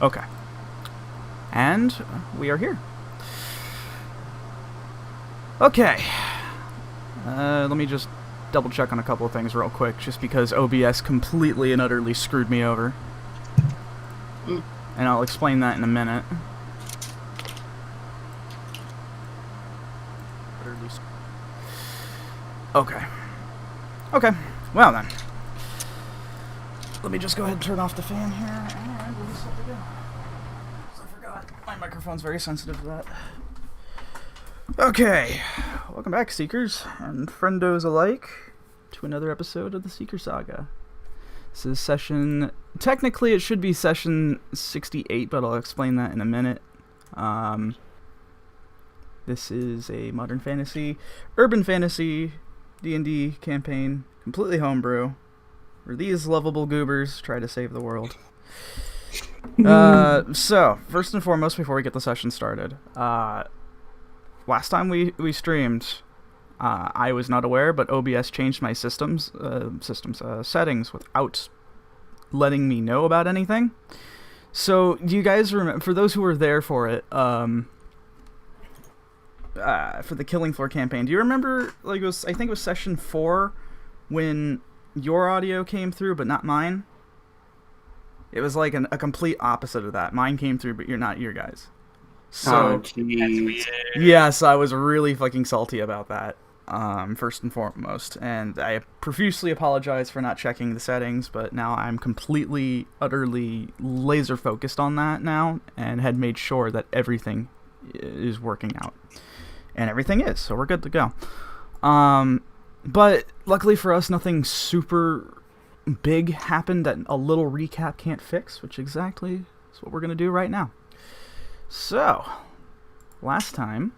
Okay. And we are here. Okay. Let me just double check on a couple of things real quick, just because OBS completely and utterly screwed me over. And I'll explain that in a minute. Okay. Okay. Well then. Let me just go ahead and turn off the fan here, and we'll just let it go. I forgot. My microphone's very sensitive to that. Okay. Welcome back, Seekers and friendos alike, to another episode of the Seeker Saga. This is session... Technically, it should be session 68, but I'll explain that in a minute. This is a modern fantasy, urban fantasy, D&D campaign, completely homebrew, where these lovable goobers try to save the world. So, first and foremost, before we get the session started, last time we streamed, I was not aware, but OBS changed my settings without letting me know about anything. So, do you guys remember, for those who were there for it, for the Killing Floor campaign, do you remember, like, I think it was session 4, when your audio came through, but not mine? It was like a complete opposite of that. Mine came through, but you're not your guys. So, yes, I was really fucking salty about that, first and foremost. And I profusely apologize for not checking the settings, but now I'm completely, utterly laser focused on that now, and had made sure that everything is working out. And everything is, so we're good to go. But luckily for us, nothing super big happened that a little recap can't fix, which exactly is what we're going to do right now. So, last time,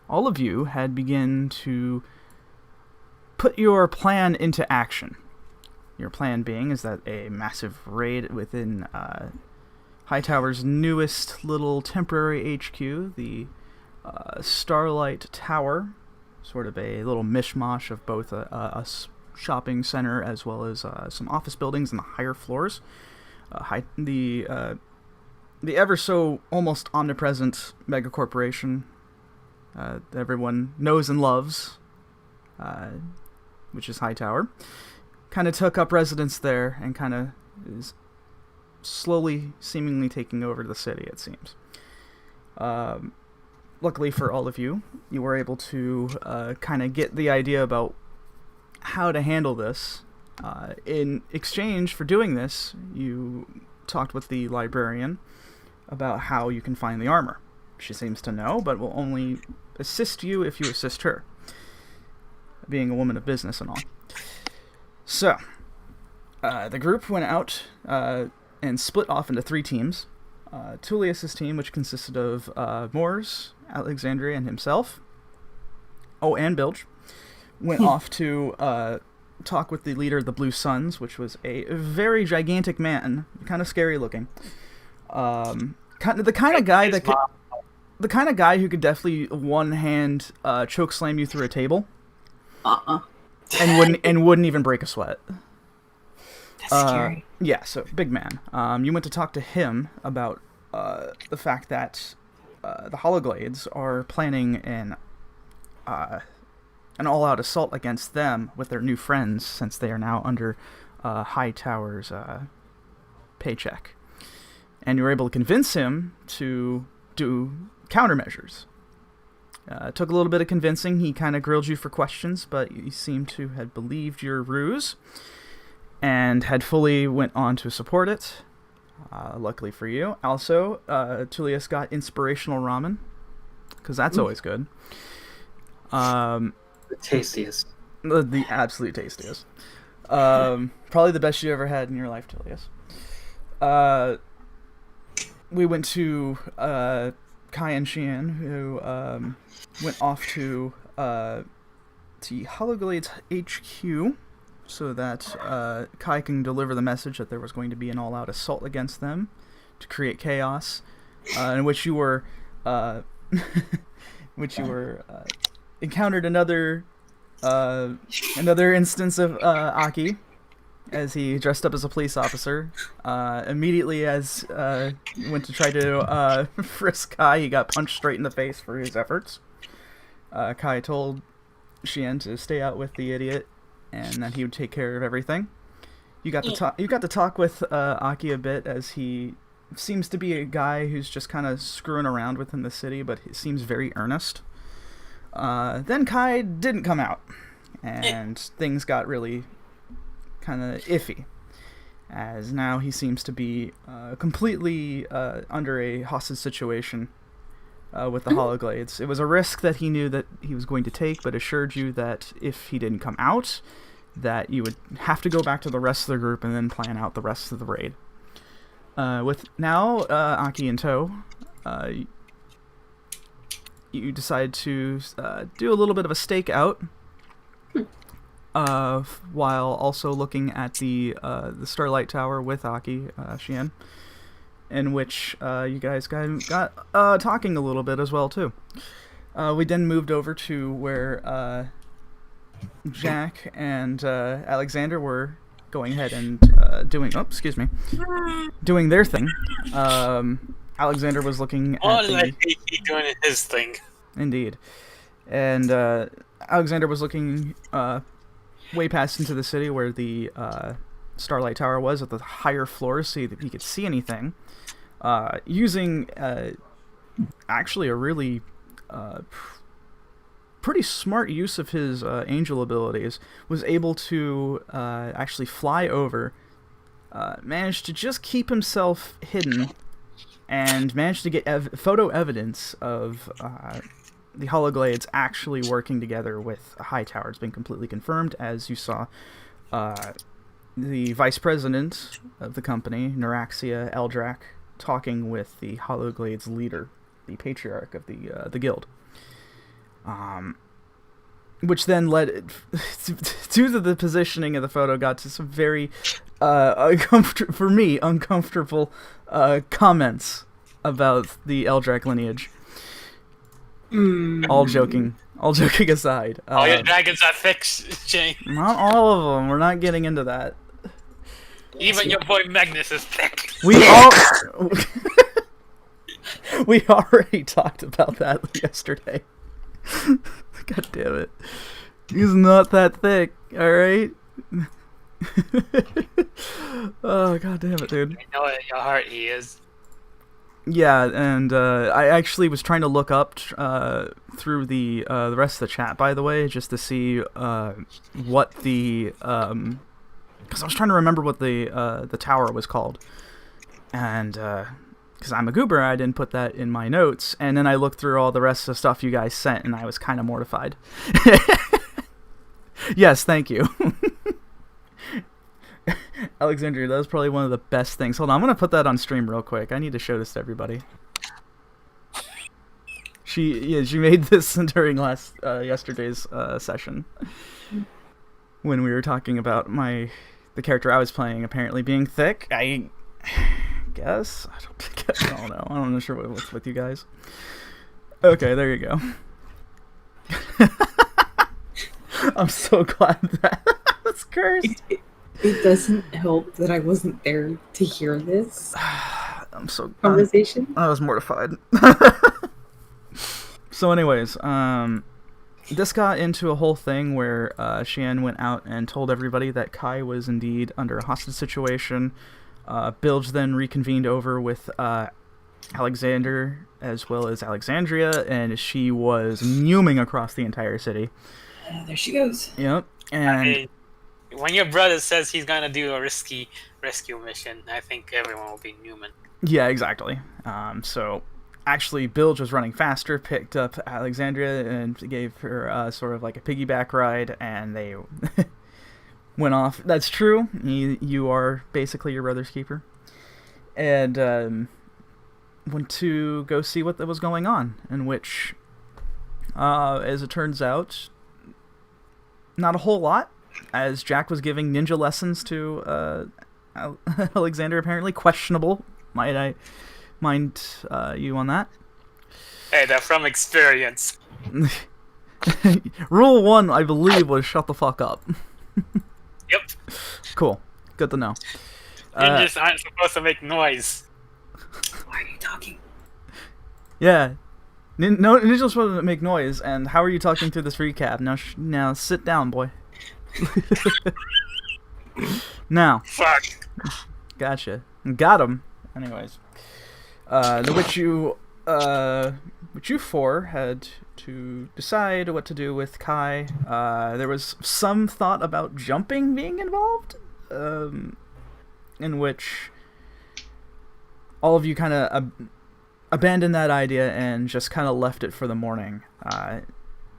all of you had begun to put your plan into action. Your plan being is that a massive raid within Hightower's newest little temporary HQ, the Starlight Tower, sort of a little mishmash of both a shopping center as well as some office buildings in the higher floors. The ever so almost omnipresent megacorporation that everyone knows and loves, which is Hightower, kind of took up residence there and kind of is slowly, seemingly taking over the city, it seems. Luckily for all of you, you were able to kind of get the idea about how to handle this. In exchange for doing this, you talked with the Librarian about how you can find the armor. She seems to know, but will only assist you if you assist her, being a woman of business and all. So, the group went out and split off into 3 teams. Tulius' team, which consisted of Moors, Alexandria, and himself. Oh, and Bilge. Went off to talk with the leader of the Blue Suns, which was a very gigantic man, kind of scary looking. The kind of guy who could definitely one-hand choke slam you through a table. And wouldn't even break a sweat. That's scary. Yeah, so big man. You went to talk to him about the fact that the Hologlades are planning an all-out assault against them with their new friends, since they are now under Hightower's paycheck. And you were able to convince him to do countermeasures. Took a little bit of convincing. He kind of grilled you for questions, but you seem to have believed your ruse and had fully went on to support it. Luckily for you. Also, Tulius got inspirational ramen, because that's always good. The tastiest. The absolute tastiest. Probably the best you ever had in your life, Tulius. We went to Kai and Xian, who went off to the Hologlades HQ, so that Kai can deliver the message that there was going to be an all-out assault against them to create chaos, in which you were, encountered another instance of Aki, as he dressed up as a police officer. Immediately as he went to try to frisk Kai, he got punched straight in the face for his efforts. Kai told Xian to stay out with the idiot and that he would take care of everything. You got to talk with Aki a bit, as he seems to be a guy who's just kind of screwing around within the city, but he seems very earnest. Then Kai didn't come out, and things got really kind of iffy, as now he seems to be completely under a hostage situation with the Hologlades. It was a risk that he knew that he was going to take, but assured you that if he didn't come out, that you would have to go back to the rest of the group and then plan out the rest of the raid. With now Aki in tow, you decide to do a little bit of a stakeout, while also looking at the Starlight Tower with Aki, Xian, in which you guys got talking a little bit as well too. We then moved over to where Jack and Alexander were going ahead and doing their thing. Alexander was looking at doing his thing. Indeed. And Alexander was looking way past into the city where the Starlight Tower was, at the higher floors, so that he could see anything. Using actually a really pretty smart use of his angel abilities, was able to actually fly over, managed to just keep himself hidden, and managed to get photo evidence of the Hologlades actually working together with Hightower. It's been completely confirmed, as you saw the vice president of the company, Neuraxia Eldrak, talking with the Hologlades leader, the patriarch of the guild. Which then led, due to the positioning of the photo, got to some very, for me, uncomfortable comments about the Eldrak lineage. All joking aside. All your dragons are fixed, Jane. Not all of them. We're not getting into that. Even your boy Magnus is thick. We already talked about that yesterday. God damn it. He's not that thick, alright? Oh, god damn it, dude. I know in your heart he is. Yeah, and I actually was trying to look up through the rest of the chat, by the way, just to see what the... because I was trying to remember what the tower was called. And... because I'm a goober, I didn't put that in my notes, and then I looked through all the rest of the stuff you guys sent, and I was kind of mortified. Yes, thank you. Alexandria, that was probably one of the best things. Hold on, I'm going to put that on stream real quick. I need to show this to everybody. She made this during yesterday's session, when we were talking about the character I was playing apparently being thick. I guess? I don't know. I'm not sure what's with you guys. Okay, there you go. I'm so glad that's cursed. It doesn't help that I wasn't there to hear this I'm so conversation. I was mortified. So anyways, this got into a whole thing where Xian went out and told everybody that Kai was indeed under a hostage situation. Bilge then reconvened over with Alexander as well as Alexandria, and she was mewing across the entire city. There she goes. Yep. And I mean, when your brother says he's gonna do a risky rescue mission, I think everyone will be Newman. yeah, exactly. So actually, Bilge was running faster, picked up Alexandria, and gave her sort of like a piggyback ride, and they went off. That's true. You are basically your brother's keeper. And went to go see what was going on, in which, as it turns out, not a whole lot, as Jack was giving ninja lessons to Alexander, apparently. Questionable, might I mind you on that? Hey, they're from experience. Rule 1, I believe, was shut the fuck up. Yep. Cool. Good to know. Ninjas aren't supposed to make noise. Why are you talking? Yeah. No, Ninja's supposed to make noise, and how are you talking through this recap? Now sit down, boy. Now. Fuck. Gotcha. Got him. Anyways. Which you four had to decide what to do with Kai. There was some thought about jumping being involved, in which all of you kind of abandoned that idea and just kind of left it for the morning,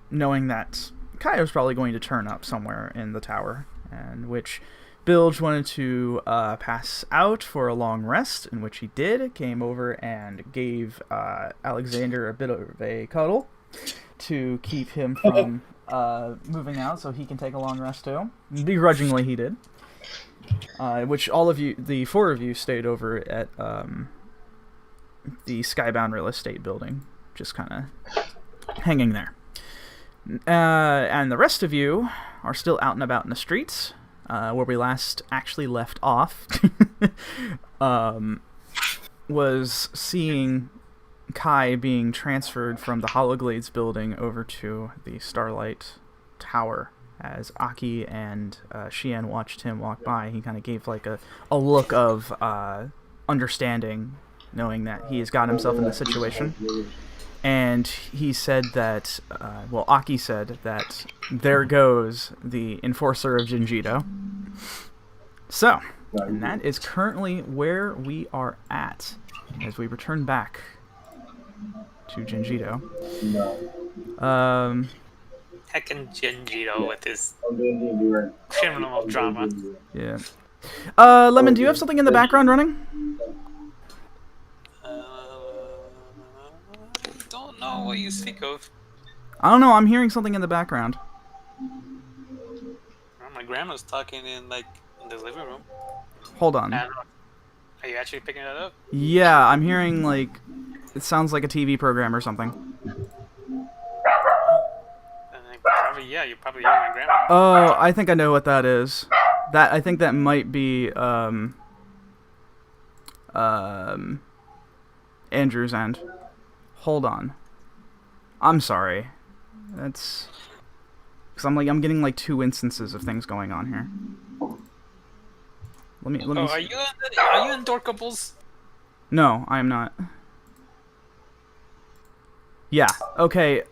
knowing that Kai was probably going to turn up somewhere in the tower, and which Bilge wanted to pass out for a long rest, in which he did, came over and gave Alexander a bit of a cuddle to keep him from moving out so he can take a long rest too. Begrudgingly he did. Which all of you, the four of you, stayed over at the Skybound Real Estate building, just kind of hanging there. And the rest of you are still out and about in the streets, where we last actually left off. Was seeing Kai being transferred from the Hologlades building over to the Starlight Tower. As Aki and Xian watched him walk by, he kind of gave like a look of understanding, knowing that he has got himself in this situation. And he said that, Aki said that there goes the enforcer of Jinjito. So, and that is currently where we are at as we return back to Jinjito. Heckin' Jinjito with his criminal drama. Yeah. Lemon, do you have something in the background running? Don't know what you speak of. I don't know, I'm hearing something in the background. Well, my grandma's talking in the living room. Hold on. I don't know. Are you actually picking that up? Yeah, I'm hearing it sounds like a TV program or something. Probably, yeah, you probably hear my grandma. Oh, I think I know what that is. I think that might be Andrew's end. Hold on. I'm sorry. That's because I'm getting two instances of things going on here. Let me. Oh, are you in Dorkables? No, I am not. Yeah. Okay.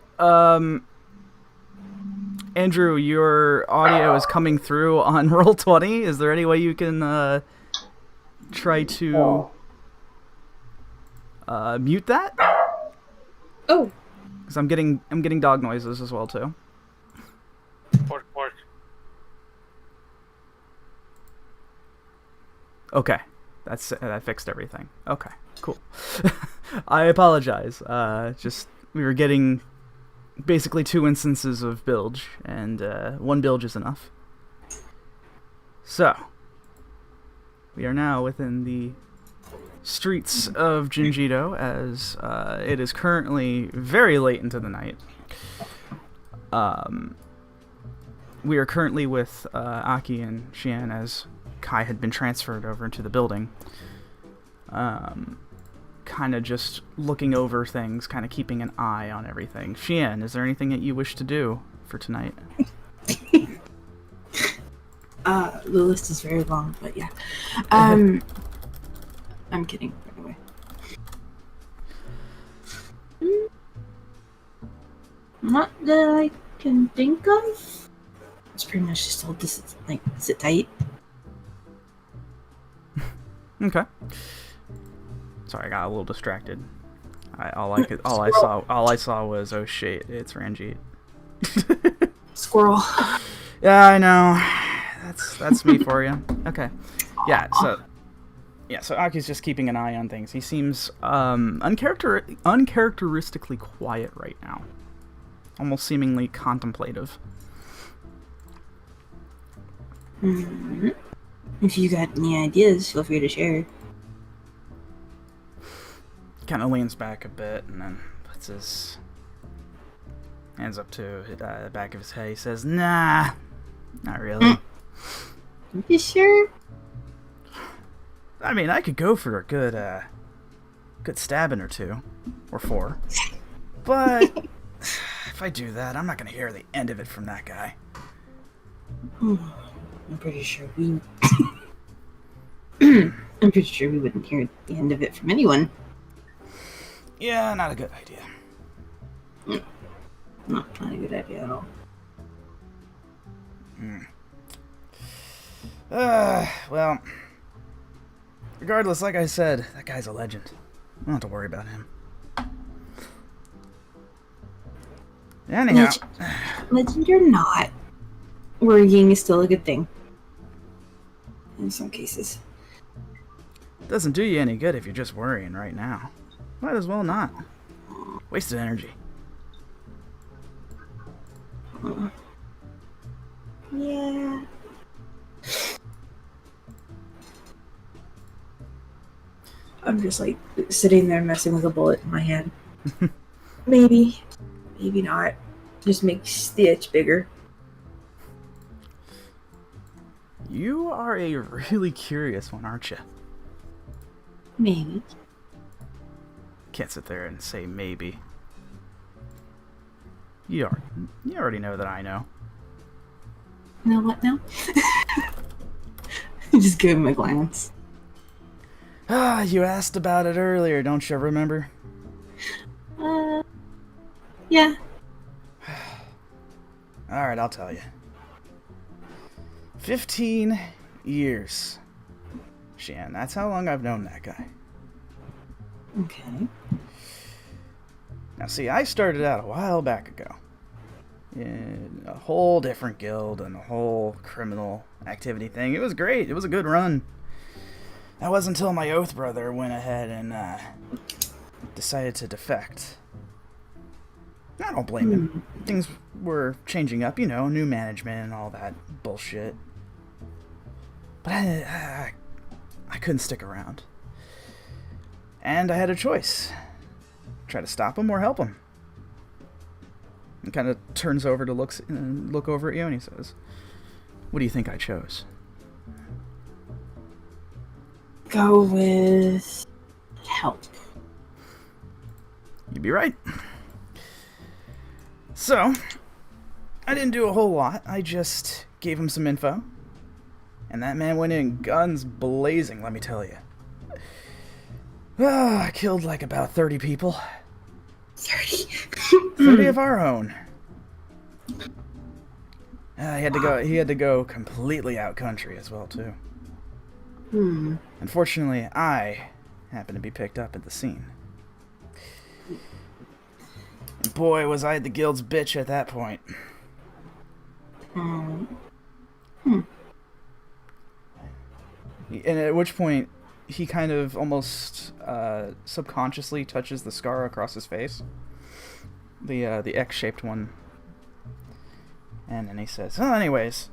Andrew, your audio is coming through on Roll20. Is there any way you can try to mute that? Oh. Because I'm getting dog noises as well too. Pork. Okay, that fixed everything. Okay, cool. I apologize. Just we were getting basically 2 instances of bilge, and 1 bilge is enough. So, we are now within the streets of Jinjito, as it is currently very late into the night. We are currently with Aki and Xian, as Kai had been transferred over into the building. Kind of just looking over things, kind of keeping an eye on everything. Xian, is there anything that you wish to do for tonight? The list is very long, but yeah. I'm kidding, by the way. Not that I can think of. It's pretty much just all this, sit tight. Okay. Sorry, I got a little distracted. All I saw was, oh shit, it's Ranjit. Squirrel. Yeah, I know. That's me for you. Okay. Yeah. So Aki's just keeping an eye on things. He seems uncharacteristically quiet right now, almost seemingly contemplative. Mm-hmm. If you got any ideas, feel free to share. Kind of leans back a bit and then puts his hands up to the back of his head. He says, "Nah, not really." You sure? I mean, I could go for a good stabbing or 2. Or 4. But if I do that, I'm not going to hear the end of it from that guy. I'm pretty sure we... I'm pretty sure we wouldn't hear the end of it from anyone. Yeah, not a good idea. Not a good idea at all. Well, regardless, like I said, that guy's a legend. I don't have to worry about him. Anyhow. Legend or not, worrying is still a good thing. In some cases. Doesn't do you any good if you're just worrying right now. Might as well not. Wasted energy. Yeah. I'm just like sitting there messing with a bullet in my hand. Maybe not. Just makes the itch bigger. You are a really curious one, aren't you? Maybe. Can't sit there and say maybe. You already know that I know. Know what now? Just give him a glance. You asked about it earlier, don't you remember? Yeah. Alright, I'll tell you. 15 years. Xian, that's how long I've known that guy. Okay. Now see, I started out a while back ago. In a whole different guild and a whole criminal activity thing. It was great. It was a good run. That wasn't until my Oath brother went ahead and decided to defect. I don't blame him. Things were changing up, new management and all that bullshit. But I couldn't stick around. And I had a choice. Try to stop him or help him. And kind of turns over to look over at you and he says, "What do you think I chose?" Go with help. You'd be right. So, I didn't do a whole lot. I just gave him some info. And that man went in guns blazing, let me tell you. I killed like about 30 people. 30. 30 of our own. He had to go completely out country as well, too. Unfortunately, I happened to be picked up at the scene. And boy, was I the guild's bitch at that point. And at which point, he kind of almost subconsciously touches the scar across his face. The X-shaped one. And then he says, "Oh, anyways,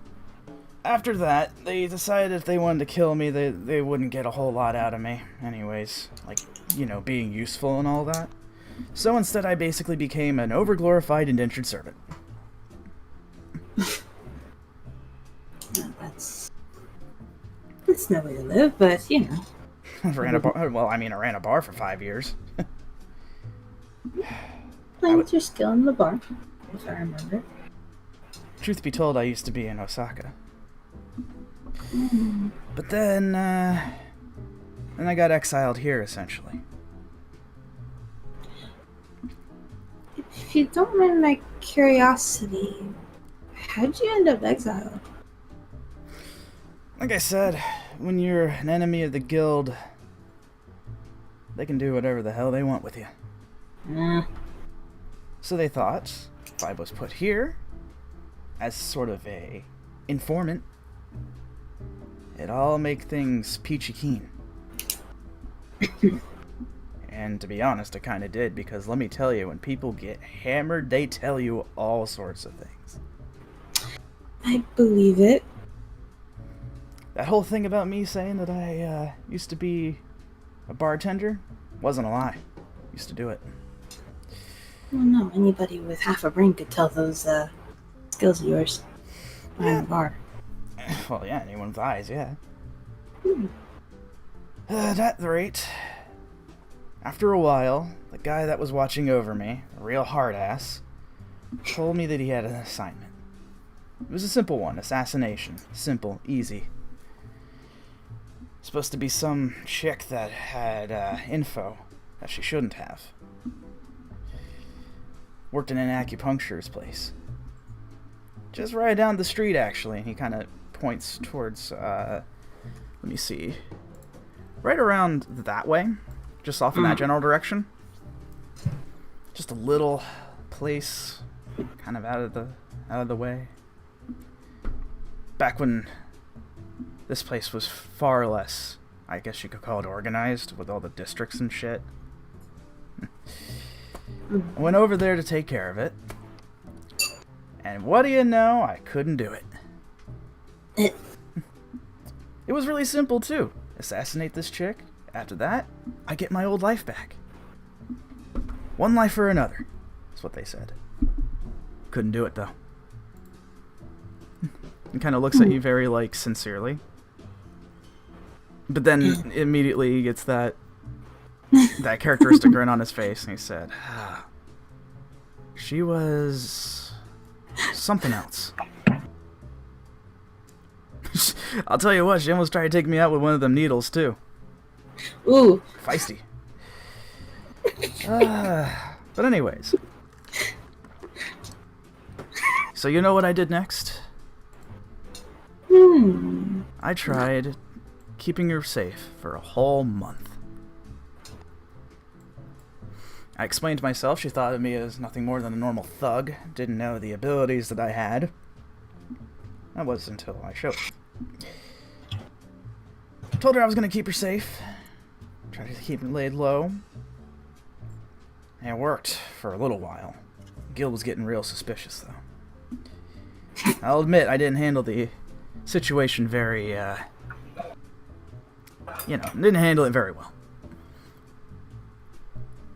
after that, they decided if they wanted to kill me, they wouldn't get a whole lot out of me. Anyways, like, being useful and all that. So instead, I basically became an overglorified indentured servant." That's no way to live, but I ran a bar for 5 years. Plans are still in the bar, if I remember. Truth be told, I used to be in Osaka. But then I got exiled here, essentially. If you don't mind my curiosity, how'd you end up exiled? Like I said, when you're an enemy of the guild, they can do whatever the hell they want with you. So they thought, if I was put here, as sort of a informant, it'd all make things peachy keen. And to be honest, it kind of did, because let me tell you, when people get hammered, they tell you all sorts of things. I believe it. That whole thing about me saying that I used to be a bartender wasn't a lie. Used to do it. Well, no, anybody with half a brain could tell those skills of yours behind the bar. Well, yeah, anyone with eyes, yeah. At that rate, after a while, the guy that was watching over me, a real hard ass, told me that he had an assignment. It was a simple one, assassination. Simple, easy. Supposed to be some chick that had info that she shouldn't have. Worked in an acupuncturist place. Just right down the street, actually. He kind of points towards, let me see, right around that way, just off in that general direction. Just a little place, kind of out of the way. Back when this place was far less, I guess you could call it organized, with all the districts and shit. I went over there to take care of it. And what do you know? I couldn't do it. It was really simple, too. Assassinate this chick. After that, I get my old life back. One life or another. That's what they said. Couldn't do it, though. He kind of looks at you very, sincerely. But then immediately he gets that characteristic grin on his face, and he said, she was something else. I'll tell you what, she almost tried to take me out with one of them needles, too. Ooh. Feisty. But anyways. So you know what I did next? I tried keeping her safe for a whole month. I explained to myself she thought of me as nothing more than a normal thug, didn't know the abilities that I had. That was until I showed her. Told her I was going to keep her safe, tried to keep her laid low. And it worked for a little while. Gil was getting real suspicious, though. I'll admit I didn't handle the situation very, didn't handle it very well.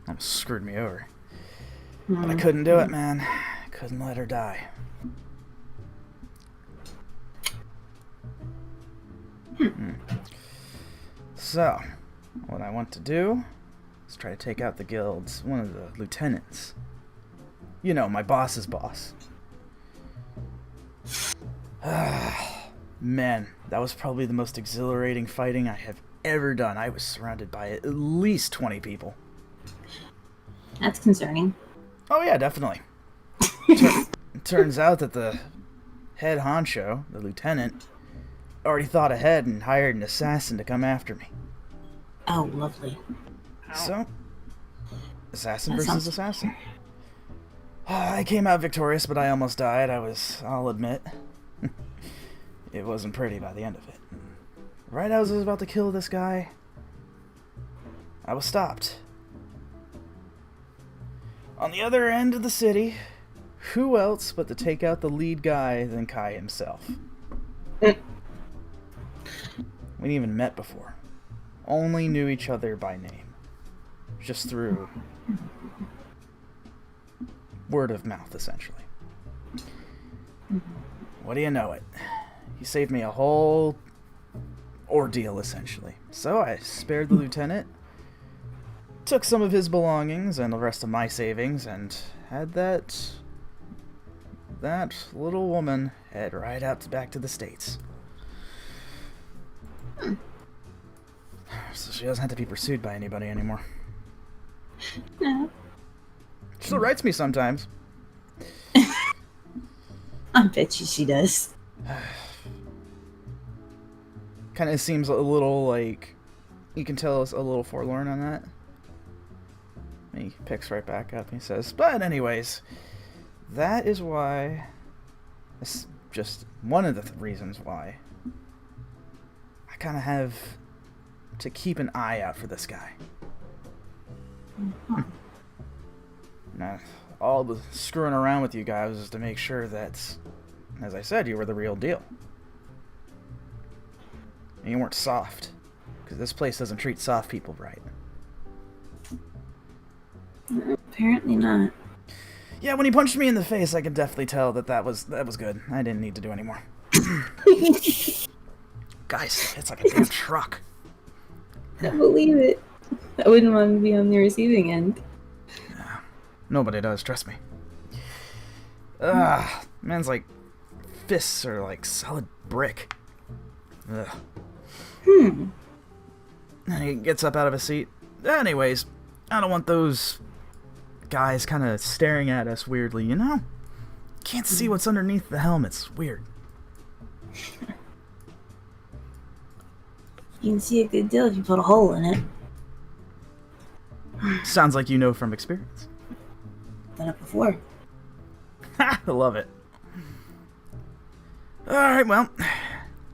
Almost screwed me over. But I couldn't do it, man. I couldn't let her die. So, what I want to do is try to take out the guild's one of the lieutenants. You know, my boss's boss. Man, that was probably the most exhilarating fighting I have ever done. I was surrounded by at least 20 people. That's concerning. Oh yeah, definitely. Turns out that the head honcho, the lieutenant, already thought ahead and hired an assassin to come after me. Oh, lovely. So, assassin versus assassin. I came out victorious, but I almost died. I'll admit. It wasn't pretty by the end of it. Right as I was about to kill this guy, I was stopped. On the other end of the city, who else but to take out the lead guy than Kai himself? We hadn't even met before. Only knew each other by name. Just through word of mouth, essentially. What do you know it? He saved me a whole ordeal, essentially. So I spared the lieutenant, took some of his belongings and the rest of my savings, and had that little woman head right out back to the States. So she doesn't have to be pursued by anybody anymore. No. She still writes me sometimes. I bet she does. Kind of seems a little like, you can tell it's a little forlorn on that. And he picks right back up and he says, but anyways, that is why, it's just one of the reasons why I kind of have to keep an eye out for this guy. Now, all the screwing around with you guys is to make sure that, as I said, you were the real deal. And you weren't soft. Because this place doesn't treat soft people right. Apparently not. Yeah, when he punched me in the face, I could definitely tell that was good. I didn't need to do any more. Guys, it's like a damn truck. I believe it. I wouldn't want to be on the receiving end. Nobody does, trust me. Man's like, fists are like solid brick. Ugh. And he gets up out of his seat. Anyways, I don't want those guys kind of staring at us weirdly, you know? Can't see what's underneath the helmets. Weird. You can see a good deal if you put a hole in it. Sounds like you know from experience. Done it before. I love it. Alright, well,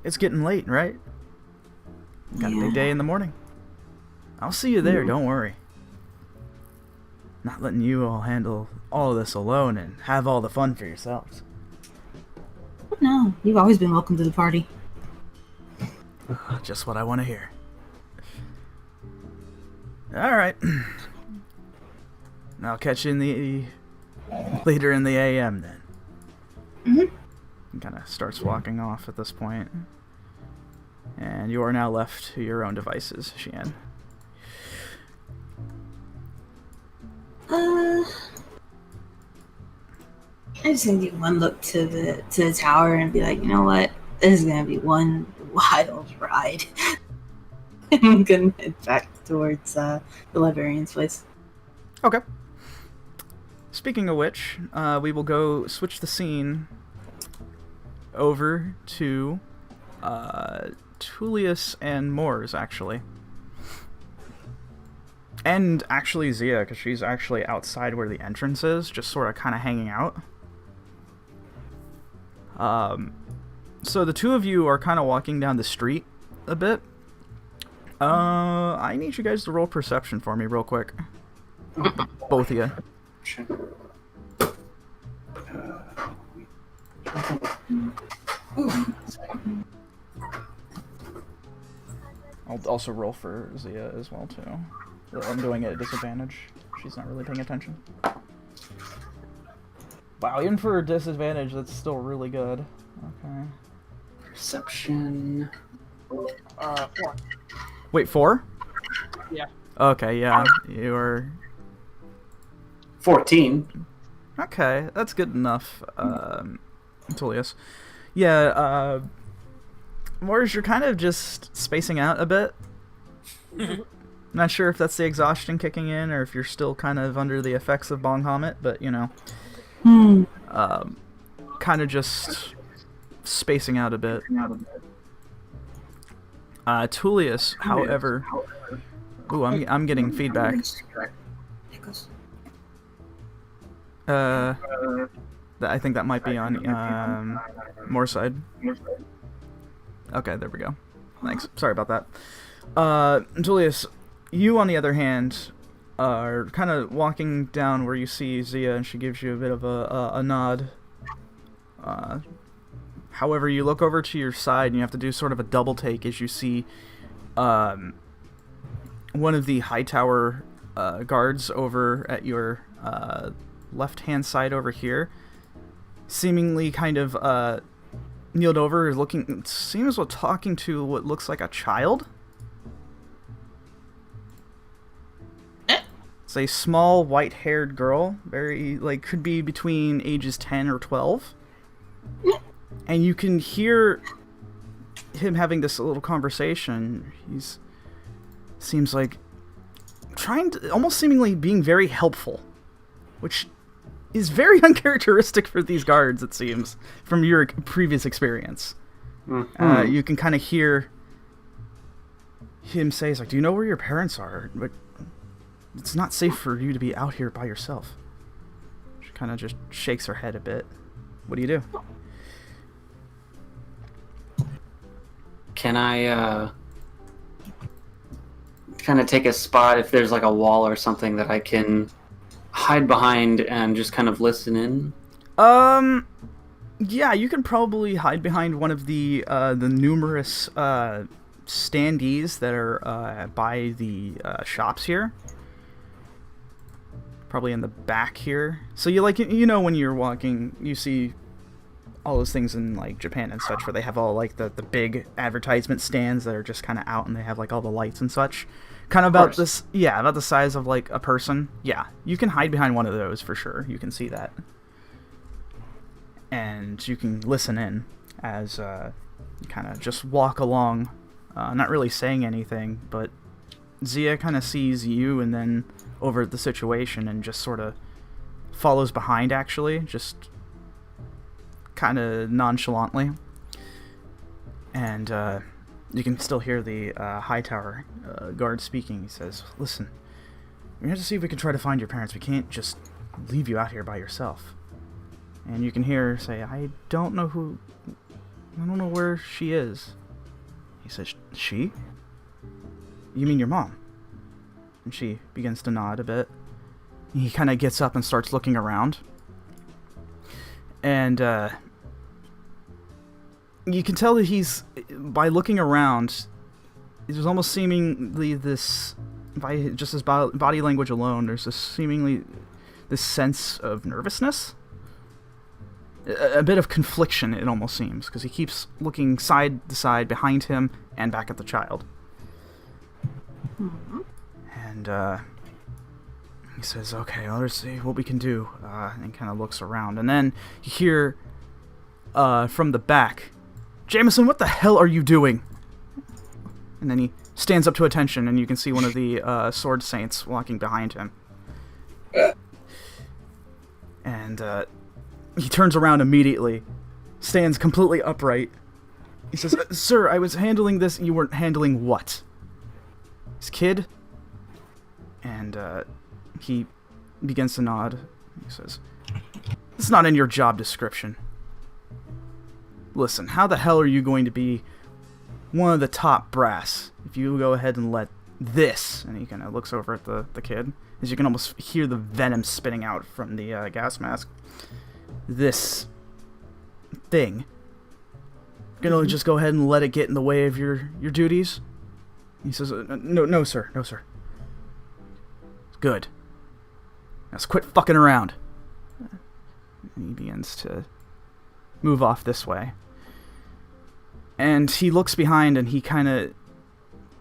it's getting late, right? Got a big day in the morning. I'll see you there, don't worry. Not letting you all handle all of this alone and have all the fun for yourselves. No, you've always been welcome to the party. Just what I want to hear. Alright. I'll catch you in the later in the AM then. He kind of starts walking off at this point. And you are now left to your own devices, Xian. I'm just gonna give one look to the tower and be like, you know what? This is gonna be one wild ride. I'm gonna head back towards the librarian's place. Okay. Speaking of which, we will go switch the scene over to Tulius and Moore's, actually. And actually Zia, because she's actually outside where the entrance is, just sort of kind of hanging out. So the two of you are kind of walking down the street a bit. I need you guys to roll perception for me real quick. Both of you. I'll also roll for Zia as well, too. I'm doing it at disadvantage. She's not really paying attention. Wow, even for a disadvantage, that's still really good. Okay. Perception. 4. Wait, 4? Yeah. Okay, yeah. You're... 14. Okay, that's good enough, Tullius. Yeah, Morris, you're kind of just spacing out a bit. Not sure if that's the exhaustion kicking in, or if you're still kind of under the effects of Bong Hamit, but, you know. Kind of just spacing out a bit. Tullius, however... Ooh, I'm getting feedback. I think that might be on Moore's side. Okay, there we go. Thanks. Sorry about that. Julius, you on the other hand are kind of walking down where you see Zia, and she gives you a bit of a nod. However, you look over to your side, and you have to do sort of a double take as you see one of the Hightower guards over at your left-hand side over here, seemingly kind of kneeled over, looking, seems to talking to what looks like a child. It's a small, white-haired girl, very, like, could be between ages 10 or 12. And you can hear him having this little conversation. Seems like trying to, almost seemingly being very helpful, which is very uncharacteristic for these guards, it seems, from your previous experience. You can kind of hear him say, like, do you know where your parents are? But it's not safe for you to be out here by yourself. She kind of just shakes her head a bit. What do you do? Can I kind of take a spot if there's like a wall or something that I can hide behind and just kind of listen in? Yeah, you can probably hide behind one of the numerous standees that are by the shops here. Probably in the back here. So you, like, you know, when you're walking, you see all those things in like Japan and such, where they have all like the big advertisement stands that are just kind of out, and they have like all the lights and such. Kind of about this, yeah, about the size of like a person. Yeah, you can hide behind one of those for sure. You can see that, and you can listen in as you kind of just walk along, not really saying anything, but Zia kind of sees you and then over the situation and just sort of follows behind, actually, just kind of nonchalantly. And you can still hear the Hightower guard speaking. He says, "Listen, we have to see if we can try to find your parents. We can't just leave you out here by yourself." And you can hear her say, I don't know where she is." He says, "She? You mean your mom?" And she begins to nod a bit. He kind of gets up and starts looking around. And you can tell that he's, by looking around, there's almost seemingly this, by just his body language alone, there's this seemingly this sense of nervousness. A bit of confliction, it almost seems, because he keeps looking side to side behind him and back at the child. Mm-hmm. And he says, "Okay, well, let's see what we can do," and kind of looks around. And then you hear from the back, "Jameson, what the hell are you doing?" And then he stands up to attention, and you can see one of the sword saints walking behind him. And he turns around immediately, stands completely upright. He says, "Sir, I was handling this." "You weren't handling what?" "His kid?" And he begins to nod. He says, "It's not in your job description. Listen, how the hell are you going to be one of the top brass if you go ahead and let this," and he kind of looks over at the kid, as you can almost hear the venom spitting out from the gas mask, "this thing, you're gonna just go ahead and let it get in the way of your duties?" He says, No, sir. No, sir." "Good. Now quit fucking around." And he begins to move off this way. And he looks behind, and he kind of,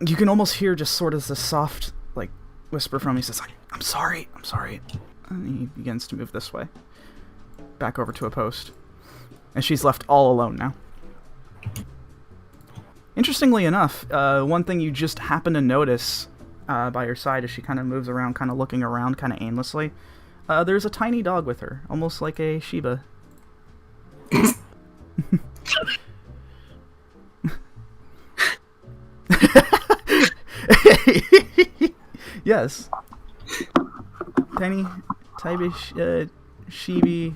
you can almost hear just sort of the soft, like, whisper from him. He says, I'm sorry. And he begins to move this way, back over to a post. And she's left all alone now. Interestingly enough, one thing you just happen to notice by her side as she kind of moves around, kind of looking around kind of aimlessly, there's a tiny dog with her, almost like a Shiba. Yes. Tiny Shibi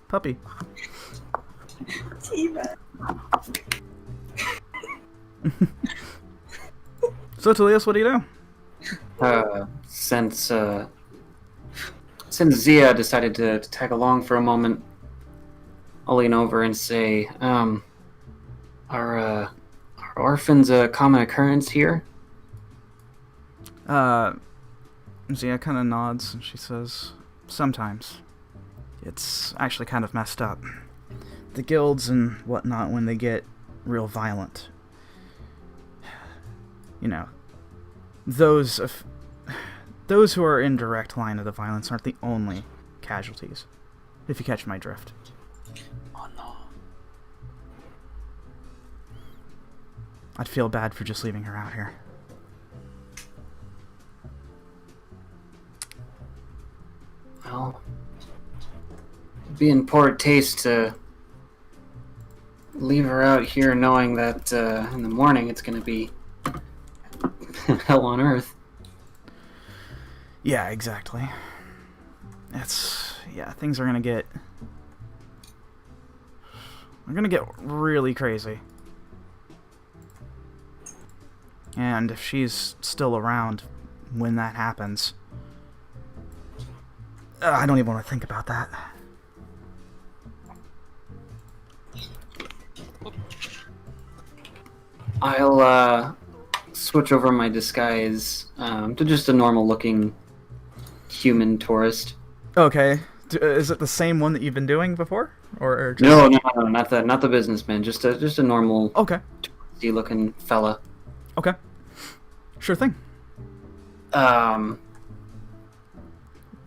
puppy. Shiba. So, Tulius, what do you do? Since Zia decided to tag along for a moment, I'll lean over and say, "Are orphans a common occurrence here?" Zia kind of nods, and she says, "Sometimes. It's actually kind of messed up. The guilds and whatnot, when they get real violent, you know, those who are in direct line of the violence aren't the only casualties, if you catch my drift." Oh no. I'd feel bad for just leaving her out here. Well, it'd be in poor taste to leave her out here knowing that in the morning it's going to be hell on earth. Yeah, exactly. Things are gonna get really crazy. And if she's still around when that happens, I don't even want to think about that. I'll switch over my disguise to just a normal-looking human tourist. Okay, Is it the same one that you've been doing before, or just... No, not the businessman. Just a normal, Okay. looking fella. Okay. Sure thing. And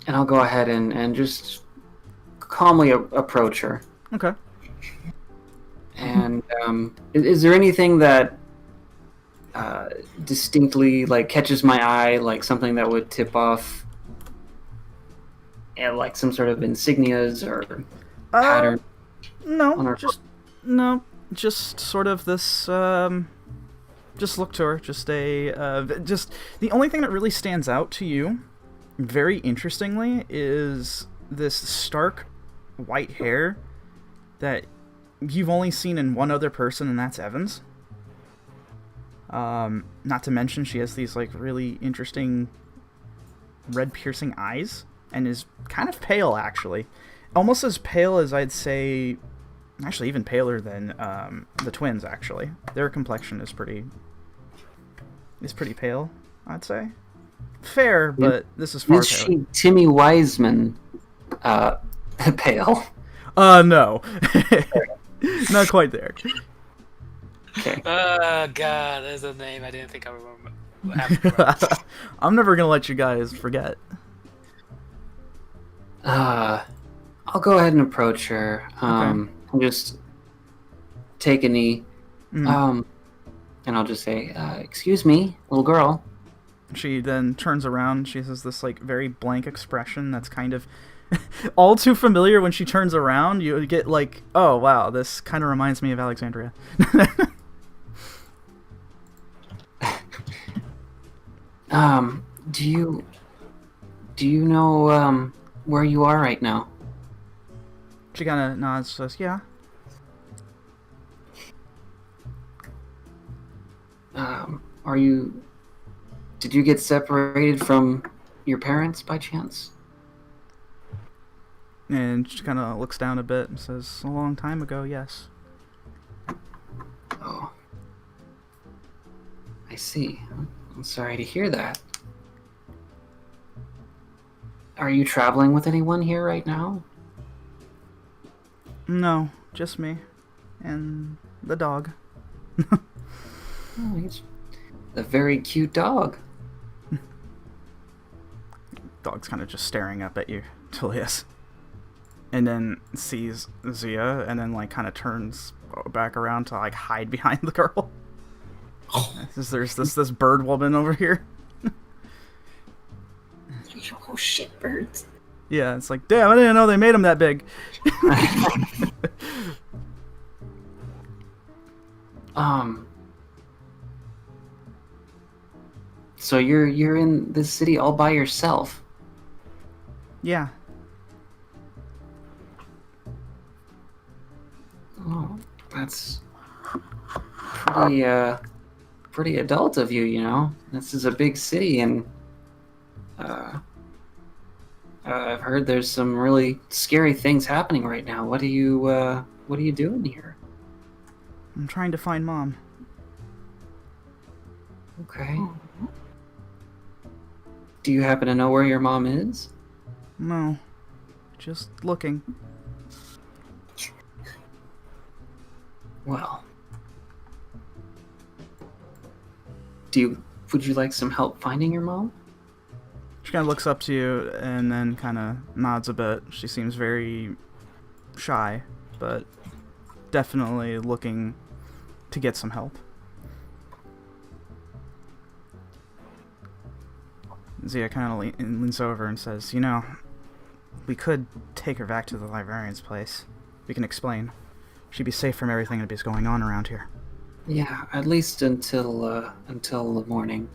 I'll go ahead and just calmly approach her. Okay. And is there anything that distinctly like catches my eye, like something that would tip off, like some sort of insignias or pattern? No, just sort of this. Just look to her. Just the only thing that really stands out to you, very interestingly, is this stark white hair that you've only seen in one other person, and that's Evans. Not to mention she has these like really interesting red piercing eyes and is kind of pale, actually. Almost as pale as I'd say, actually even paler than the twins, actually. Their complexion is pretty pale, I'd say. Fair, but this is far Is paler. she Timmy Wiseman pale? No. Not quite there. Okay. Oh god, there's a name I didn't think I remember. I'm never gonna let you guys forget. I'll go ahead and approach her. I'll just take a knee. And I'll just say, excuse me, little girl. She then turns around. She has this like very blank expression that's kind of all too familiar. When she turns around, you get like, oh wow, this kind of reminds me of Alexandria. Do you know where you are right now? She kind of nods, says, yeah. Did you get separated from your parents by chance? And she kind of looks down a bit and says, a long time ago, yes. Oh. I see. I'm sorry to hear that. Are you traveling with anyone here right now? No, just me. And the dog. Oh, he's a very cute dog. Dog's kind of just staring up at you, Tulius. And then sees Zia, and then like kind of turns back around to like hide behind the girl. There's this bird woman over here. Oh shit, birds. Yeah, it's like, damn, I didn't know they made them that big. So you're in this city all by yourself? Yeah. Oh, that's pretty adult of you, you know. This is a big city, and I've heard there's some really scary things happening right now. What are you doing here? I'm trying to find Mom. Okay. Do you happen to know where your mom is? No. Just looking. Well. Would you like some help finding your mom? She kind of looks up to you and then kind of nods a bit. She seems very shy, but definitely looking to get some help. Zia kind of leans over and says, you know, we could take her back to the librarian's place. We can explain. She'd be safe from everything that is going on around here. Yeah, at least until the morning.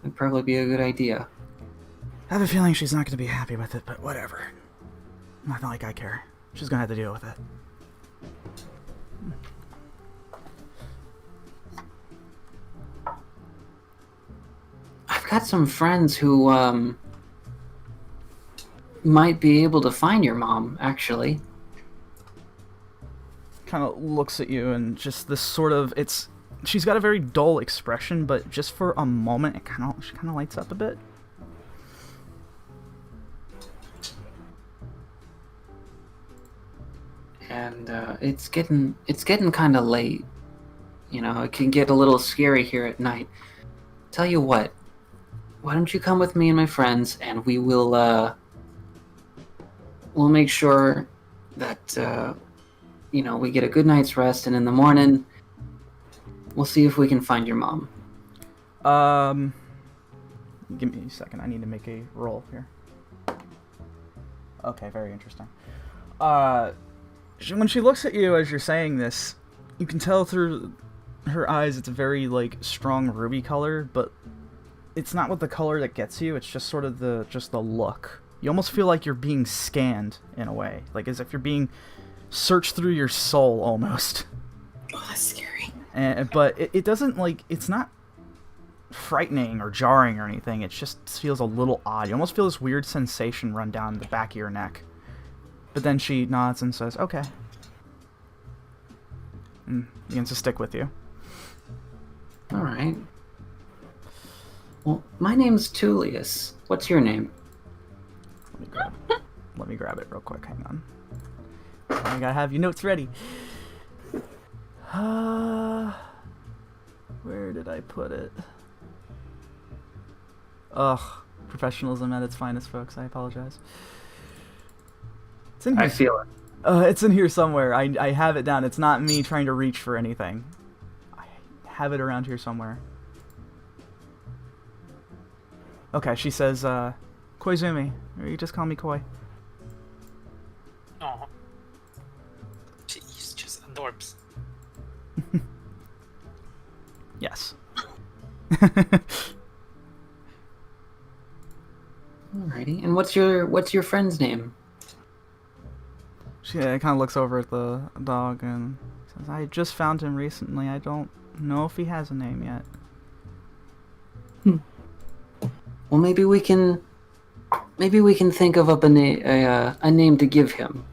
That'd probably be a good idea. I have a feeling she's not going to be happy with it, but whatever. Not like I care. She's going to have to deal with it. I've got some friends who might be able to find your mom, actually. Kind of looks at you and just this sort of, she's got a very dull expression, but just for a moment she kind of lights up a bit. and it's getting kind of late. You know, it can get a little scary here at night. Tell you what, why don't you come with me and my friends, and we'll make sure that we get a good night's rest, and in the morning we'll see if we can find your mom. Give me a second. I need to make a roll here. Okay, very interesting. When she looks at you as you're saying this, you can tell through her eyes it's a very, like, strong ruby color, but it's not with the color that gets you, it's just sort of the look. You almost feel like you're being scanned, in a way. Like, as if you're being searched through your soul, almost. Oh, that's scary. But it doesn't, like, it's not frightening or jarring or anything. It just feels a little odd. You almost feel this weird sensation run down the back of your neck. But then she nods and says, okay. And begins to stick with you. All right. Well, my name's Tulius. What's your name? Let me grab it real quick. Hang on. I gotta have your notes ready. Where did I put it? Ugh. Professionalism at its finest, folks. I apologize. It's in here. I feel it. It's in here somewhere. I have it down. It's not me trying to reach for anything. I have it around here somewhere. Okay, she says, Koizumi. Or you just call me Koi. Oh. She's just adorbs. Yes. Alrighty. And what's your friend's name? She kind of looks over at the dog and says, I just found him recently. I don't know if he has a name yet. Well, maybe we can think of up a name to give him.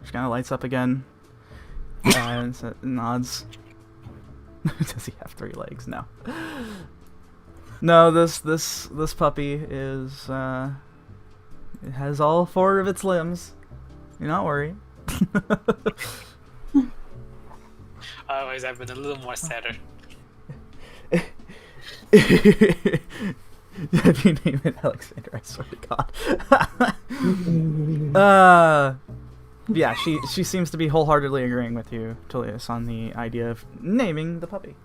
She kind of lights up again and nods. Does he have 3 legs? No. No, this puppy is it has all 4 of its limbs. Do not worry. Otherwise, I've been a little more sadder. If you name it Alexandria, I swear to God. Yeah, she seems to be wholeheartedly agreeing with you, Tulius, on the idea of naming the puppy.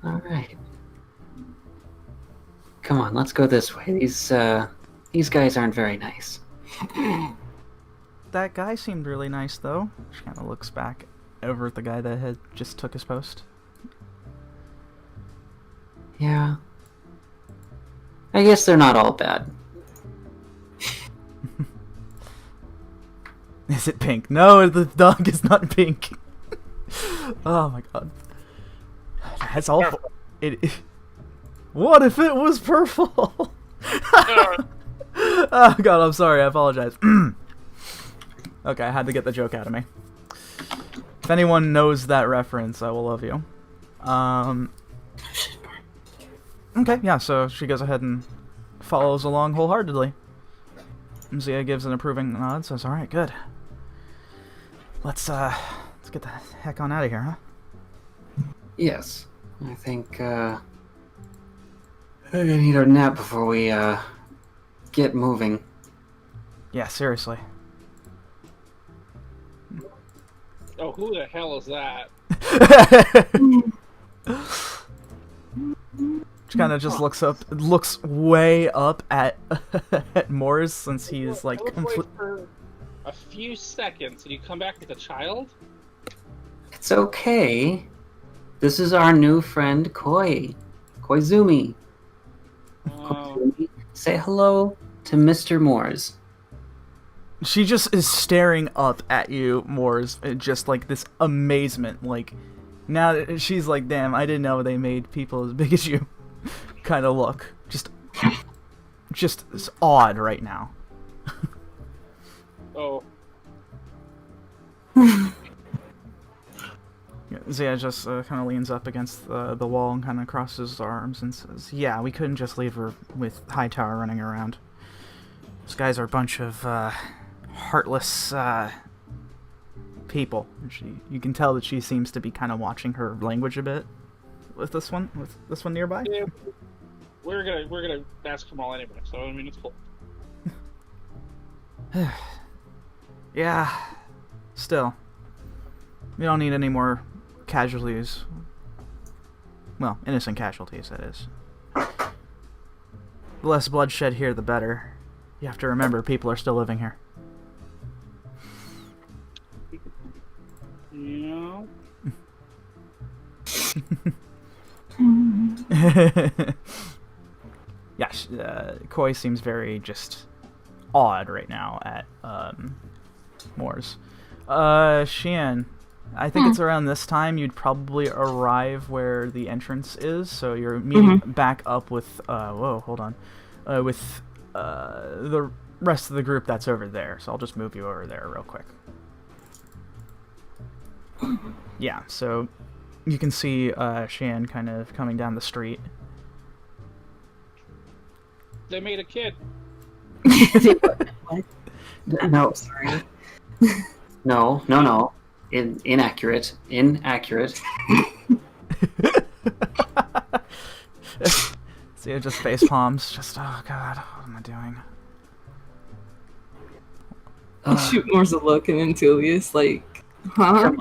Alright. Come on, let's go this way. These guys aren't very nice. That guy seemed really nice, though. She kind of looks back over at the guy that had just took his post. Yeah. I guess they're not all bad. Is it pink? No, the dog is not pink. Oh my God. That's awful. What if it was purple? Oh God, I'm sorry. I apologize. Okay, I had to get the joke out of me. If anyone knows that reference, I will love you. Okay, yeah, so she goes ahead and follows along wholeheartedly. Zia gives an approving nod, says, alright, good. Let's get the heck on out of here, huh? Yes. I think, I need our nap before we, get moving. Yeah, seriously. Oh, who the hell is that? She kind of just looks way up at Morris since he's like for a few seconds and you come back with a child? It's okay. This is our new friend Koizumi. Koizumi, say hello to Mr. Moores. She just is staring up at you, Moores, just like this amazement. Like, now that she's like, damn, I didn't know they made people as big as you. Kind of look. Just it's odd right now. Oh. Zia just kind of leans up against the wall and kind of crosses his arms and says, yeah, we couldn't just leave her with Hightower running around. Those guys are a bunch of heartless people. You can tell that she seems to be kind of watching her language a bit with this one nearby. Yeah, we're gonna ask them all anyway, so I mean it's cool. Yeah, still, we don't need any more casualties. Well, innocent casualties, that is. The less bloodshed here, the better. You have to remember, people are still living here. Yeah. Yes, Koi seems very just awed right now at Moors. Xian, I think it's around this time you'd probably arrive where the entrance is, so you're meeting back up with with the rest of the group that's over there. So I'll just move you over there real quick. Yeah, so you can see Xian kind of coming down the street. They made a kid. What? No, Sorry. no. Inaccurate. See, it just face palms. Just, oh god, what am I doing? Shoot Moore's a look, and then Tulius, like, huh?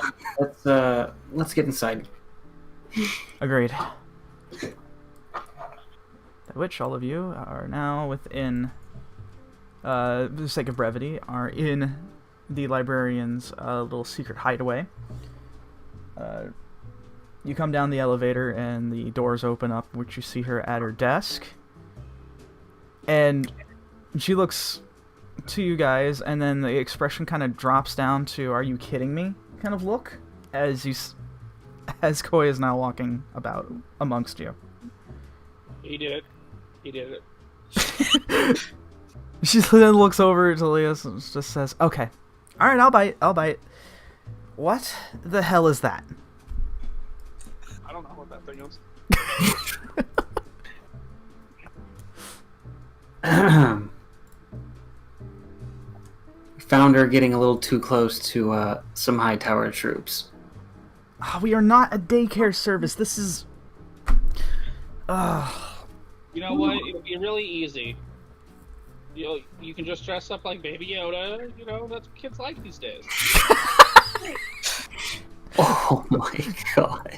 Let's get inside. Agreed. Which all of you are now within, for the sake of brevity, are in the Librarian's little secret hideaway. You come down the elevator and the doors open up, which you see her at her desk. And she looks to you guys, and then the expression kind of drops down to "Are you kidding me?" kind of look as Koi is now walking about amongst you. He did it. She then looks over to Tulius and just says, "Okay, all right, I'll bite. What the hell is that?" I don't know what that thing is. Found her getting a little too close to some Hightower troops. We are not a daycare service. This is... You know what? It'll be really easy. You can just dress up like Baby Yoda. You know, that's what kids like these days. Oh my god.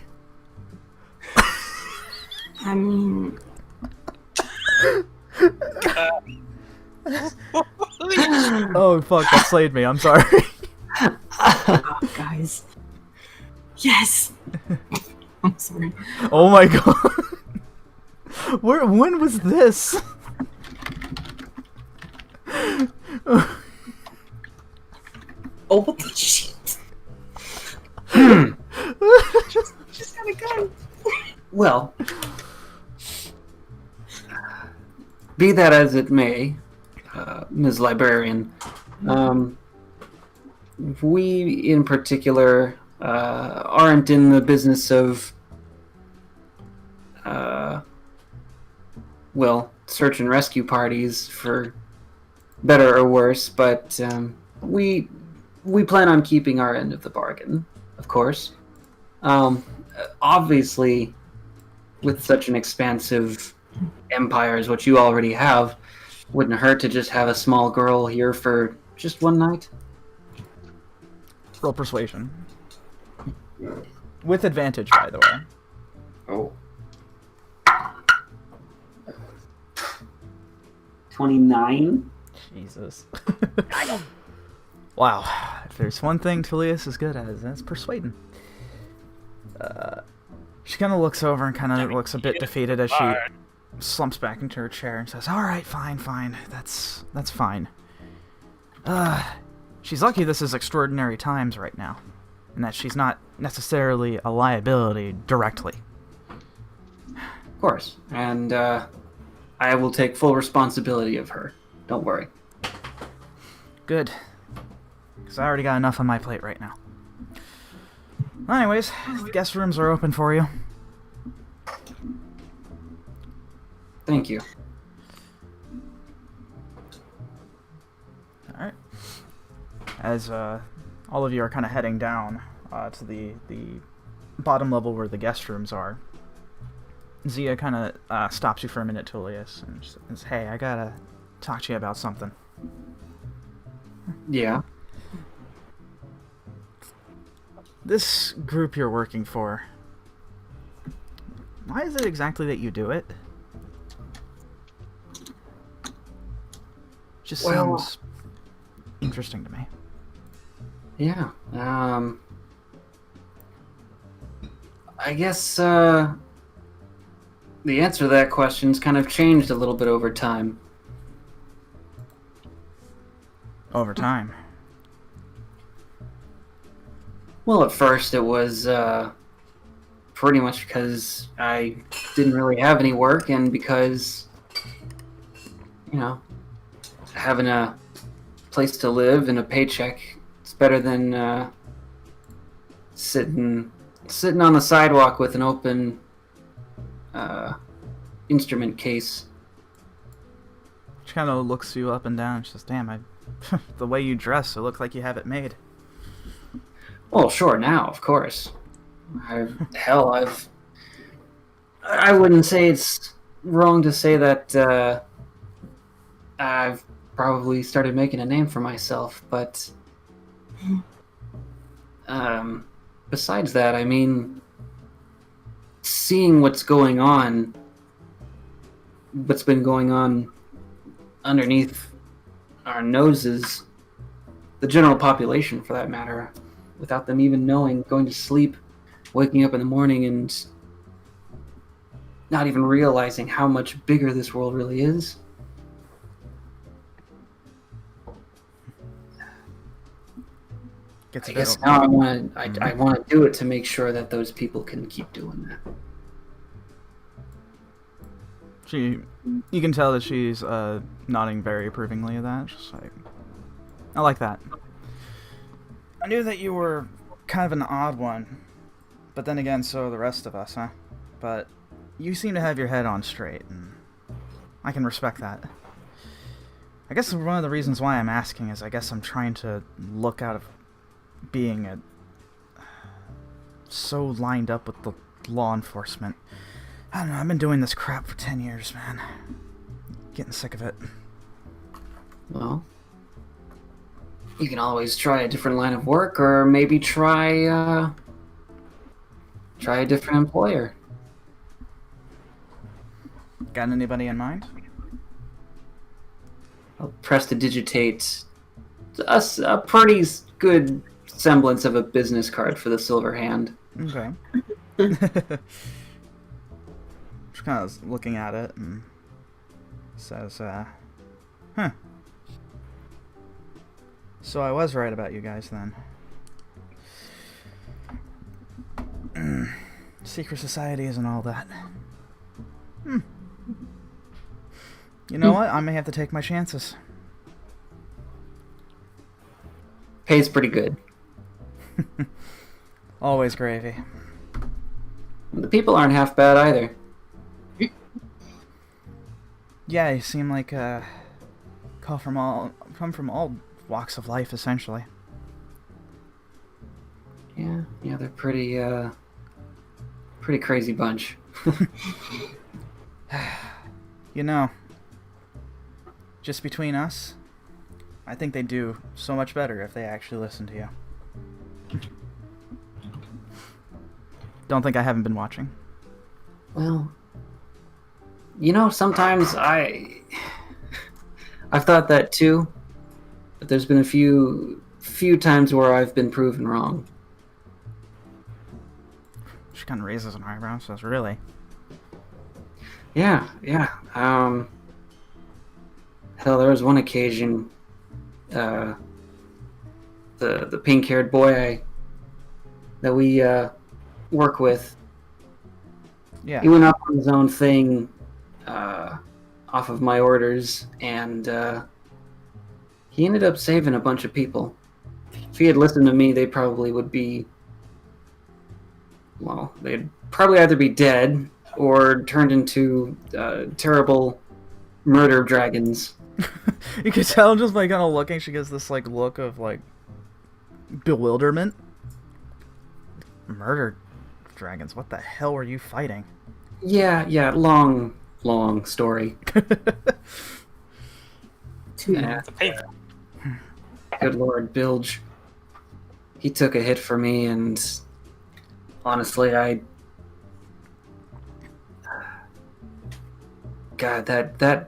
I mean... Oh, fuck, that slayed me. I'm sorry. Oh, guys. Yes! I'm sorry. Oh my god. When was this? Oh, what the shit? Just got a gun. Well, be that as it may, Ms. Librarian, we in particular aren't in the business of, search and rescue parties, for better or worse, but we plan on keeping our end of the bargain, of course. Obviously, with such an expansive empire as what you already have, wouldn't hurt to just have a small girl here for just one night. Roll persuasion. With advantage, by the way. Oh. 29? Jesus. Wow. If there's one thing Tulius is good at, that's persuading. She kind of looks over and kind of looks a bit defeated as she slumps back into her chair and says, "All right, fine. That's fine. She's lucky this is extraordinary times right now, and that she's not necessarily a liability directly." Of course. And I will take full responsibility of her. Don't worry. Good. Because I already got enough on my plate right now. Anyways, the guest rooms are open for you. Thank you. Alright. as all of you are kind of heading down to the bottom level where the guest rooms are. Zia kind of stops you for a minute, Tulius, and says, "Hey, I gotta talk to you about something." Yeah. This group you're working for, why is it exactly that you do it? Just sounds interesting to me. Yeah. I guess the answer to that question's kind of changed a little bit over time. Over time. Well, at first it was pretty much because I didn't really have any work, and because, you know, having a place to live and a paycheck, it's better than sitting on the sidewalk with an open instrument case. She kind of looks you up and down. She says, "Damn, the way you dress, it looks like you have it made." Well, sure, now, of course. I wouldn't say it's wrong to say that I've probably started making a name for myself, but besides that, I mean, seeing what's been going on underneath our noses, the general population for that matter, without them even knowing, going to sleep, waking up in the morning, and not even realizing how much bigger this world really is. I guess now I want to do it to make sure that those people can keep doing that. You can tell that she's nodding very approvingly of that. Just like, I like that. I knew that you were kind of an odd one, but then again, so are the rest of us, huh? But you seem to have your head on straight, and I can respect that. I guess one of the reasons why I'm asking is I guess I'm trying to look out of being so lined up with the law enforcement. I don't know, I've been doing this crap for 10 years, man. Getting sick of it. Well, you can always try a different line of work, or maybe try a different employer. Got anybody in mind? I'll prestidigitate a pretty good semblance of a business card for the silver hand. Okay. Just kind of looking at it and says, huh. So I was right about you guys then. Secret society isn't all that. You know what? I may have to take my chances. Pays pretty good. Always gravy. The people aren't half bad either. Yeah, you seem like come from all walks of life, essentially. Yeah, they're pretty crazy bunch. You know, just between us, I think they'd do so much better if they actually listened to you. Don't think I haven't been watching. Well, you know, sometimes I've thought that too, but there's been a few times where I've been proven wrong. She kind of raises an eyebrow, says, "Really?" Yeah. Hell, there was one occasion, the pink-haired boy that we work with. Yeah. He went off on his own thing, off of my orders, and he ended up saving a bunch of people. If he had listened to me, they probably would be, well, they'd probably either be dead or turned into terrible murder dragons. You can tell just by kind of looking, she gets this like look of like bewilderment. Murder dragons, what the hell were you fighting? Yeah, long story. Yeah. It's a paper. Good Lord, Bilge. He took a hit for me, and honestly, God, that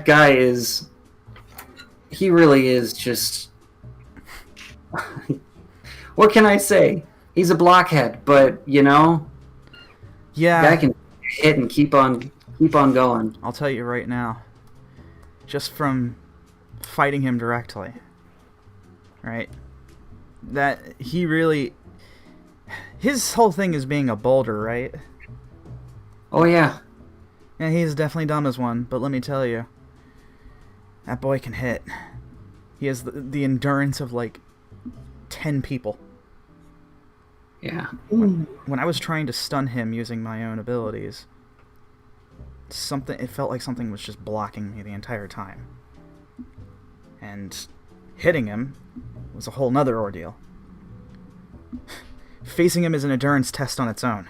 guy is... He really is just... What can I say? He's a blockhead, but, you know... Yeah. Guy can hit and keep on going. I'll tell you right now. Just from fighting him directly. Right? That he really... His whole thing is being a boulder, right? Oh, yeah. Yeah, he's definitely dumb as one, but let me tell you. That boy can hit. He has the endurance of, like, 10 people. Yeah. When I was trying to stun him using my own abilities, it felt like something was just blocking me the entire time. And hitting him was a whole nother ordeal. Facing him is an endurance test on its own.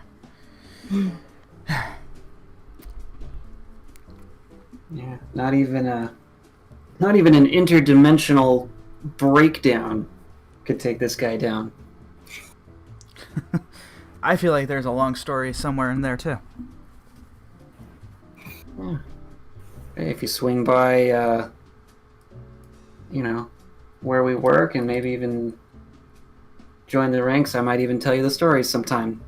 Yeah, not even an interdimensional breakdown could take this guy down. I feel like there's a long story somewhere in there too. Yeah. Hey, if you swing by, where we work, and maybe even join the ranks, I might even tell you the stories sometime.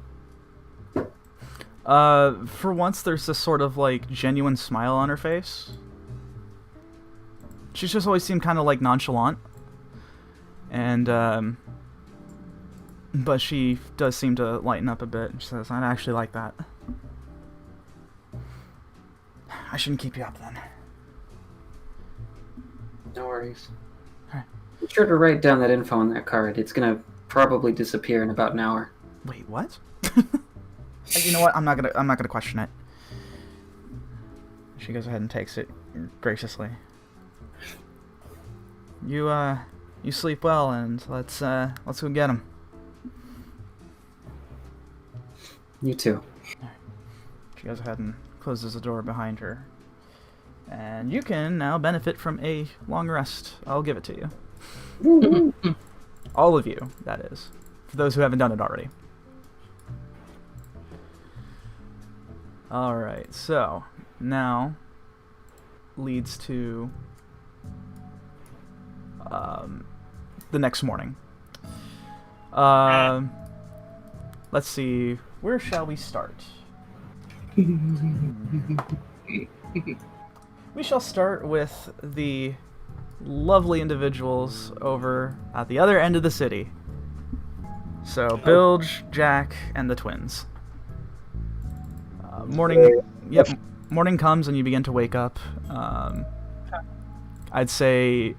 For once, there's this sort of, like, genuine smile on her face. She's just always seemed kind of, like, nonchalant. And, but she does seem to lighten up a bit. She says, I'd actually like that. I shouldn't keep you up, then. No worries. Alright. Be sure to write down that info on that card. It's gonna probably disappear in about an hour. Wait, what? You know what? I'm not gonna question it. She goes ahead and takes it graciously. You sleep well, and let's go get him. You too. She goes ahead and closes the door behind her. And you can now benefit from a long rest. I'll give it to you. All of you, that is. For those who haven't done it already. Alright, so now leads to the next morning. Let's see, where shall we start? We shall start with the lovely individuals over at the other end of the city. So, Bilge, Jack, and the twins. Morning comes and you begin to wake up. I'd say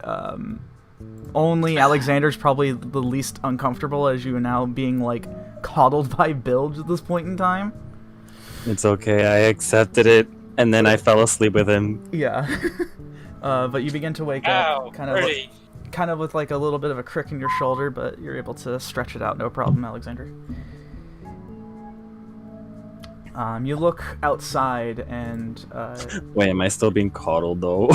only Alexander's probably the least uncomfortable, as you are now being, like, coddled by Bilge at this point in time. It's okay, I accepted it, and then I fell asleep with him. Yeah. But you begin to wake up, kind of with like a little bit of a crick in your shoulder, but you're able to stretch it out, no problem, Alexander. You look outside and... Wait, am I still being coddled, though?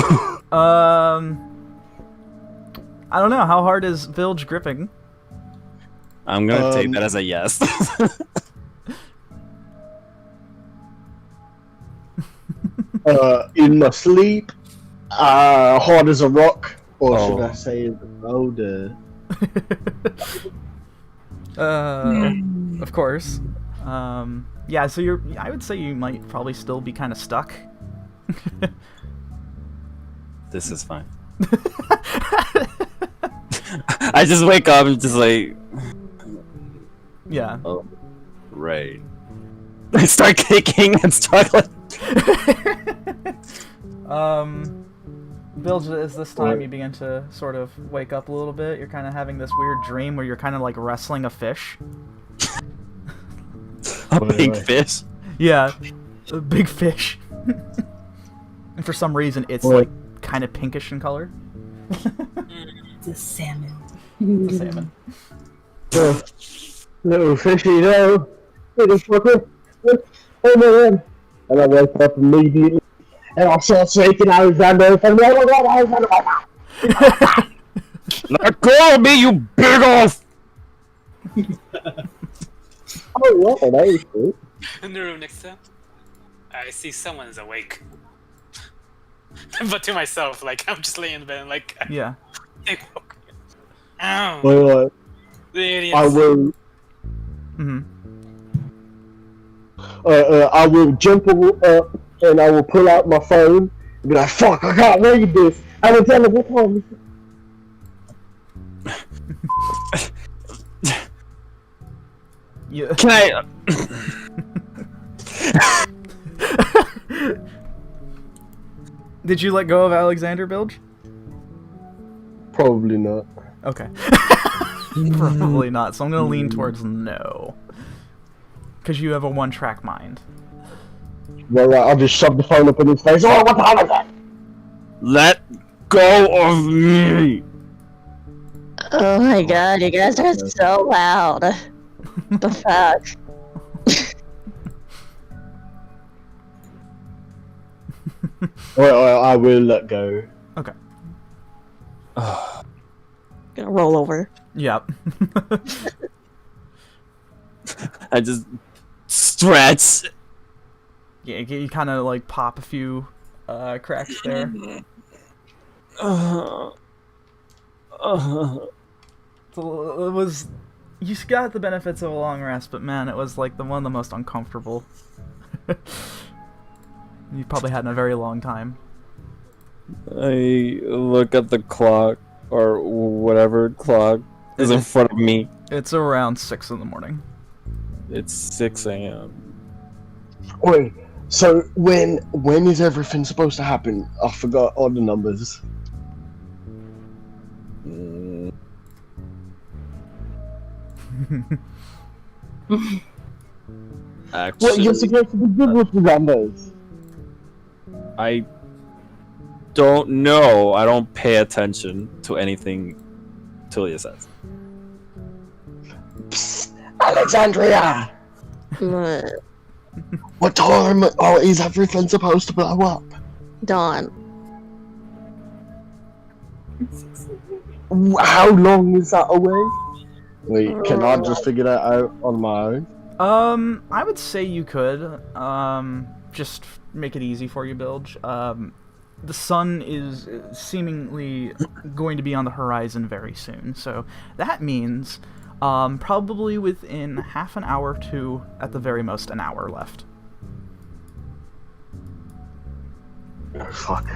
I don't know. How hard is Bilge gripping? I'm gonna take that as a yes. In my sleep, hard as a rock, or should I say as a boulder? Of course. Yeah, so I would say you might probably still be kind of stuck. This is fine. I just wake up and just like... Yeah. Oh, right. I start kicking and struggling. Bilge, as this time you begin to sort of wake up a little bit, you're kind of having this weird dream where you're kind of like wrestling a fish. A big fish? Yeah, a big fish. And for some reason, it's like kind of pinkish in color. It's a salmon. It's a salmon. Little fishy, little fucker. Oh man. And I wake up immediately and I start shaking Alexander and I'm like, oh my god, Alexander, oh my god. Let go of me, you big old. Oh, what? That was good. In the room next to him, I see someone's awake. But to myself, like, I'm just laying in bed and like, Yeah. they woke me. Ow! Well, The idiots. I will. Mm-hmm. I will jump up and I will pull out my phone and be like, fuck, I can't read this. I will tell him what time. Yeah. Can I? Did you let go of Alexander, Bilge? Probably not. Okay. Probably not, so I'm gonna lean towards no. Because you have a one-track mind. Well, I'll just shove the phone up in his face. Oh, what the hell is that? Let go of me. Oh my god, you guys are so loud. The fuck? Well, I will let go. Okay. Gonna roll over. Yep. I just stretch. Yeah, you kind of like pop a few cracks there. So it was. You got the benefits of a long rest, but man, it was like one of the most uncomfortable you've probably had in a very long time. I look at the clock, or whatever clock is in front of me. It's around 6 in the morning. It's 6 a.m. Wait, so when is everything supposed to happen? I forgot all the numbers. Actually, What, you're supposed to be good with the numbers? I don't know. I don't pay attention to anything Tulius says. Psst, Alexandria! What? What time is everything supposed to blow up? Dawn. How long is that away? Wait, can I just figure that out on my own? I would say you could. Just make it easy for you, Bilge. The sun is seemingly going to be on the horizon very soon, so that means probably within half an hour to, at the very most, an hour left. Oh, fuck.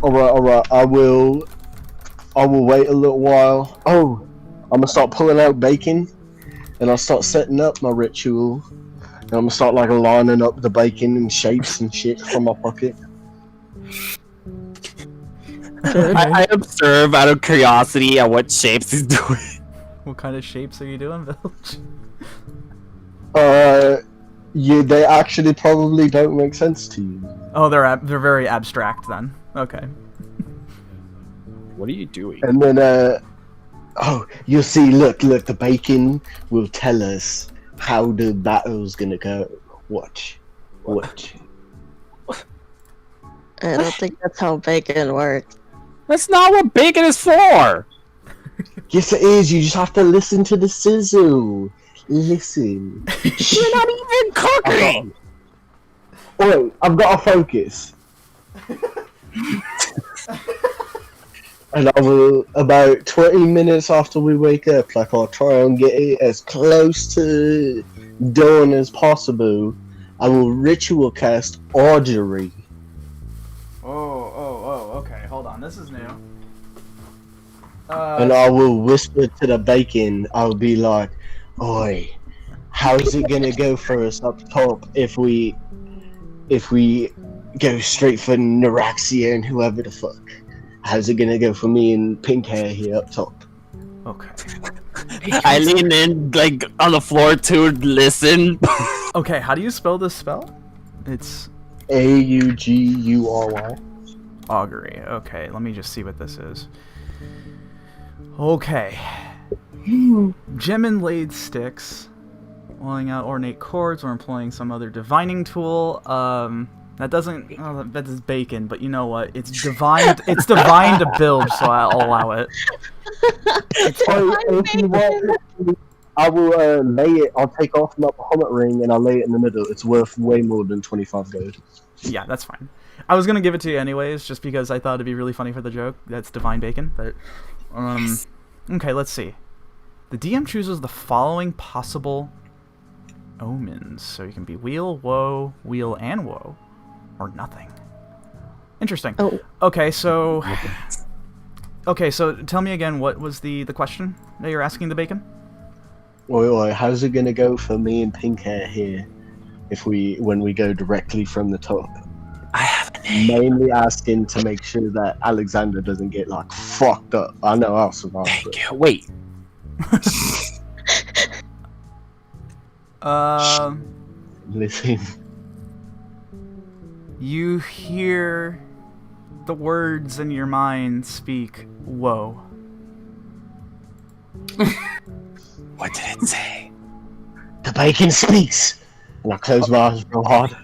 Alright, I will wait a little while. Oh, I'm gonna start pulling out bacon, and I'll start setting up my ritual. And I'm gonna start like lining up the bacon in shapes and shit from my pocket. I observe out of curiosity at what shapes he's doing. What kind of shapes are you doing, Bilge? Yeah, they actually probably don't make sense to you. Oh, they're very abstract then. Okay. What are you doing? And then, oh, you'll see, look, the bacon will tell us how the battle's gonna go. Watch. I don't think that's how bacon works. That's not what bacon is for! Yes, it is. You just have to listen to the sizzle. Listen. You're not even cooking! Wait, I've got to focus. And I will, about 20 minutes after we wake up, like, I'll try and get it as close to dawn as possible. I will ritual cast Augury. Oh, okay, hold on, this is new. And I will whisper to the bacon, I'll be like, oi, how's it gonna go for us up top if we go straight for Neuraxia and whoever the fuck? How's it gonna go for me and pink hair here up top? Okay. I lean in, like, on the floor to listen. Okay, how do you spell this spell? It's Augury. Augury. Okay, let me just see what this is. Okay. Gem inlaid sticks, blowing out ornate chords, or employing some other divining tool. That doesn't. Oh, that is bacon, but you know what? It's divine. It's divine to build, so I'll allow it. If you want, I will lay it. I'll take off my Bahamut ring and I'll lay it in the middle. It's worth way more than 25 gold. Yeah, that's fine. I was gonna give it to you anyways, just because I thought it'd be really funny for the joke. That's divine bacon, but okay. Let's see. The DM chooses the following possible omens, so you can be wheel, woe, wheel, and woe, or nothing. Interesting. Oh. Okay, so tell me again, what was the question that you're asking the bacon? Wait, how's it gonna go for me and pink hair here when we go directly from the top? I have a name. Mainly asking to make sure that Alexander doesn't get like fucked up. I know I'll survive. Thank you. Wait. Listen. You hear the words in your mind speak, "Whoa." What did it say? The bacon speaks! And I close my eyes real hard.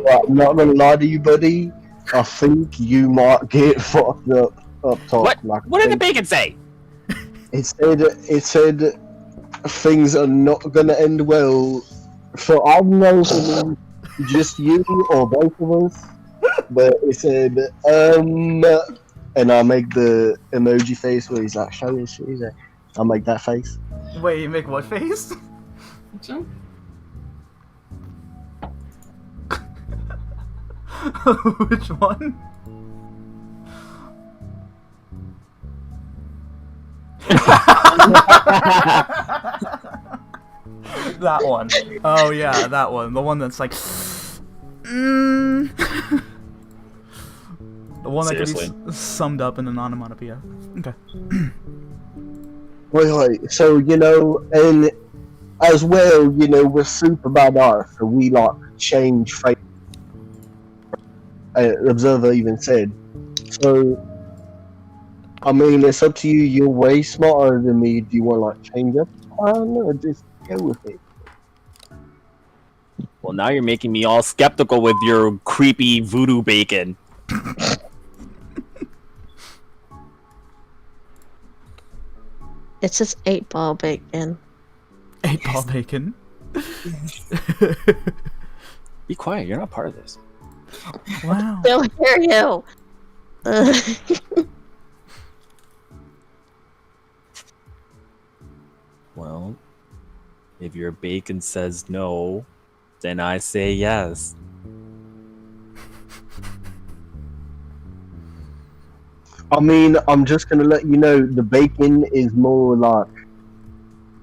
Well, I'm not gonna lie to you, buddy. I think you might get fucked up top. What did the bacon say? It said things are not gonna end well. So I don't know if it means just you or both of us. But it said, and I make the emoji face where he's like, show us. I'll make that face. Wait, you make what face? Which one? That one. Oh yeah, that one. The one that's like the one that Seriously? can be summed up in an onomatopoeia. Okay. Wait, so, and as well, we're super badass, so we, change fate. Observer even said. So, I mean, it's up to you, you're way smarter than me, do you want to, change up? I don't know, just go with it. Well, now you're making me all skeptical with your creepy voodoo bacon. It's just 8-ball bacon. 8-ball bacon. Be quiet, you're not part of this. Wow. They'll hear you. Well, if your bacon says no, then I say yes. I mean, I'm just gonna let you know, the bacon is more like,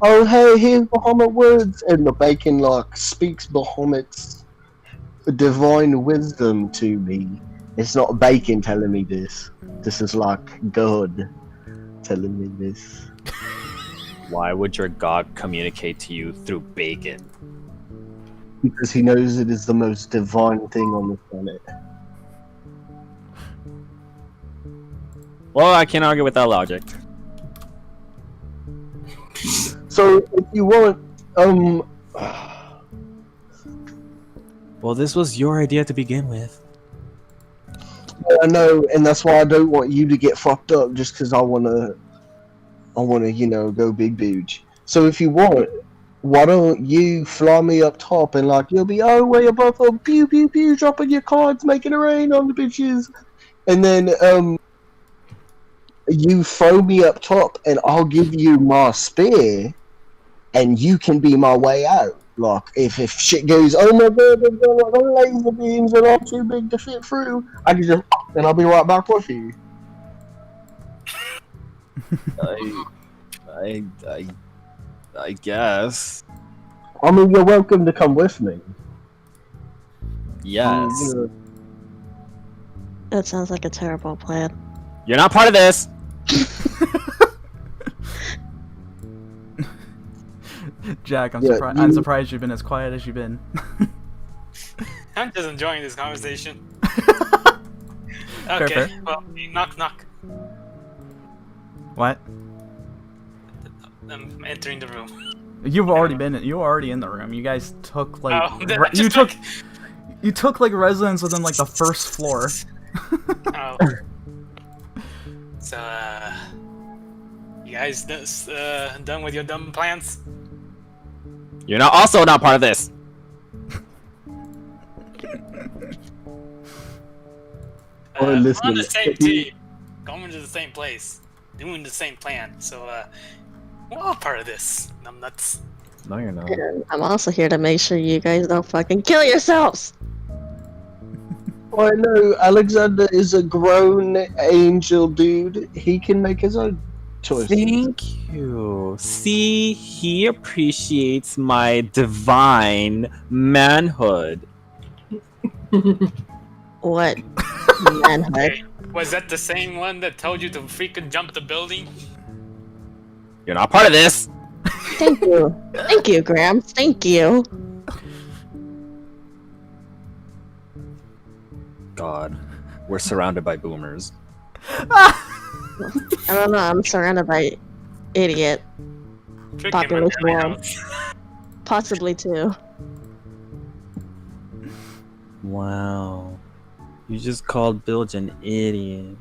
oh hey, here's Bahamut words, and the bacon speaks Bahamut's divine wisdom to me. It's not bacon telling me this. This is God telling me this. Why would your god communicate to you through bacon? Because he knows it is the most divine thing on the planet. Well, I can't argue with that logic. So, if you want, Well, this was your idea to begin with. I know, and that's why I don't want you to get fucked up just because I wanna, go big booge. So if you want, why don't you fly me up top and you'll be way above them, pew pew pew, dropping your cards, making it rain on the bitches, and then you throw me up top and I'll give you my spear, and you can be my way out. If shit goes, oh my god, they've got laser beams and I'm too big to fit through, I can just, and I'll be right back with you. I guess. I mean, you're welcome to come with me. Yes. That sounds like a terrible plan. You're not part of this! Jack, I'm Yeah, I'm surprised you've been as quiet as you've been. I'm just enjoying this conversation. Fair, Okay, fair. well, knock knock. What? I'm entering the room. You've already been. You were already in the room. You guys took like Oh, just you took like residence within like the first floor. Oh. So, you guys done with your dumb plans? You're also not part of this. Or We're listen, on the same team, going to the same place, doing the same plan. So, we're all part of this. Numbnuts. No, you're not. And I'm also here to make sure you guys don't fucking kill yourselves. I know Alexander is a grown angel dude. He can make his own choices. Thank you. See, he appreciates my divine manhood. What manhood? Hey, was that the same one that told you to freaking jump the building? You're not part of this. Thank you. Thank you, Graham. Thank you. God, we're surrounded by boomers. I don't know. I'm surrounded by idiot. Freaking Population millennials. Possibly two. Wow. You just called Bilge an idiot.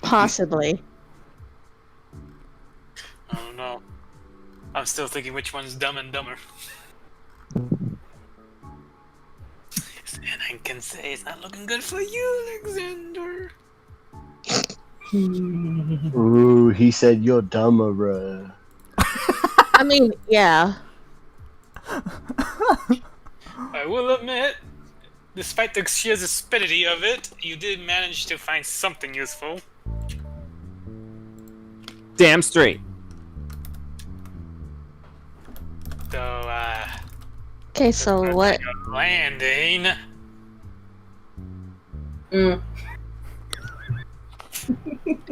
Possibly. I don't know. I'm still thinking which one's dumb and dumber. And I can say it's not looking good for you, Alexander. Ooh, he said you're dumber. I mean, yeah. I will admit, despite the sheer stupidity of it, you did manage to find something useful. Damn straight. So, Okay, so what? landing. Mm.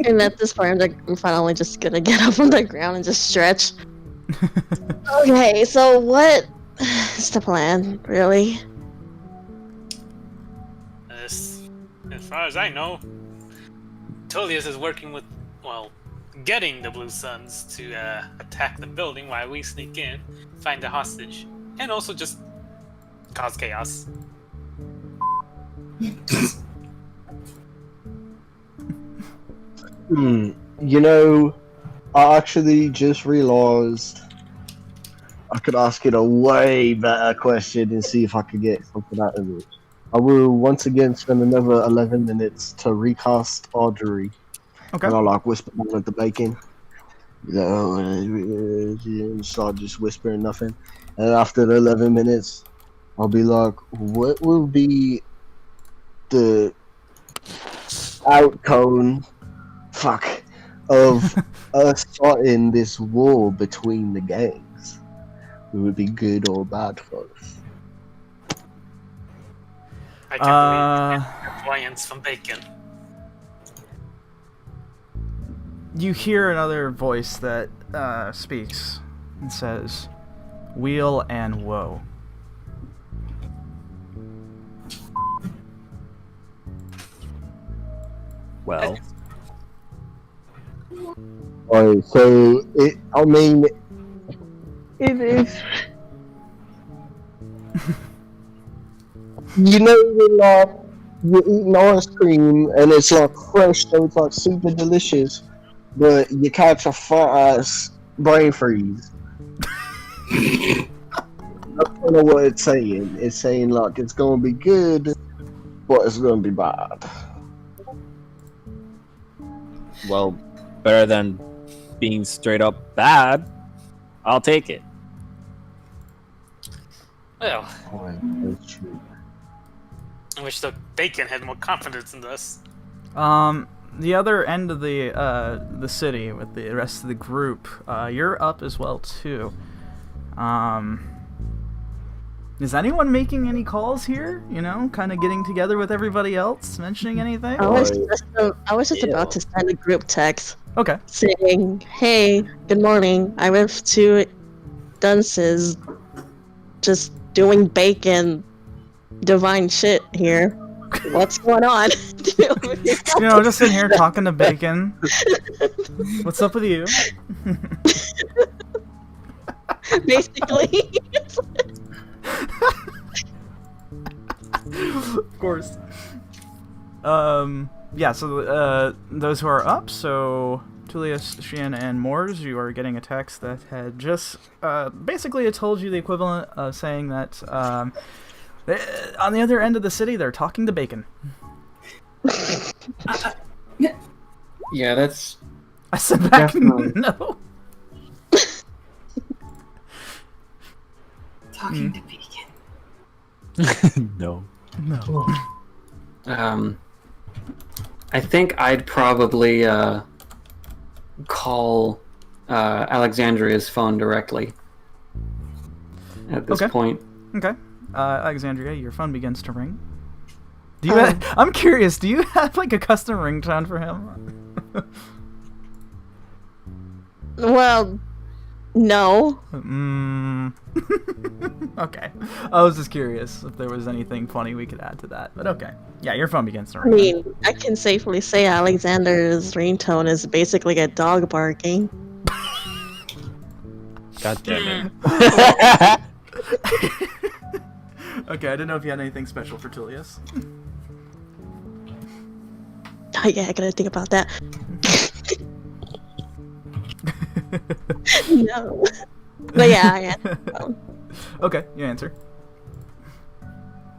And at this point, I'm finally just gonna get up from the ground and just stretch. Okay, so what is the plan, really? As far as I know, Tulius is working with, well, getting the Blue Suns to attack the building while we sneak in, find the hostage, and also just cause chaos. You know, I actually just realized I could ask it a way better question and see if I could get something out of it. I will once again spend another 11 minutes to recast Audrey. Okay. And I'll like whisper down at the bacon. And start just whispering nothing. And after the 11 minutes, I'll be like, what will be the outcome of us starting this war between the gangs? It would be good or bad for us. I can't believe plans from bacon. You hear another voice that speaks and says, "Wheel and woe." Well, Alright, so it is. You know when you're eating ice cream and it's like fresh, so it's like super delicious, but you catch a fat ass brain freeze. That's kind of what it's saying. It's saying like it's gonna be good, but it's gonna be bad. well, better than being straight up bad. I'll take it. Well, That's true. I wish the bacon had more confidence in us. The other end of the city with the rest of the group, you're up as well too. Is anyone making any calls here? You know, kind of getting together with everybody else, mentioning anything? I was just about to send a group text Okay. saying, "Hey, good morning. I went to dunces just doing bacon divine shit here. What's going on? Just sitting here talking to Bacon. What's up with you? Basically. Of course. Yeah, so those who are up, so Tulius, Xian, and Moors, you are getting a text that had just basically it told you the equivalent of saying that on the other end of the city they're talking to Bacon. Yeah, that's I said back definitely no. Talking to Bacon. No. No. I think I'd probably call Alexandria's phone directly at this point. Okay. Alexandria, your phone begins to ring. Do you I'm curious, do you have like a custom ringtone for him? Well, no. Okay. I was just curious if there was anything funny we could add to that. But okay. Yeah, your phone begins to I ring. mean, I can safely say Alexander's ringtone is basically a dog barking. God damn it. Okay, I didn't know if you had anything special for Tulius. Oh yeah, I gotta think about that. No. But yeah, I am. Okay, you answer.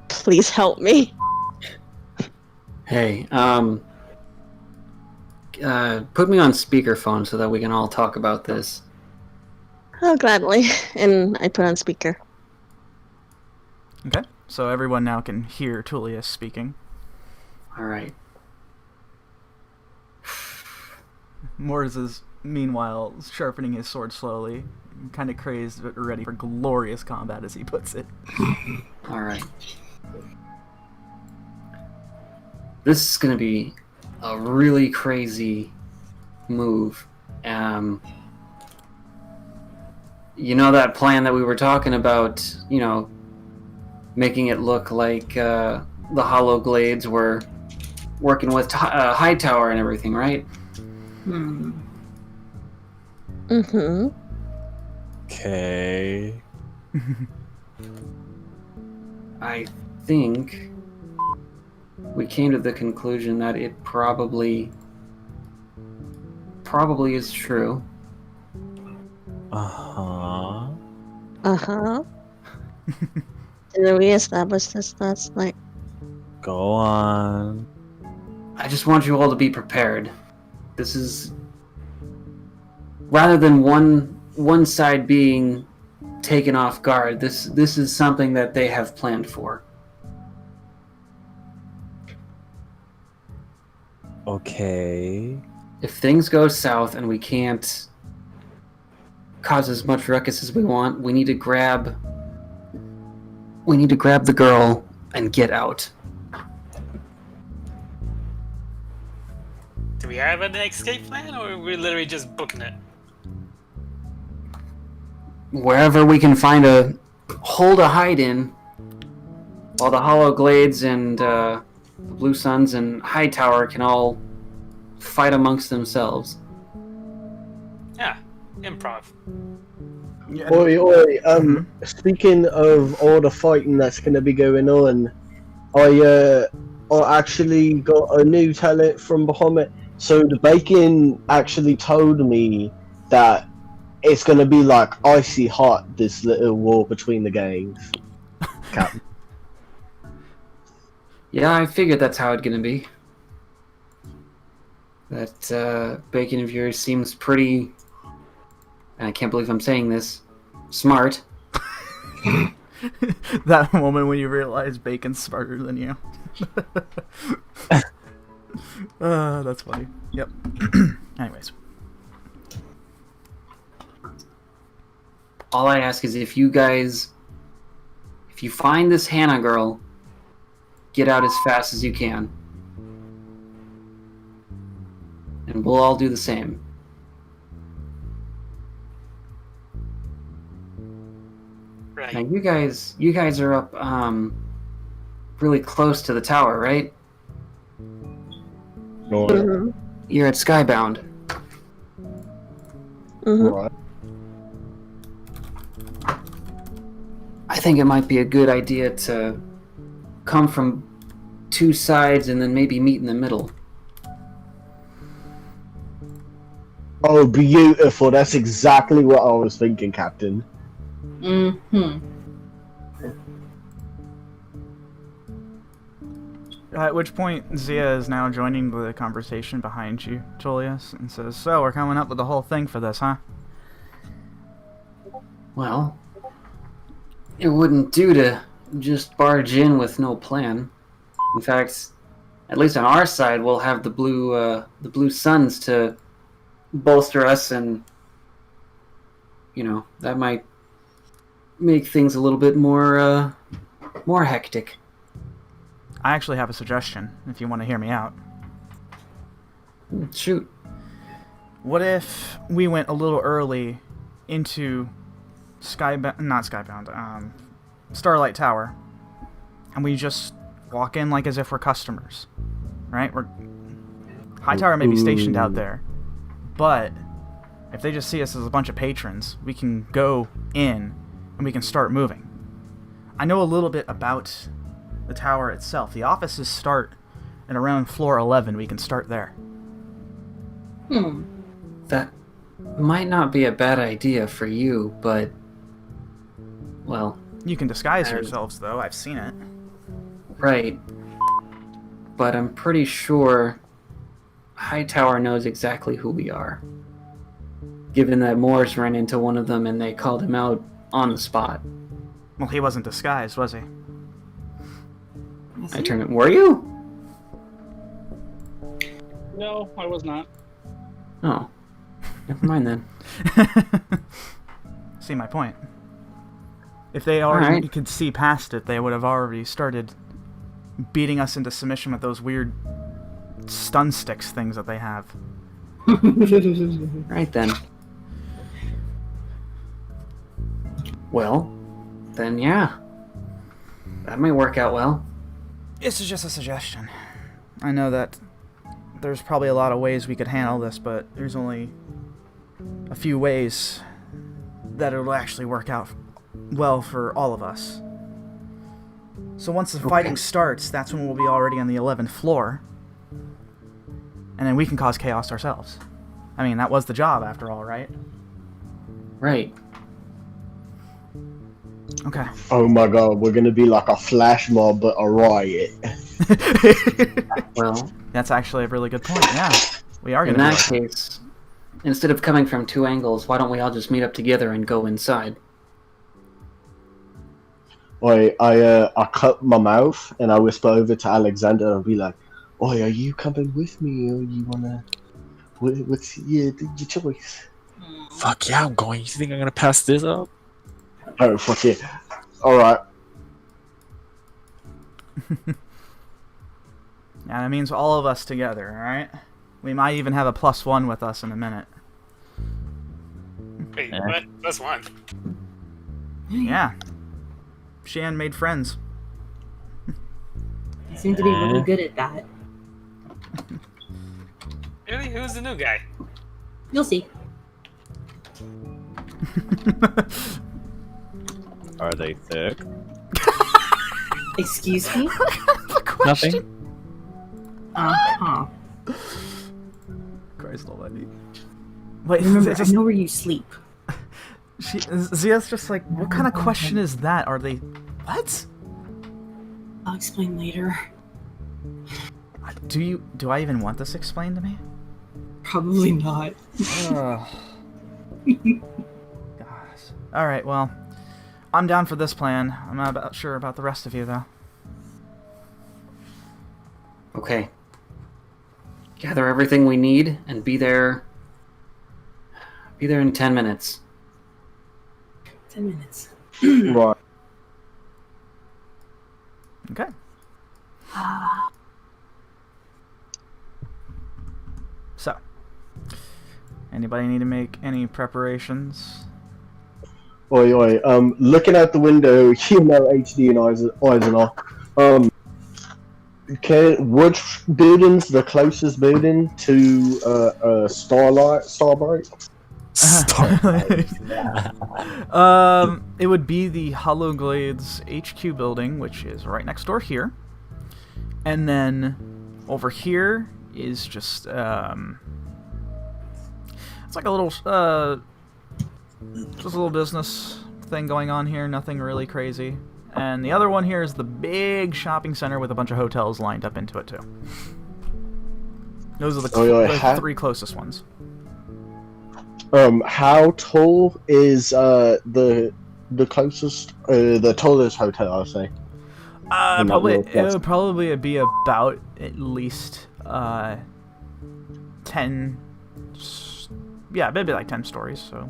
Please help me. Hey, put me on speakerphone so that we can all talk about this. Oh, gladly. And I put on speaker. Okay, so everyone now can hear Tulius speaking. All right. Moors is, meanwhile, sharpening his sword slowly, kind of crazed but ready for glorious combat, as he puts it. All right. This is going to be a really crazy move. You know that plan that we were talking about, making it look like the Hollow Glades were working with Hightower and everything, right? Mm-hmm. Okay. I think we came to the conclusion that it probably is true. Uh-huh. Uh-huh. Did we establish this last night? Go on. I just want you all to be prepared. This is rather than one side being taken off guard. This is something that they have planned for. Okay. If things go south and we can't cause as much ruckus as we want, we need to grab the girl and get out. Do we have an escape plan, or are we literally just booking it? Wherever we can find a hole to hide in, while the Hollow Glades and the Blue Suns and Hightower can all fight amongst themselves. Yeah, improv. Yeah, Oi, speaking of all the fighting that's going to be going on, I actually got a new talent from Bahamut. So the Bacon actually told me that it's going to be like icy hot, this little war between the gangs. Captain. Yeah, I figured that's how it's gonna be. That Bacon of yours seems pretty, and I can't believe I'm saying this, smart. That moment when you realize Bacon's smarter than you. That's funny. Yep. Anyways. All I ask is if you find this Hannah girl, get out as fast as you can. And we'll all do the same. Right. Now you guys are up really close to the tower, right? No, Mhm. You're at Skybound. Mhm. right. I think it might be a good idea to come from two sides and then maybe meet in the middle. Oh, beautiful. That's exactly what I was thinking, Captain. Mm-hmm. At which point, Zia is now joining the conversation behind you, Tulius, and says, "So, we're coming up with the whole thing for this, huh?" Well, it wouldn't do to just barge in with no plan. In fact, at least on our side, we'll have the blue suns to bolster us, and that might make things a little bit more hectic. I actually have a suggestion, if you want to hear me out. Shoot. What if we went a little early into Starlight Tower, and we just walk in like as if we're customers, right? Hightower may be stationed out there, but if they just see us as a bunch of patrons, we can go in and we can start moving. I know a little bit about the tower itself. The offices start at around floor 11. We can start there. That might not be a bad idea for you, but well, You can disguise yourselves, though. I've seen it. right. But I'm pretty sure Hightower knows exactly who we are. Given that Moores ran into one of them and they called him out on the spot. Well, he wasn't disguised, was he? I turned it. Were you? No, I was not. Oh. Never mind then. See my point. If they already Alright. could see past it, they would have already started beating us into submission with those weird stun sticks things that they have. Right then. Well, then yeah. That might work out well. This is just a suggestion. I know that there's probably a lot of ways we could handle this, but there's only a few ways that it'll actually work out well for all of us. So once the fighting starts, that's when we'll be already on the 11th floor. And then we can cause chaos ourselves. I mean, that was the job after all, right? Right. Okay. Oh my god, we're gonna be like a flash mob, but a riot. Well, That's actually a really good point, yeah. We are in going to that case, instead of coming from two angles, why don't we all just meet up together and go inside? Oi, I cut my mouth and I whisper over to Alexander and be like, "Oi, are you coming with me, or you wanna? What's your choice?" Fuck yeah, I'm going. You think I'm gonna pass this up? Oh fuck it! All right. Yeah, that means all of us together, alright? We might even have a +1 with us in a minute. Wait, what? That's one. Yeah. Xian made friends. You seem to be really good at that. Really? Who's the new guy? You'll see. Are they thick? Excuse me? Nothing. Uh-huh. Christ almighty. Wait, Remember, it's I just, know where you sleep. Zia's just like, what kind of question is that? Are they... What? I'll explain later. Do I even want this explained to me? Probably not. Ugh. Gosh. Alright, well, I'm down for this plan. I'm not sure about the rest of you, though. Okay. Gather everything we need and be there in 10 minutes. 10 minutes. Right. Okay. So, anybody need to make any preparations? Oi, oi. Looking out the window, you know HD and eyes and all. Which building's the closest building to Starbright? It would be the Hollow Glades HQ building, which is right next door here. And then over here is just it's like a little just a little business thing going on here, nothing really crazy. And the other one here is the big shopping center with a bunch of hotels lined up into it too. Those are the three closest ones. How tall is the closest the tallest hotel? I'll say. It would probably be about at least 10. Yeah, maybe like 10 stories. So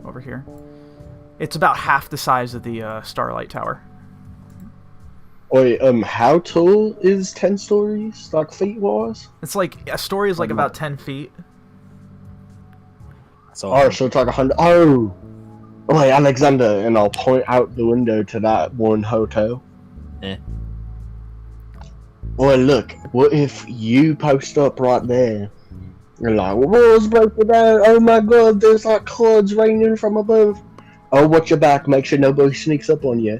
over here, it's about half the size of the Starlight Tower. Wait, how tall is 10 stories, like feet wise? It's like a story is like about 10 feet. So it's like 100. Oh, wait, Alexander, and I'll point out the window to that one hotel. Well, look, what if you post up right there? You're like, walls breaking down. Oh my god, there's like clouds raining from above. Oh, watch your back. Make sure nobody sneaks up on you.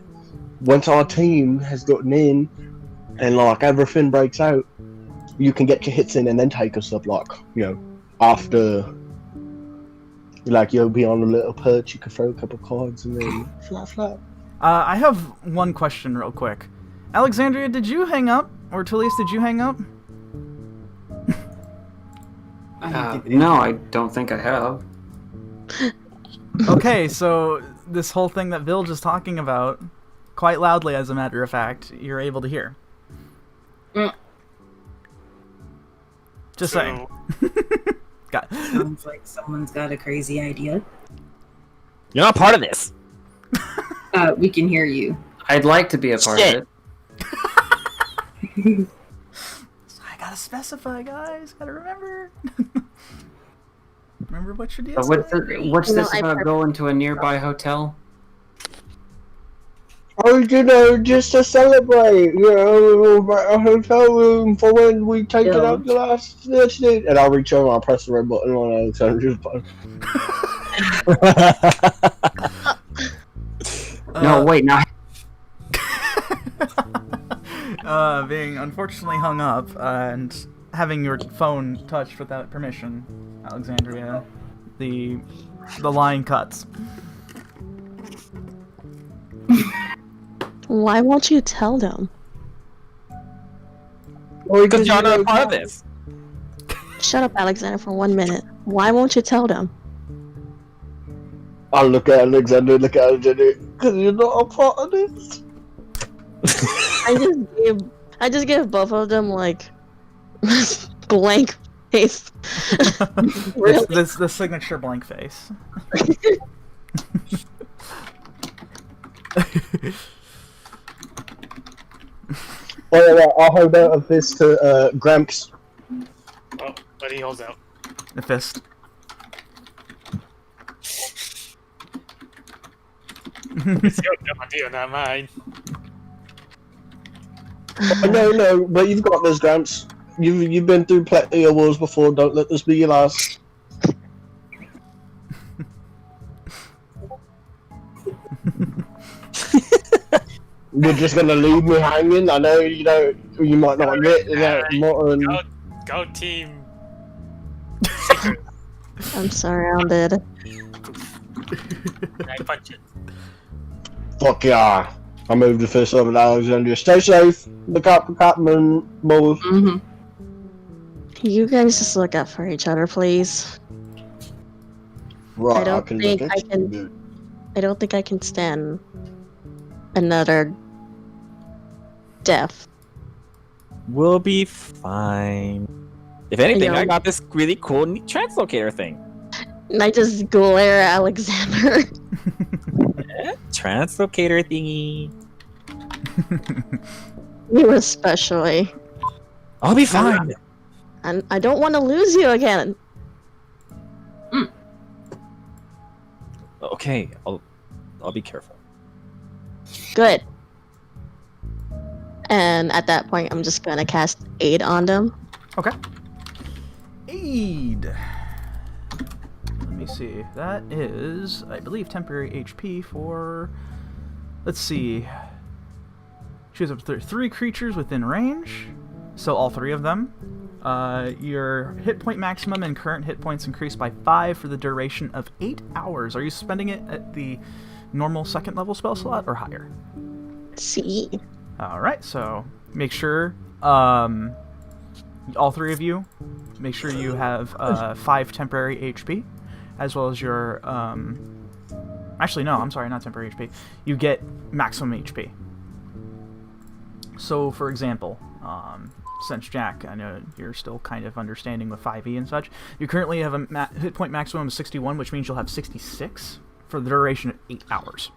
Once our team has gotten in and like everything breaks out, you can get your hits in and then take us up, like, you know, after, like, you'll be on a little perch, you can throw a couple cards and then flat. I have one question real quick. Alexandria, did you hang up? Or Tulius, did you hang up? No, I don't think I have. Okay, so this whole thing that Vilge is talking about, quite loudly as a matter of fact, you're able to hear. Just saying. Sounds like someone's got a crazy idea. You're not part of this. We can hear you. I'd like to be a part of it. I gotta specify, guys. Gotta remember. Remember what your deal is. What's this about going to a nearby hotel? Oh, you know, just to celebrate, you know, a hotel room for when we take it out the last day. And I'll reach over and I'll press the red button on Alexandria's button. No, wait, now. Being unfortunately hung up and having your phone touched without permission, Alexandria, the line cuts. Why won't you tell them? Because you're not part of this. Shut up, Alexander, for 1 minute. Why won't you tell them? I'll look at Alexander, because you're not a part of this. I just gave both of them like blank face. Really? This the signature blank face. I'll hold out a fist to Gramps. Oh, but he holds out. The fist. It's your idea, not mine. No, but you've got this, Gramps. You've been through plenty of wars before. Don't let this be your last. You're just gonna leave me hanging. I know you don't. You might not admit that. Go team. I'm surrounded. I punch it. Fuck yeah! I moved the fist over to Alexandria. Stay safe. Look out for Captain Moles. Mm-hmm. You guys just look out for each other, please. Right, I don't think I can stand another death. We'll be fine. If anything, I know. I got this really cool translocator thing. And I just glare at Alexander. Translocator thingy. You especially. I'll be fine. And I don't want to lose you again. Okay, I'll be careful. Good. And at that point, I'm just gonna cast Aid on them. Okay. Aid. Let me see. That is, I believe, temporary HP for. Let's see. Choose up to 3 creatures within range. So all 3 of them. Your hit point maximum and current hit points increase by 5 for the duration of 8 hours. Are you spending it at the normal 2nd level spell slot or higher? See. Alright, so make sure, all 3 of you, make sure you have 5 temporary HP, as well as your, actually no, I'm sorry, not temporary HP. You get maximum HP. So, for example, since Jack, I know you're still kind of understanding with 5e and such, you currently have a hit point maximum of 61, which means you'll have 66 for the duration of 8 hours.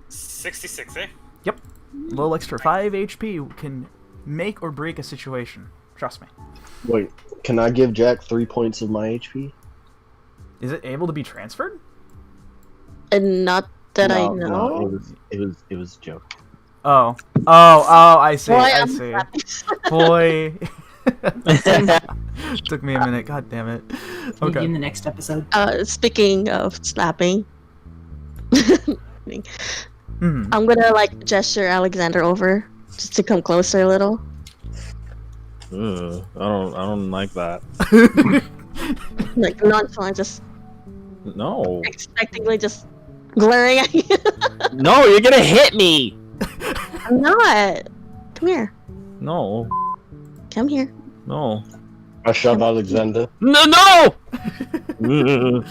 66, eh? Yep. A little extra 5 HP can make or break a situation. Trust me. Wait, can I give Jack 3 points of my HP? Is it able to be transferred? And not that I know. No, it was a joke. Oh, I see. Boy, I I'm see. happy. Boy. Took me a minute. God damn it. Maybe Okay. in the next episode. Speaking of slapping, Hmm. I'm gonna like gesture Alexander over just to come closer a little. I don't like that. Like nonchalant, just No. expectingly just glaring at you. No, you're gonna hit me! I'm not. Come here. No. Come here. No. I shove Alexander. No! And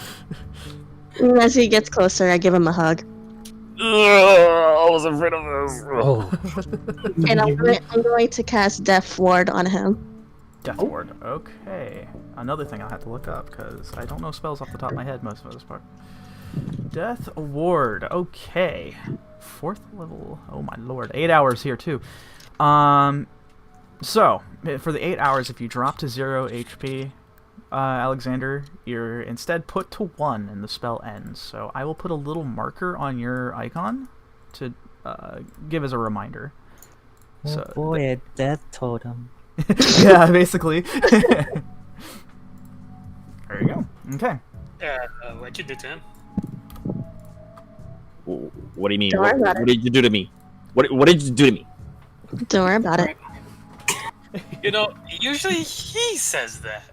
as he gets closer, I give him a hug. I was afraid of this. Oh. And I'm going to cast Death Ward on him. Death Ward. Okay. Another thing I'll have to look up, because I don't know spells off the top of my head most of this part. Death Ward. Okay. 4th level. Oh my lord. 8 hours here, too. So, for the 8 hours, if you drop to 0 HP, Alexander, you're instead put to 1 and the spell ends. So I will put a little marker on your icon to give as a reminder. Oh So boy, a death totem. yeah, basically. There you go. Okay. What'd you do to him? What do you mean? Don't worry about What did you do to me? What did you do to me? Don't worry about it. You know, usually he says that.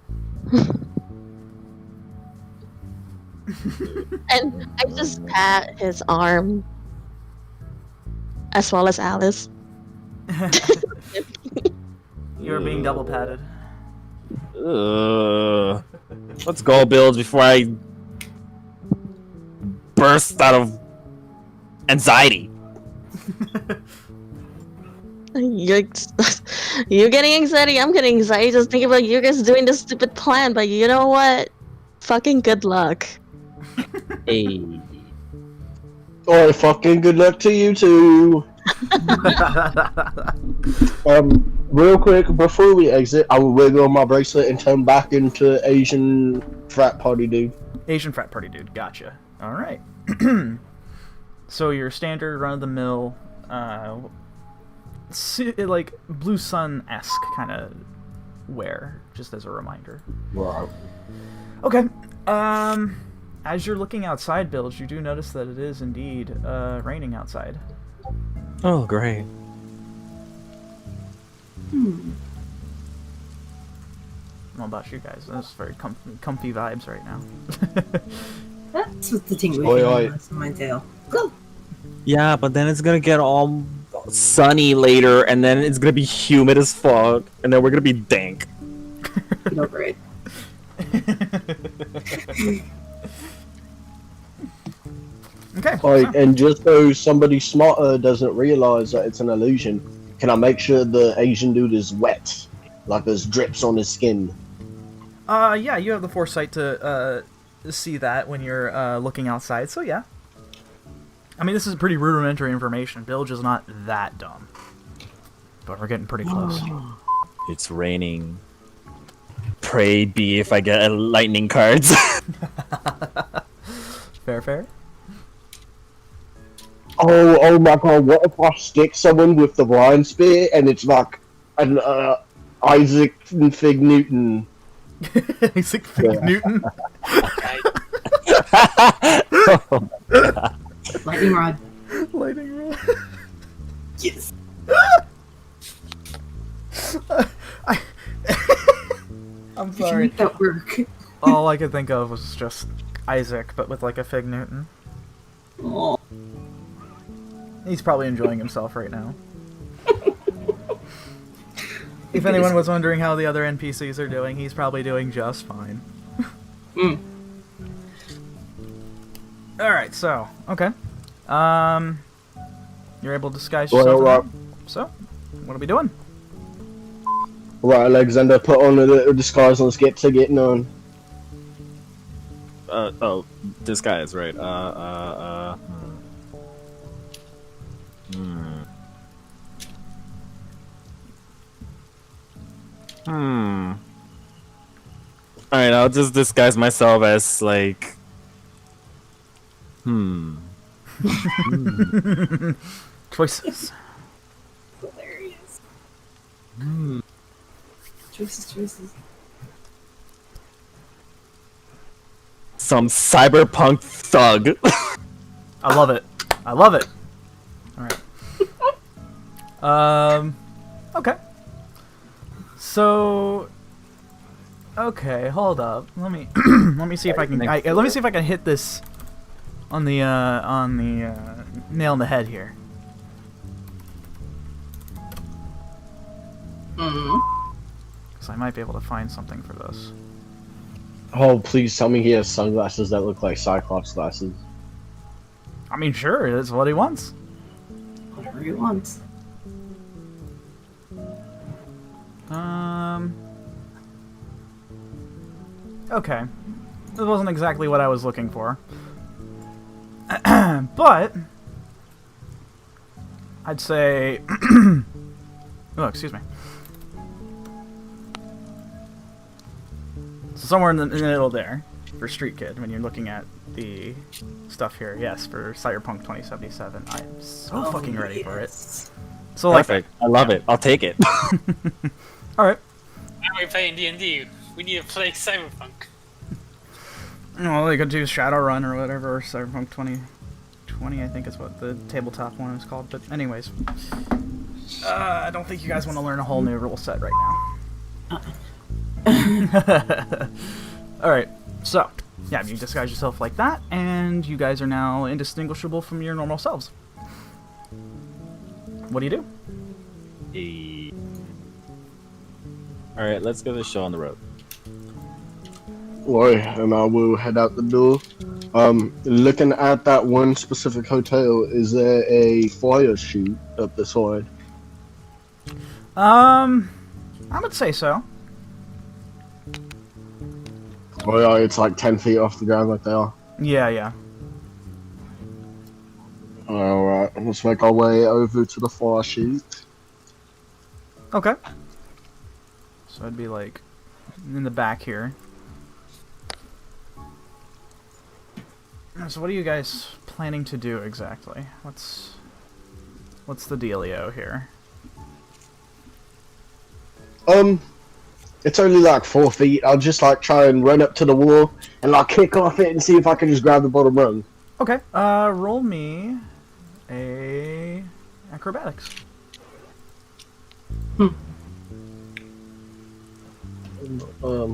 And I just pat his arm, as well as Alice. You're being double patted. Let's go, Bills, before I burst out of anxiety. You're getting anxiety, I'm getting anxiety just thinking about you guys doing this stupid plan, but you know what? Fucking good luck. Hey. Alright, fucking good luck to you too. Real quick, before we exit, I will wiggle my bracelet and turn back into Asian frat party dude. Asian frat party dude. Gotcha. All right. So your standard run-of-the-mill, like Blue Sun-esque kind of wear, just as a reminder. Wow. Okay. As you're looking outside, Bilge, you do notice that it is indeed raining outside. Oh, great. I don't know about you guys. That's very comfy vibes right now. That's what the tingly Oi, feeling oi. was in my tail. Go! Yeah, but then it's gonna get all sunny later, and then it's gonna be humid as fuck, and then we're gonna be dank. Get over it. Okay. Alright, and just so somebody smarter doesn't realize that it's an illusion, can I make sure the Asian dude is wet? Like there's drips on his skin. Yeah, you have the foresight to see that when you're looking outside, so yeah. I mean, this is pretty rudimentary information. Bilge is not that dumb. But we're getting pretty close. It's raining. Pray be if I get lightning cards. Fair, fair. Oh my god, what if I stick someone with the blind spear and it's like an Isaac and Fig Newton? Isaac Fig Newton. I, Lightning rod. Lightning rod. Yes. I'm We can sorry. make that work. All I could think of was just Isaac, but with like a Fig Newton. Oh. He's probably enjoying himself right now. If anyone was wondering how the other NPCs are doing, he's probably doing just fine. Mm. Alright, so, okay. You're able to disguise yourself. Right. So, what are we doing? Right, Alexander, put on a little disguise and let's get to getting on. Disguise, right. Alright, I'll just disguise myself as, like... Choices. Hilarious. Choices. Some cyberpunk thug. I love it. I love it. Alright. Okay. So... Okay, hold up. Let me let me see if I can let me see if I can hit this on the nail on the head here. So I might be able to find something for this. Oh, please tell me he has sunglasses that look like Cyclops glasses. I mean, sure, it's what he wants. Whatever he wants. Okay. This wasn't exactly what I was looking for. But I'd say oh, excuse me. So somewhere in the middle there for Street Kid when you're looking at the stuff here. Yes, for Cyberpunk 2077. I'm so fucking ready for it. So like Perfect. I love it. I'll take it. all right. why are we playing D&D? We need to play Cyberpunk. Well, they could do Shadowrun or whatever, or Cyberpunk 2020, I think is what the tabletop one is called. But anyways, I don't think you guys want to learn a whole new rule set right now. Alright, so, yeah, you disguise yourself like that, and you guys are now indistinguishable from your normal selves. What do you do? Alright, let's get this show on the road. Right, and I will head out the door. Looking at that one specific hotel, is there a fire chute up the side? I would say so. Oh yeah, it's like 10 feet off the ground like they are. Yeah. Alright, let's make our way over to the fire chute. Okay. So it'd be like in the back here. So what are you guys planning to do exactly? What's the dealio here? It's only like 4 feet. I'll just like try and run up to the wall and like kick off it and see if I can just grab the bottom rung. Okay. Roll me a acrobatics. Oh,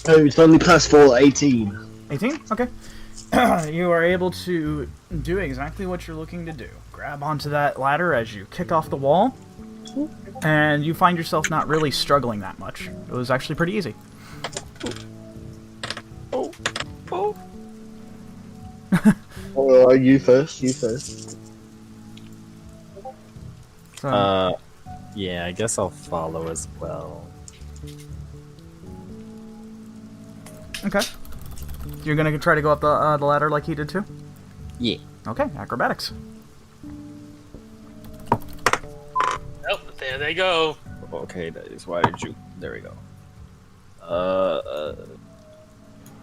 it's only +4, 18. 18? Okay. You are able to do exactly what you're looking to do. Grab onto that ladder as you kick off the wall, and you find yourself not really struggling that much. It was actually pretty easy. You first. So, Yeah, I guess I'll follow as well. okay. You're gonna try to go up the ladder like he did too? Yeah. Okay, acrobatics. Oh, there they go. Okay, that is why did you... There we go.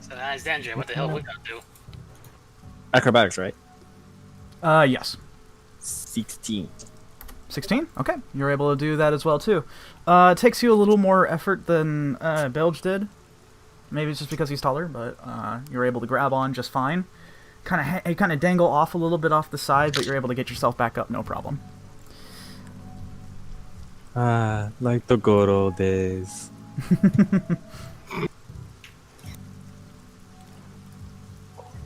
So Alexandria, what the hell we gonna do? Acrobatics, right? Yes. 16. 16? Okay, you're able to do that as well, too. It takes you a little more effort than Belge did. Maybe it's just because he's taller, but you're able to grab on just fine. You kind of dangle off a little bit off the side, but you're able to get yourself back up, no problem. Like the good old days.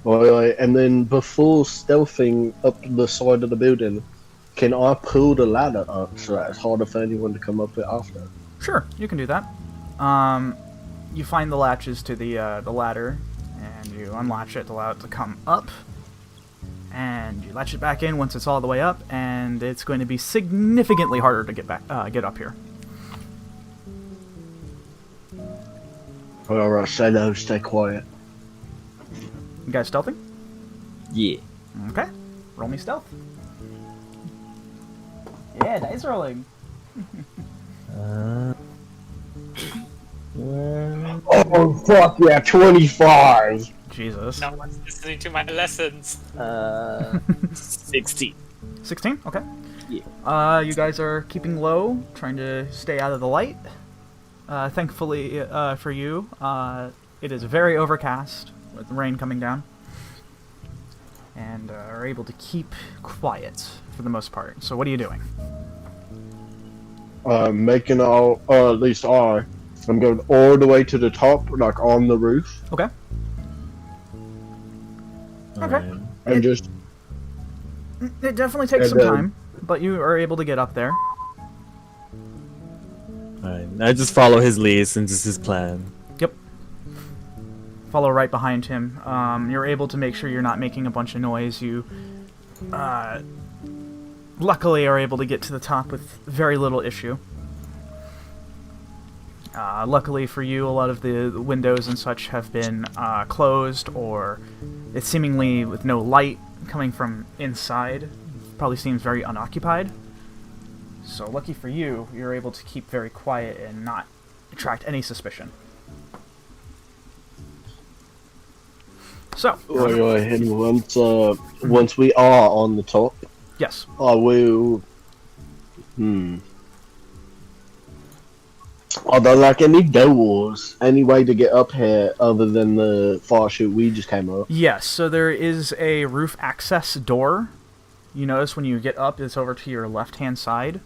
Alright, and then before stealthing up the side of the building, can I pull the ladder up so that it's harder for anyone to come up it after? Sure, you can do that. You find the latches to the ladder, and you unlatch it to allow it to come up. And you latch it back in once it's all the way up, and it's going to be significantly harder to get up here. Alright, say no, stay quiet. You guys stealthing? Yeah. Okay. Roll me stealth. Yeah, dice rolling. Oh, fuck yeah, 25! Jesus. No one's listening to my lessons. 16. 16? Okay. Yeah. You guys are keeping low, trying to stay out of the light. Thankfully for you, it is very overcast with rain coming down. And are able to keep quiet for the most part. So what are you doing? Making all, at least I'm going all the way to the top, like on the roof. Okay. Okay. And just... It definitely takes some time, but you are able to get up there. Alright, I just follow his lead since it's his plan. Yep. Follow right behind him. You're able to make sure you're not making a bunch of noise. You, luckily are able to get to the top with very little issue. Luckily for you, a lot of the windows and such have been closed, or it's seemingly with no light coming from inside. Probably seems very unoccupied. So lucky for you, you're able to keep very quiet and not attract any suspicion. So, and once we are on the top, yes. I will... Are there like any doors, any way to get up here other than the far chute we just came up? Yes, so there is a roof access door. You notice when you get up, it's over to your left-hand side,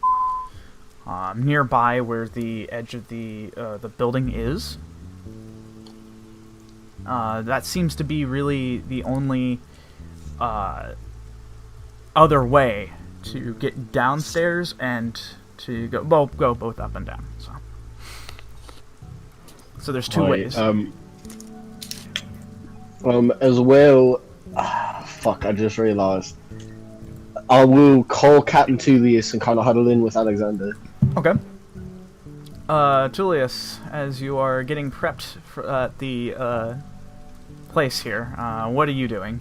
nearby where the edge of the building is. That seems to be really the only other way to get downstairs and to go both up and down. So there's two ways. As well, fuck! I just realised. I will call Captain Tulius and kind of huddle in with Alexander. Okay. Tulius, as you are getting prepped for the place here, what are you doing?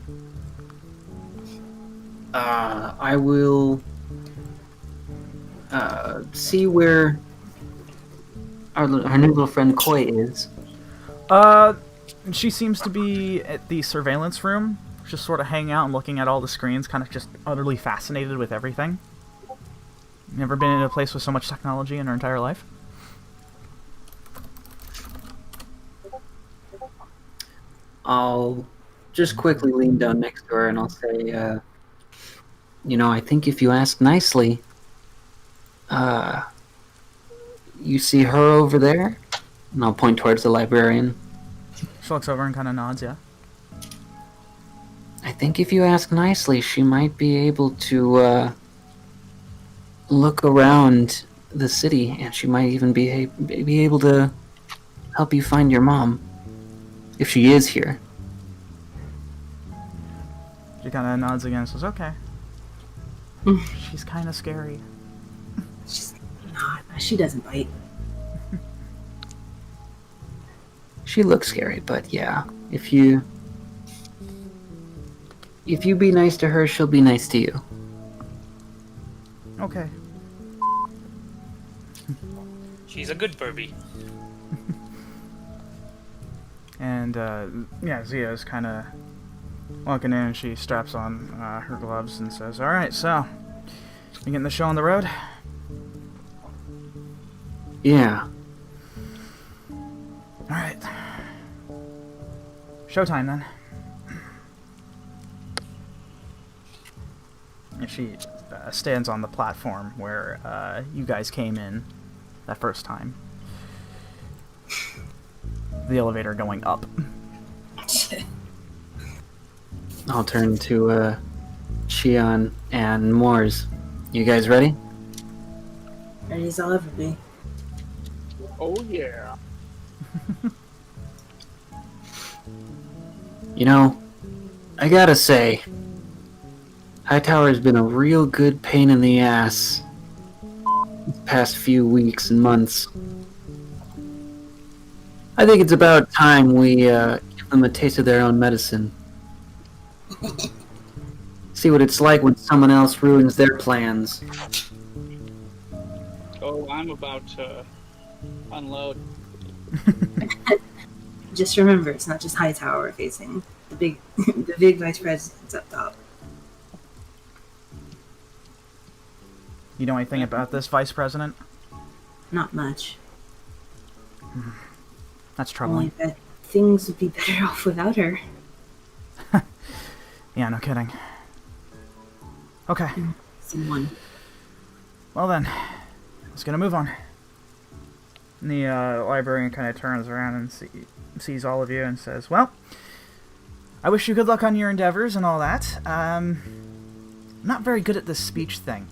I will see where our new little friend Koi is. She seems to be at the surveillance room, just sort of hanging out and looking at all the screens, kind of just utterly fascinated with everything. Never been in a place with so much technology in her entire life. I'll just quickly lean down next to her and I'll say, I think if you ask nicely, you see her over there? And I'll point towards the librarian. She looks over and kind of nods, yeah. I think if you ask nicely, she might be able to look around the city, and she might even be able to help you find your mom, if she is here. She kind of nods again and says, okay. She's kind of scary. She's not. She doesn't bite. She looks scary, but yeah, if you be nice to her, she'll be nice to you. Okay. She's a good Burby. And, yeah, Zia is kind of Walking in, she straps on her gloves and says, "Alright, so, you getting the show on the road?" Yeah. Alright. Showtime, then. And she stands on the platform where you guys came in that first time. The elevator going up. I'll turn to Xian and Moors. You guys ready? Ready as I'll ever be. Oh yeah. You know, I gotta say, Hightower's been a real good pain in the ass the past few weeks and months. I think it's about time we give them a taste of their own medicine. See what it's like when someone else ruins their plans. Oh, I'm about to unload. Just remember, it's not just Hightower we're facing. The big vice president's up top. You know anything about this vice president? Not much. That's Only troubling. that things would be better off without her. Yeah, no kidding. Okay. Someone. Well then, let's get a move on. And the librarian kind of turns around and sees all of you and says, "Well, I wish you good luck on your endeavors and all that. I'm not very good at this speech thing.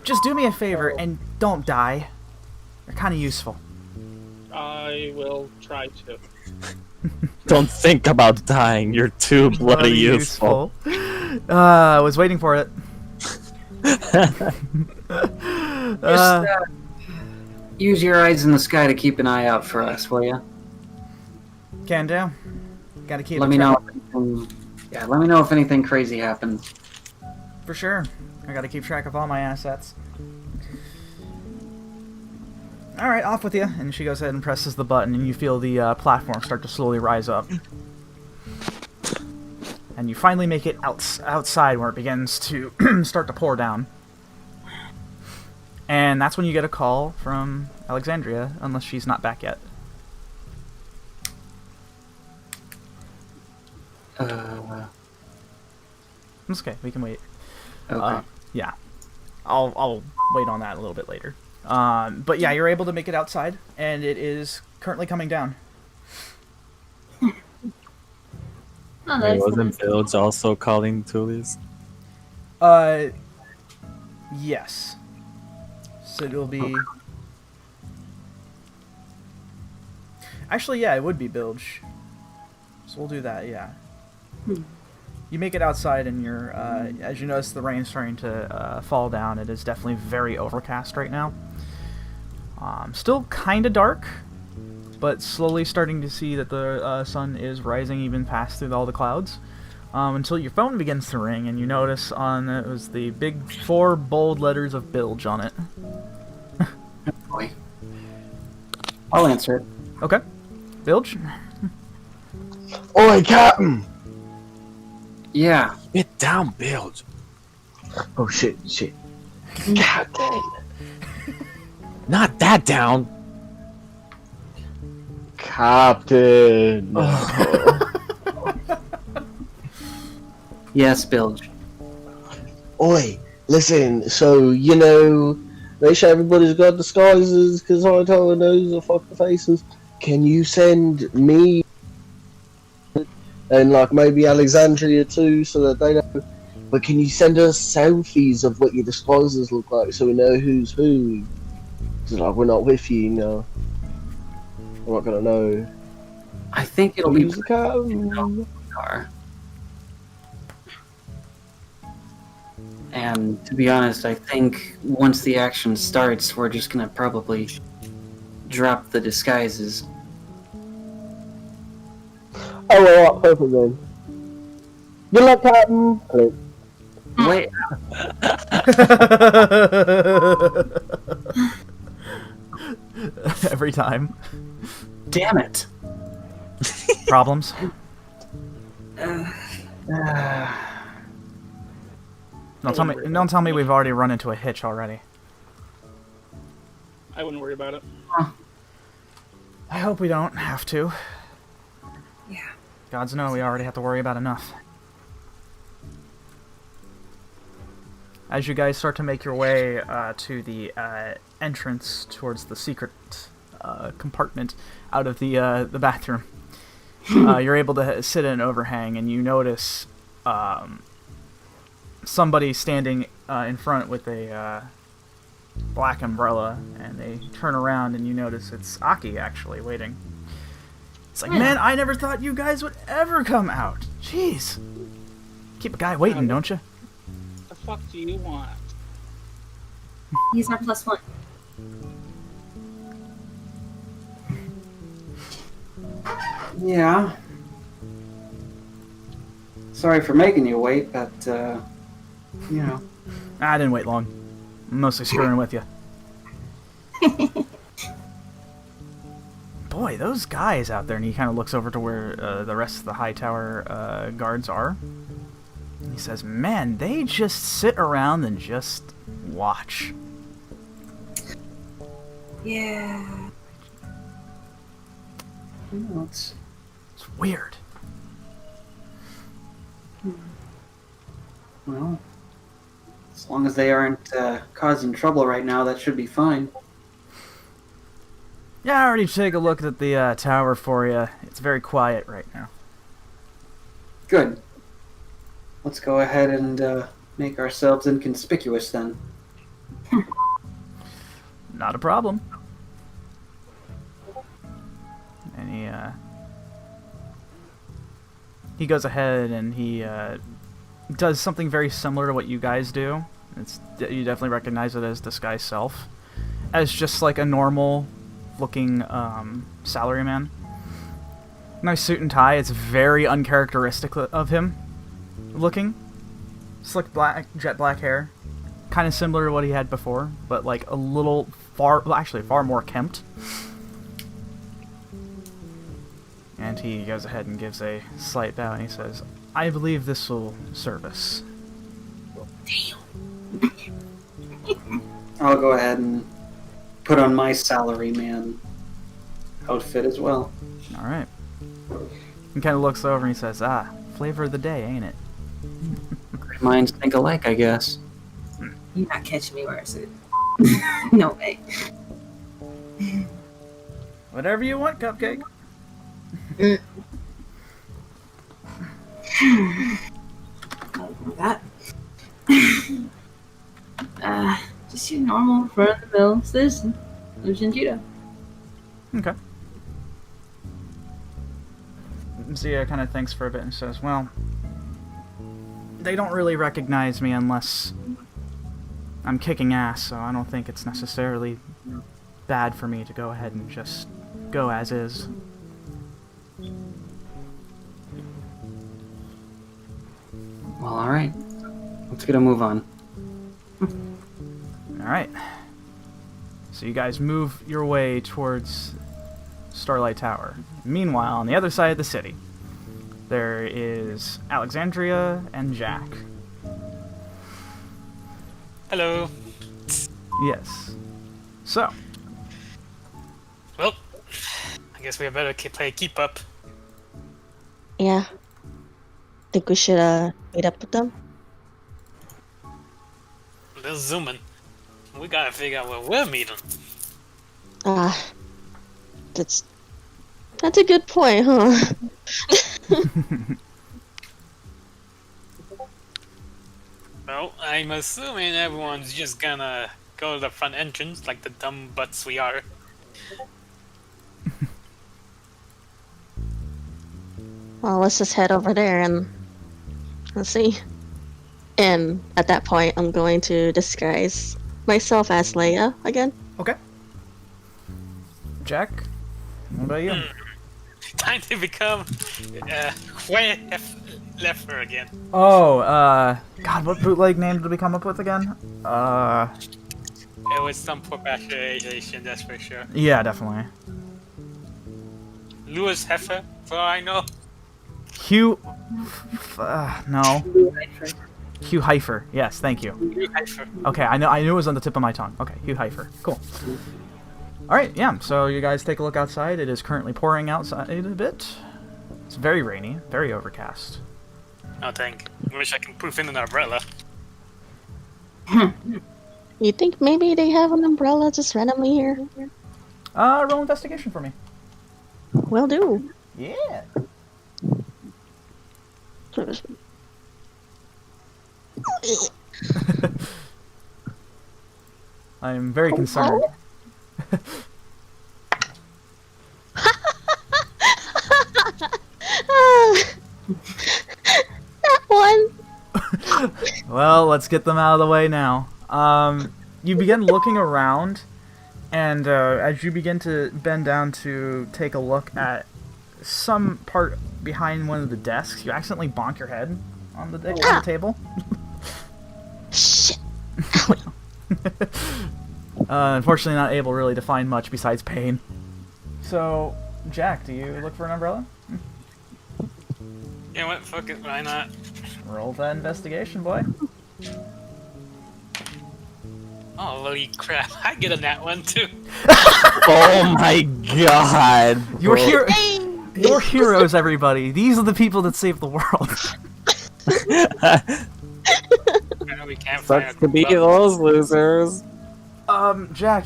Just do me a favor and don't die. They're kind of useful." I will try to. Don't think about dying. You're too bloody useful. I was waiting for it. Just use your eyes in the sky to keep an eye out for us, will you? Can do. Gotta keep. Let me know. Let me know if anything crazy happens. For sure. I gotta keep track of all my assets. Alright, off with you. And she goes ahead and presses the button, and you feel the platform start to slowly rise up. And you finally make it outside where it begins to start to pour down. And that's when you get a call from Alexandria, unless she's not back yet. It's okay, we can wait. Okay. Yeah. I'll wait on that a little bit later. But yeah, you're able to make it outside, and it is currently coming down. Oh, Wait, that's wasn't nice. Bilge also calling Tulius? Yes. So it'll be... Actually, yeah, it would be Bilge. So we'll do that, yeah. You make it outside, and you're, as you notice, the rain's starting to fall down. It is definitely very overcast right now. Still kind of dark, but slowly starting to see that the sun is rising even past through all the clouds. Until your phone begins to ring, and you notice on it was the big 4 bold letters of Bilge on it. Boy. I'll answer it. Okay. Bilge? Oi, Captain! Yeah. Get down, Bilge. Oh shit. God damn. Not that down. Captain. Yes, Bilge. Oi, listen, so, you know, make sure everybody's got disguises, because Hightower knows the fuck the faces. Can you send me, and like maybe Alexandria too, so that they know, but can you send us selfies of what your disguises look like, so we know who's who? Because like, we're not with you, you know. We're not gonna know. I think it'll be Who's the captain? car. And to be honest, I think once the action starts, we're just gonna probably drop the disguises. Oh, alright, perfect then. Good luck, Captain. Click. Wait, Every time. damn it! Problems? Don't tell me we've already run into a hitch already. I wouldn't worry about it. I hope we don't have to. Yeah. Gods know we already have to worry about enough. As you guys start to make your way to the entrance towards the secret compartment out of the bathroom, you're able to sit in an overhang, and you notice somebody standing in front with a black umbrella, and they turn around, and you notice it's Aki actually waiting. It's like, man, I never thought you guys would ever come out. Jeez. Keep a guy waiting, don't you? The fuck do you want? He's our +1. Yeah. Sorry for making you wait, but, you know. I didn't wait long. I'm mostly screwing with you. Boy, those guys out there, and he kind of looks over to where the rest of the Hightower guards are. And he says, man, they just sit around and just watch. Yeah. No, it's Weird. well, as long as they aren't causing trouble right now, that should be fine. Yeah, I already took a look at the tower for you. It's very quiet right now. Good. Let's go ahead and make ourselves inconspicuous then. Not a problem. And he goes ahead and he does something very similar to what you guys do. You definitely recognize it as Disguise Self, as just like a normal looking salaryman. Nice suit and tie. It's very uncharacteristic of him looking. Slick black, jet black hair, kind of similar to what he had before, but like a little far more kempt. And he goes ahead and gives a slight bow, and he says, I believe this will serve us. I'll go ahead and put on my salaryman outfit as well. Alright. He kind of looks over and he says, flavor of the day, ain't it? Great minds think alike, I guess. You're not catching me wearing a suit. No way. Whatever you want, Cupcake. That. Just your normal run-of-the-mill citizen. Lives in Judah. Okay. Zia kind of thinks for a bit and says, well, they don't really recognize me unless I'm kicking ass, so I don't think it's necessarily bad for me to go ahead and just go as is. Well, alright. Let's get a move on. Alright. So you guys move your way towards Starlight Tower. Meanwhile, on the other side of the city, there is Alexandria and Jack. Hello. Yes. So, Well, I guess we had better play keep up. Yeah. Think we should meet up with them? Let's zoom in. We gotta figure out where we're meeting. That's a good point, huh? Well, I'm assuming everyone's just gonna go to the front entrance like the dumb butts we are. Well, let's just head over there and let's see. And at that point, I'm going to disguise myself as Leia again. okay. Jack, what about you? Time to become Leffer again. Oh, God, what bootleg name did we come up with again? It was some poor bastardization, that's for sure. Yeah, definitely. Louis Heifer, for all I know. Hugh. No. Hugh Heifer. Yes, thank you. Okay, I knew it was on the tip of my tongue. Okay, Hugh Heifer. Cool. All right, yeah. So you guys take a look outside. It is currently pouring outside a bit. It's very rainy, very overcast. Oh, dang. I wish I can proof in an umbrella. You think maybe they have an umbrella just randomly here? Roll investigation for me. Will do. Yeah. I'm very concerned. That one. Well, let's get them out of the way now. You begin looking around, and as you begin to bend down to take a look at some part behind one of the desks, you accidentally bonk your head on the table. Shit. Unfortunately, not able really to find much besides pain. So, Jack, do you look for an umbrella? You know what? Fuck it. Why not? Roll that investigation, boy. Oh, holy crap. I get a nat one, too. Oh my god. Your heroes, everybody. These are the people that save the world. We can't Sucks find to be those losers. Jack,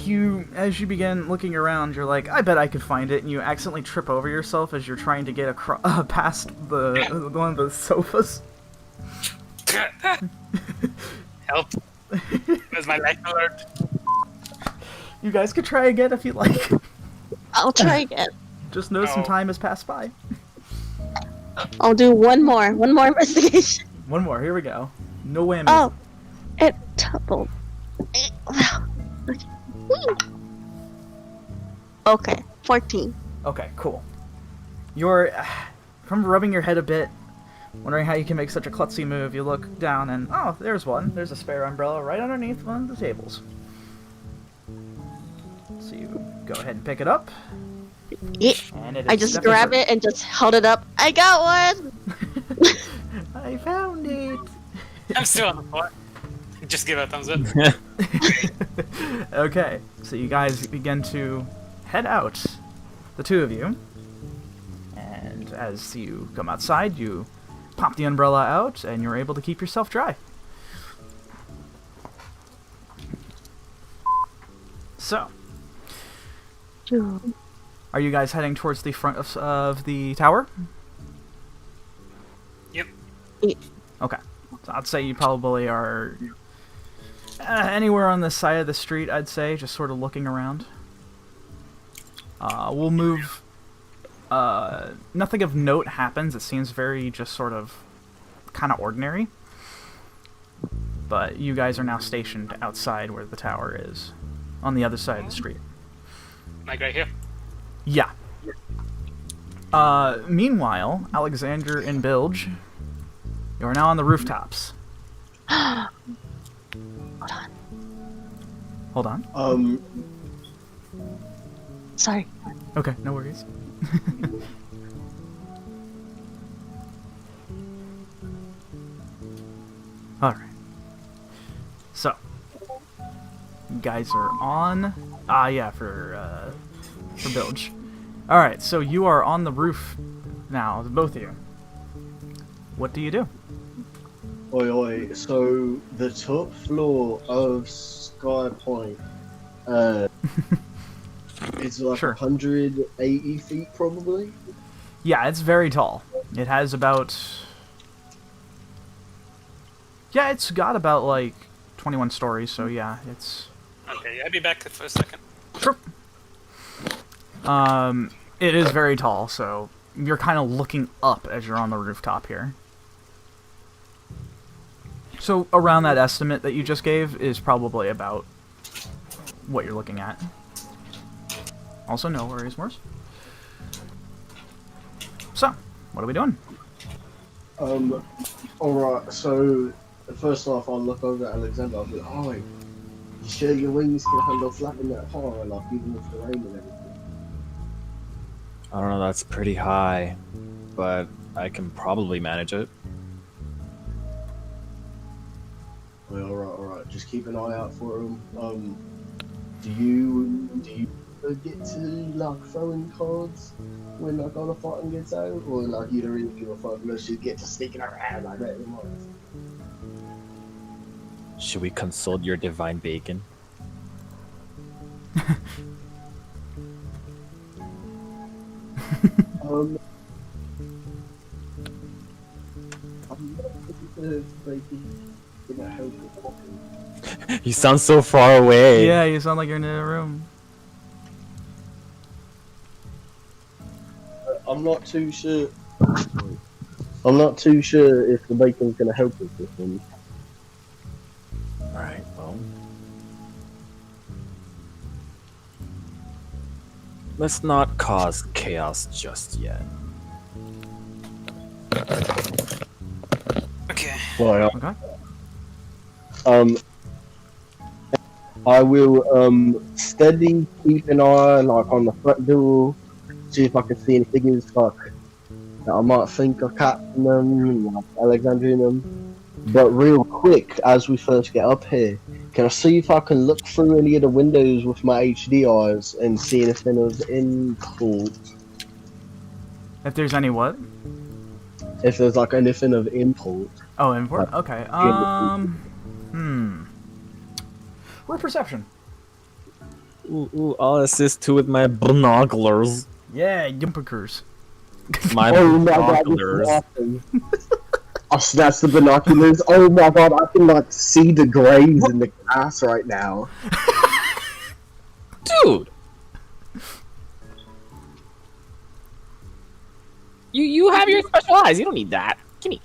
as you begin looking around, you're like, I bet I could find it, and you accidentally trip over yourself as you're trying to get past one of the sofas. Help. Where's my life alert? You guys could try again if you like. I'll try again. Just know some time has passed by. I'll do one more investigation. One more, here we go. No whammies. Oh, it toppled. Okay, 14. Okay, cool. You're from rubbing your head a bit, wondering how you can make such a klutzy move. You look down and, oh, there's one. There's a spare umbrella right underneath one of the tables. So you go ahead and pick it up. Yeah. And I just grabbed it and just held it up. I got one! I found it! I'm still on the floor. Just give it a thumbs up. Okay, so you guys begin to head out, the two of you. And as you come outside, you pop the umbrella out, and you're able to keep yourself dry. So, are you guys heading towards the front of the tower? Yep. Okay. So I'd say you probably are anywhere on the side of the street, I'd say, just sort of looking around. We'll move. Nothing of note happens. It seems very just sort of kind of ordinary. But you guys are now stationed outside where the tower is, on the other side of the street. Like right here? Yeah. Meanwhile, Alexander and Bilge, you are now on the rooftops. Hold on. Sorry. Okay, no worries. Alright. So, you guys are on... yeah, for Bilge. Alright, so you are on the roof now, both of you. What do you do? Oi, oi. So, the top floor of Sky Point, it's like Sure. 180 feet, probably? Yeah, it's very tall. It has about... Yeah, it's got about, like, 21 stories, so yeah, it's... Okay, I'll be back for a second. Sure. It is very tall, so you're kind of looking up as you're on the rooftop here. So around that estimate that you just gave is probably about what you're looking at. Also, no worries, Morse. So, what are we doing? Alright, so first off, I'll look over at Alexander. I'll be like, oh, you sure your wings can handle flapping that high, like even with the rain and everything? I don't know, that's pretty high. But I can probably manage it. Well, alright. Just keep an eye out for him. Do you get to like throwing cards when like all the fighting gets out, or like you don't really give a fuck unless you get to sneaking around like that? Should we consult your divine bacon? I'm not looking for bacon. Gonna help with walking. You sound so far away. Yeah, you sound like you're in a room. I'm not too sure. I'm not too sure if the bacon's gonna help with this one. Alright, well. Let's not cause chaos just yet. Okay. Well, Okay. I will steady keep an eye like on the front door, see if I can see any figures like that I might think are capturing them, like Alexandria them. But real quick, as we first get up here, can I see if I can look through any of the windows with my HD eyes and see anything of import? If there's any what? If there's like anything of import. Oh, import? Okay. Roll perception. Ooh, I'll assist too with my binoculars. Yeah, yumpikers. My Oh my god, this is binoculars. awesome. I snatched the binoculars. Oh my god, I can like see the graves in the grass right now. Dude! You have your special eyes. You don't need that. Gimme.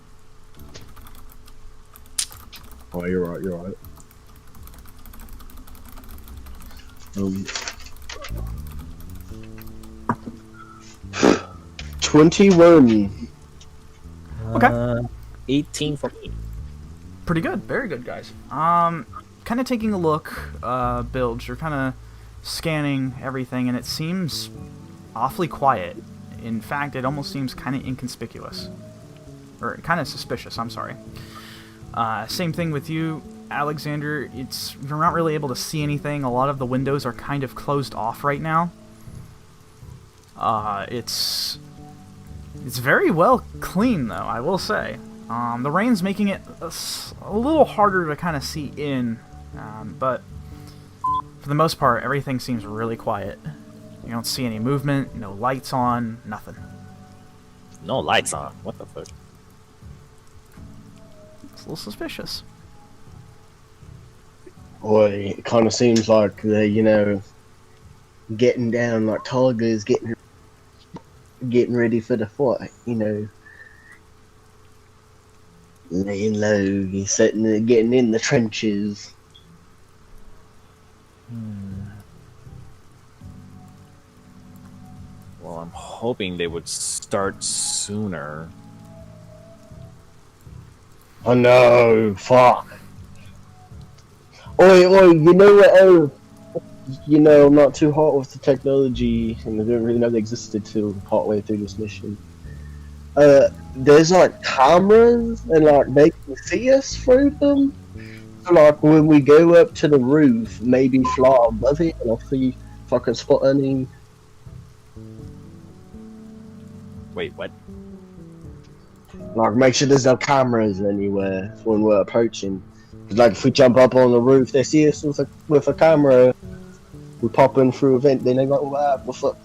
Oh, you're right, you're right. 21. Okay. 18 for me. Pretty good. Very good, guys. Kind of taking a look, Bilge, you're kind of scanning everything, and it seems awfully quiet. In fact, it almost seems kind of inconspicuous. Or kind of suspicious, I'm sorry. Same thing with you, Alexander. You're not really able to see anything. A lot of the windows are kind of closed off right now. It's very well clean, though, I will say. The rain's making it a little harder to kind of see in, but for the most part, everything seems really quiet. You don't see any movement, no lights on, nothing. No lights on. What the fuck? It's a little suspicious. Boy, it kind of seems like they're, you know, getting down like tigers, getting ready for the fight, you know. Laying low, you're getting in the trenches. Well, I'm hoping they would start sooner. Oh no, fuck. Oi, you know what, you know, I'm not too hot with the technology, and I didn't really know they existed till partway through this mission. There's like cameras, and like they can see us through them. So like when we go up to the roof, maybe fly above it, and I'll see if I can spot any. Wait, what? Like make sure there's no cameras anywhere when we're approaching. 'Cause, like if we jump up on the roof, they see us with a camera. We pop in through a vent, then they go, "Wow, what's up?"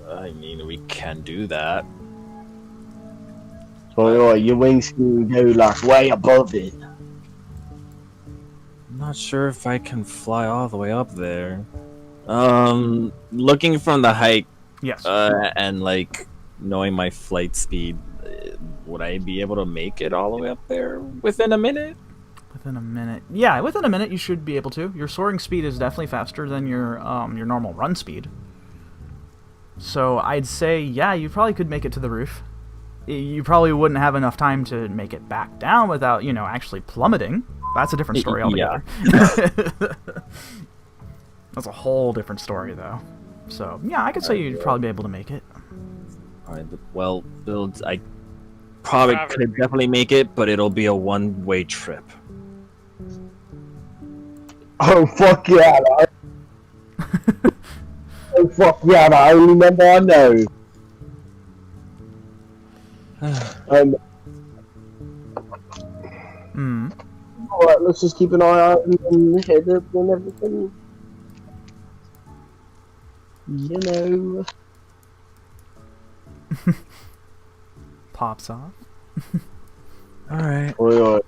I mean, we can do that. So your wings can go like way above it. I'm not sure if I can fly all the way up there. Looking from the height, Yes. and like knowing my flight speed, would I be able to make it all the way up there within a minute? Within a minute. Yeah, within a minute you should be able to. Your soaring speed is definitely faster than your normal run speed. So I'd say, yeah, you probably could make it to the roof. You probably wouldn't have enough time to make it back down without, you know, actually plummeting. That's a different story altogether. That's a whole different story, though. So, yeah, I could say you'd probably be able to make it. Alright, well, builds, I probably could definitely make it, but it'll be a one-way trip. Oh fuck yeah! Oh fuck yeah! The only number I know. Alright, let's just keep an eye out and head up and everything. You know. Pops off. Alright. Alright.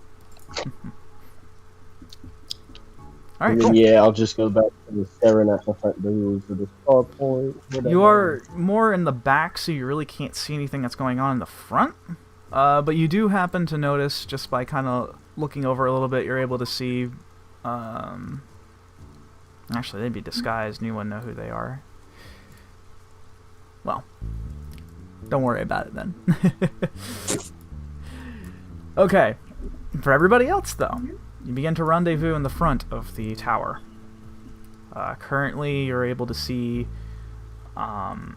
Alright, And then, cool. yeah, I'll just go back to the staring at the front doors for the star point. Whatever. You are more in the back, so you really can't see anything that's going on in the front. But you do happen to notice, just by kind of looking over a little bit, you're able to see... Actually, they'd be disguised, and you wouldn't know who they are. Well, don't worry about it then. Okay, for everybody else, though, you begin to rendezvous in the front of the tower. Currently, you're able to see kind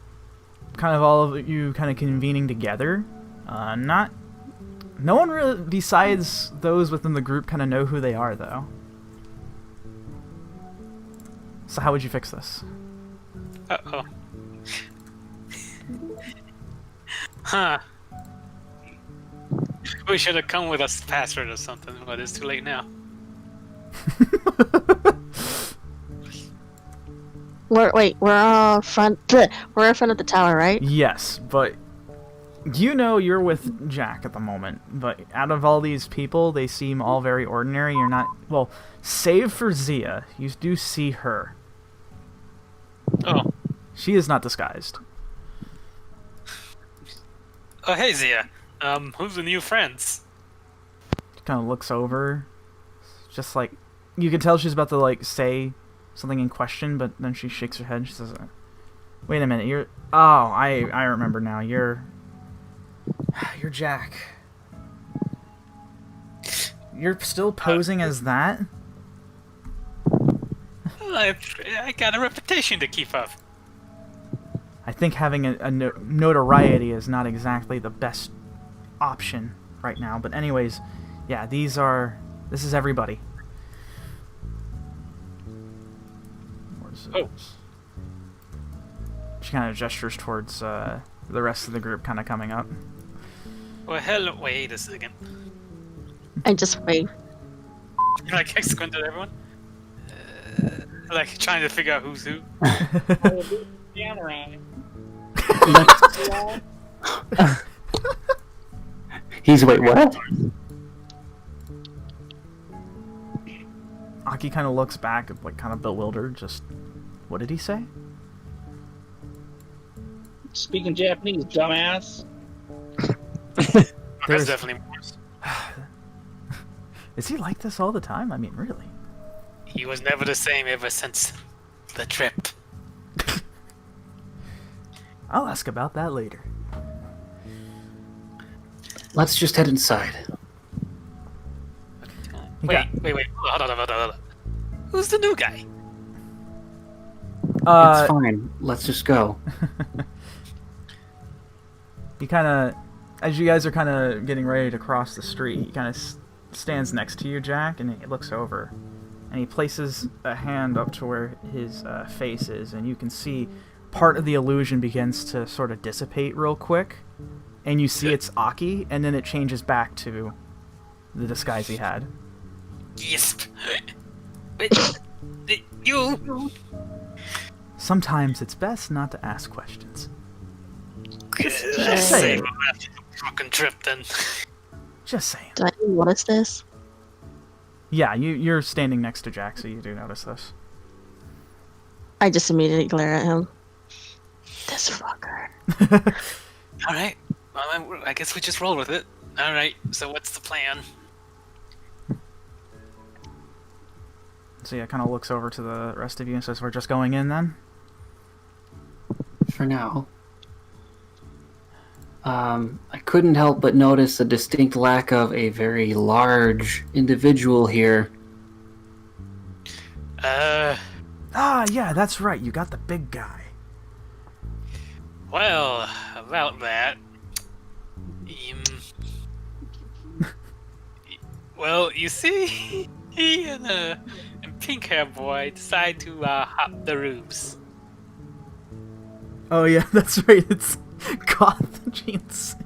of all of you kind of convening together. No one really, besides those within the group, kind of know who they are, though. So how would you fix this? Uh-oh. Huh. We should have come with a password or something, but it's too late now. We're in front of the tower, right? Yes, but you know you're with Jack at the moment, but out of all these people, they seem all very ordinary. You're not... Well, save for Zia, you do see her. Oh. She is not disguised. Oh, hey, Zia. Who's the new friends? She kind of looks over. Just like... You can tell she's about to, like, say something in question, but then she shakes her head. She says, wait a minute, you're... Oh, I remember now. You're Jack. You're still posing as that? Well, I got a reputation to keep up. I think having a notoriety is not exactly the best option right now. But anyways, yeah, this is everybody. Oh. She kind of gestures towards the rest of the group kind of coming up. Well, hell, wait a second. I just wave. Like, I squint at everyone. Like, trying to figure out who's who. He's wait, what? Aki kind of looks back, like kind of bewildered. Just, what did he say? Speaking Japanese, dumbass. That's definitely worse. Is he like this all the time? I mean, really? He was never the same ever since the trip. I'll ask about that later. Let's just head inside. Wait. Hold on. Who's the new guy? It's fine. Let's just go. He kind of, as you guys are kind of getting ready to cross the street, he kind of stands next to you, Jack, and he looks over. And he places a hand up to where his face is, and you can see part of the illusion begins to sort of dissipate real quick. And you see it's Aki, and then it changes back to the disguise he had. Yes. But, you. Sometimes it's best not to ask questions. Just saying. After the fucking trip, then. Just saying. Did I notice this? Yeah, you're standing next to Jack, so you do notice this. I just immediately glare at him. This fucker. Alright. Well, I guess we just roll with it. Alright, so what's the plan? So yeah, kind of looks over to the rest of you and says, we're just going in then? For now. I couldn't help but notice a distinct lack of a very large individual here. Ah, yeah, that's right. You got the big guy. Well, about that. Well, you see, he and pink hair boy decide to hop the roofs. Oh yeah, that's right. It's Goth Jeans.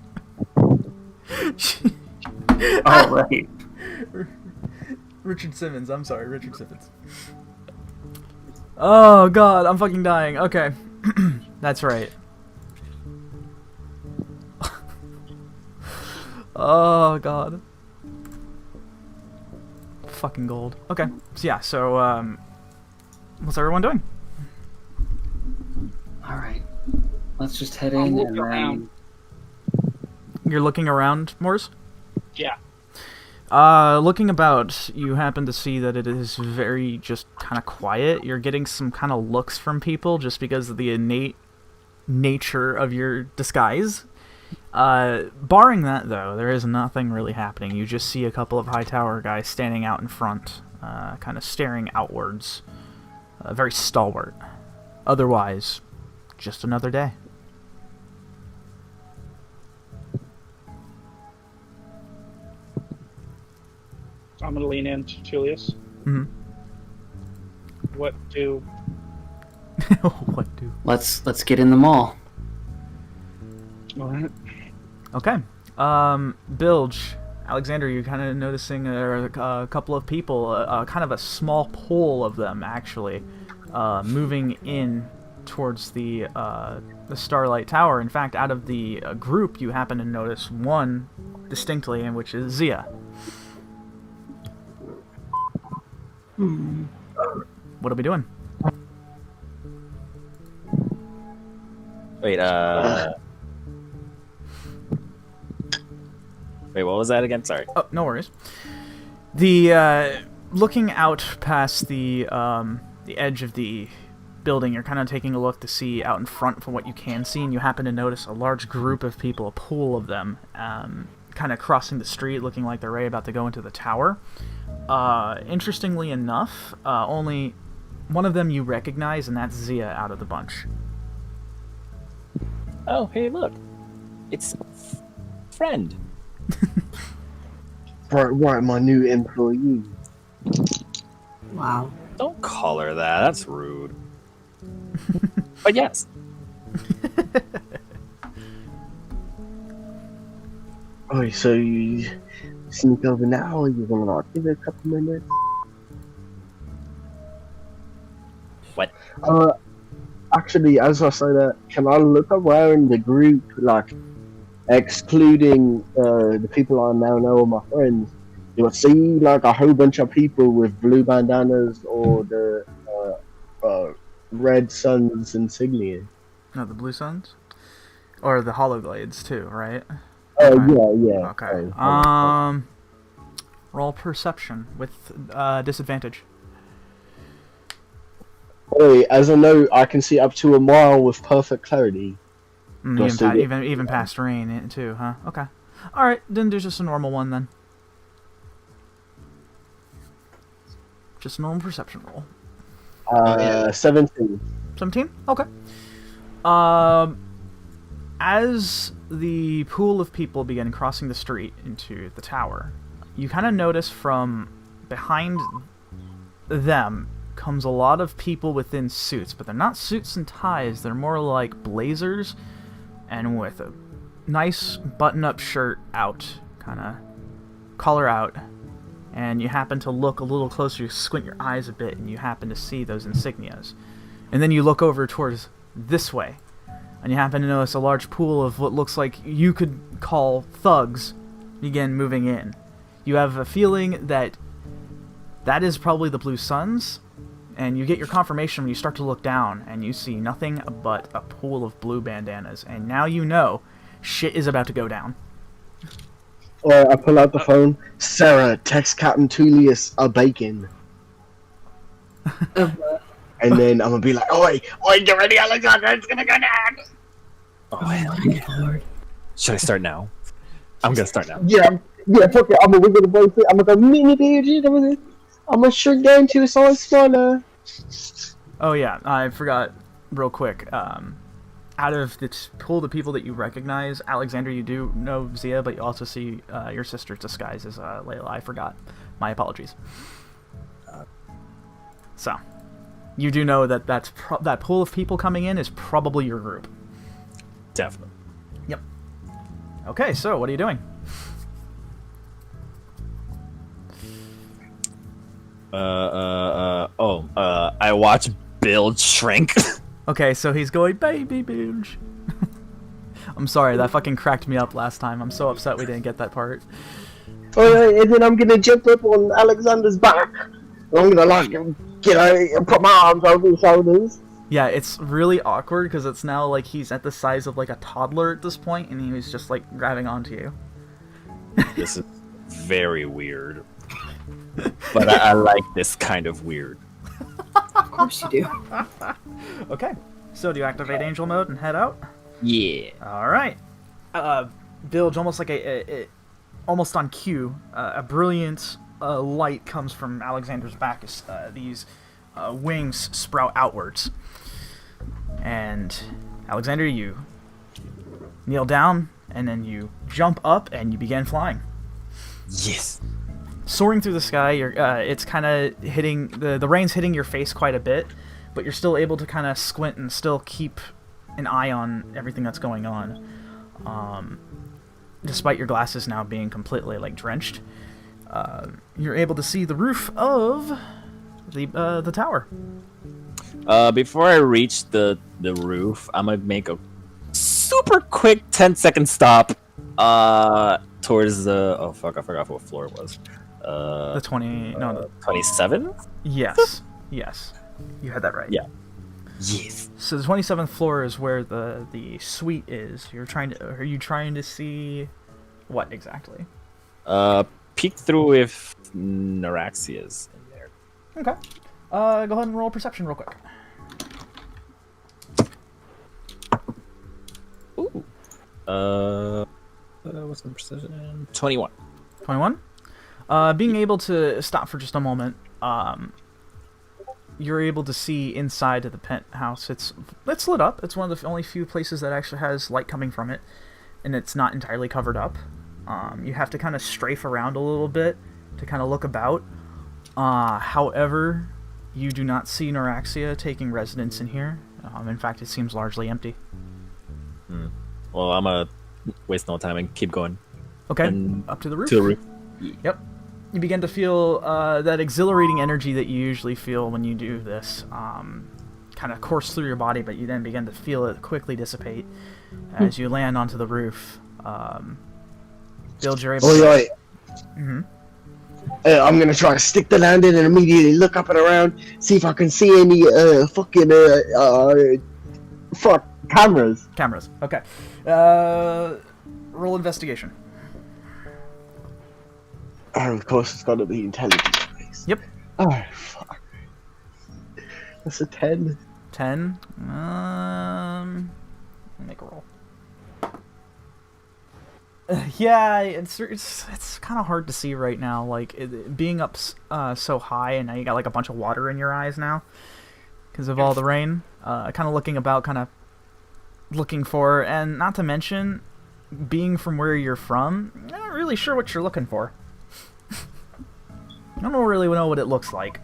Oh, right. Richard Simmons. I'm sorry, Richard Simmons. Oh god, I'm fucking dying. Okay, that's right. Oh god. Fucking gold. Okay, so yeah, so what's everyone doing? All right. Let's just head I'll in look and around. You're looking around, Morse? Yeah. Looking about, you happen to see that it is very just kind of quiet. You're getting some kind of looks from people just because of the innate nature of your disguise. Barring that, though, there is nothing really happening. You just see a couple of Hightower guys standing out in front, kind of staring outwards. Very stalwart. Otherwise, just another day. I'm gonna lean into Tulius. Mm-hmm. What do? What do? let's get in the mall. All right. Okay. Bilge, Alexander, you're kind of noticing a couple of people, kind of a small pool of them, actually, moving in towards the Starlight Tower. In fact, out of the group, you happen to notice one distinctly, and which is Zia. What are we doing? Wait, Wait, what was that again? Sorry. Oh, no worries. The looking out past the edge of the building, you're kind of taking a look to see out in front from what you can see, and you happen to notice a large group of people, a pool of them, kind of crossing the street, looking like they're about to go into the tower. Interestingly enough, only one of them you recognize, and that's Zia out of the bunch. Oh, hey, look. It's friend. Right, my new employee. Wow. Don't call her that. That's rude. But yes. Oh, so you sneak over now, or you gonna like give it a couple minutes? What? Actually, as I say that, can I look around the group, like, excluding the people I now know are my friends? Do I see, like, a whole bunch of people with blue bandanas or the Red Sun's insignia? No, the Blue Suns? Or the Hologlades, too, right? Yeah. Okay. Roll perception with disadvantage. Wait, as I know, I can see up to a mile with perfect clarity. Even past rain, too, huh? Okay. Alright, then do just a normal one, then. Just a normal perception roll. 17. 17? Okay. As the pool of people begin crossing the street into the tower, you kind of notice from behind them comes a lot of people within suits, but they're not suits and ties, they're more like blazers, and with a nice button-up shirt out, kind of collar out, and you happen to look a little closer, you squint your eyes a bit, and you happen to see those insignias. And then you look over towards this way, and you happen to notice a large pool of what looks like you could call thugs begin moving in. You have a feeling that that is probably the Blue Suns, and you get your confirmation when you start to look down, and you see nothing but a pool of blue bandanas, and now you know shit is about to go down. I pull out the phone. Sarah, text Captain Tulius a bacon. And then I'm gonna be like, oi, get ready, Alexandra, it's gonna go down! Oh, my lord. Should I start now? I'm gonna start now. Yeah, fuck it, I'm gonna wiggle the both feet, I'm gonna go mini bitch, I'm gonna shrink down to a size smaller. Oh yeah, I forgot real quick. out of this pool of people that you recognize, Alexander, you do know Zia, but you also see your sister's disguise as Layla. I forgot. My apologies. So, you do know that that pool of people coming in is probably your group. Definitely. Yep. Okay, so what are you doing? I watch Bill shrink. Okay, so he's going, baby Bilge. I'm sorry, that fucking cracked me up last time. I'm so upset we didn't get that part. Alright, and then I'm gonna jump up on Alexander's back. I'm gonna like, put my arms over his shoulders. Yeah, it's really awkward because it's now like he's at the size of like a toddler at this point, and he was just like grabbing onto you. This is very weird. But I like this kind of weird. Of course you do. Okay, so do you activate Angel Mode and head out? Yeah. All right. Bilge, almost like almost on cue, a brilliant light comes from Alexander's back as these wings sprout outwards. And Alexander, you kneel down, and then you jump up, and you begin flying. Yes. Soaring through the sky, it's kind of hitting the rain's hitting your face quite a bit, but you're still able to kind of squint and still keep an eye on everything that's going on. Despite your glasses now being completely like drenched, you're able to see the roof of the tower. Before I reach the roof, I'm gonna make a super quick 10-second stop. Towards the I forgot what floor it was. The 27th? Yes. Yes. You had that right. Yeah. Yes. So the 27th floor is where the suite is. Are you trying to see what exactly? Peek through if Neuraxia's in there. Okay. Go ahead and roll perception real quick. Ooh. What's my perception? 21. 21? Being able to stop for just a moment, you're able to see inside of the penthouse. It's lit up. It's one of the only few places that actually has light coming from it, and it's not entirely covered up. You have to kind of strafe around a little bit to kind of look about. However, you do not see Neuraxia taking residence in here. In fact, it seems largely empty. Well, I'm gonna waste no time and keep going. Okay, and up to the roof. To the roof. Yep. You begin to feel that exhilarating energy that you usually feel when you do this kind of course through your body, but you then begin to feel it quickly dissipate as you land onto the roof. Build your able. Oi. I'm gonna try to stick the landing and immediately look up and around, see if I can see any cameras. Cameras. Okay. Roll investigation. Oh, of course, it's got to be intelligence based. Yep. Oh, fuck. That's a 10. 10. Make a roll. Yeah, it's kind of hard to see right now. Like being up so high, and now you got like a bunch of water in your eyes now because of all the rain. Kind of looking about, kind of looking for, and not to mention, being from where you're from, you're not really sure what you're looking for. I don't really know what it looks like.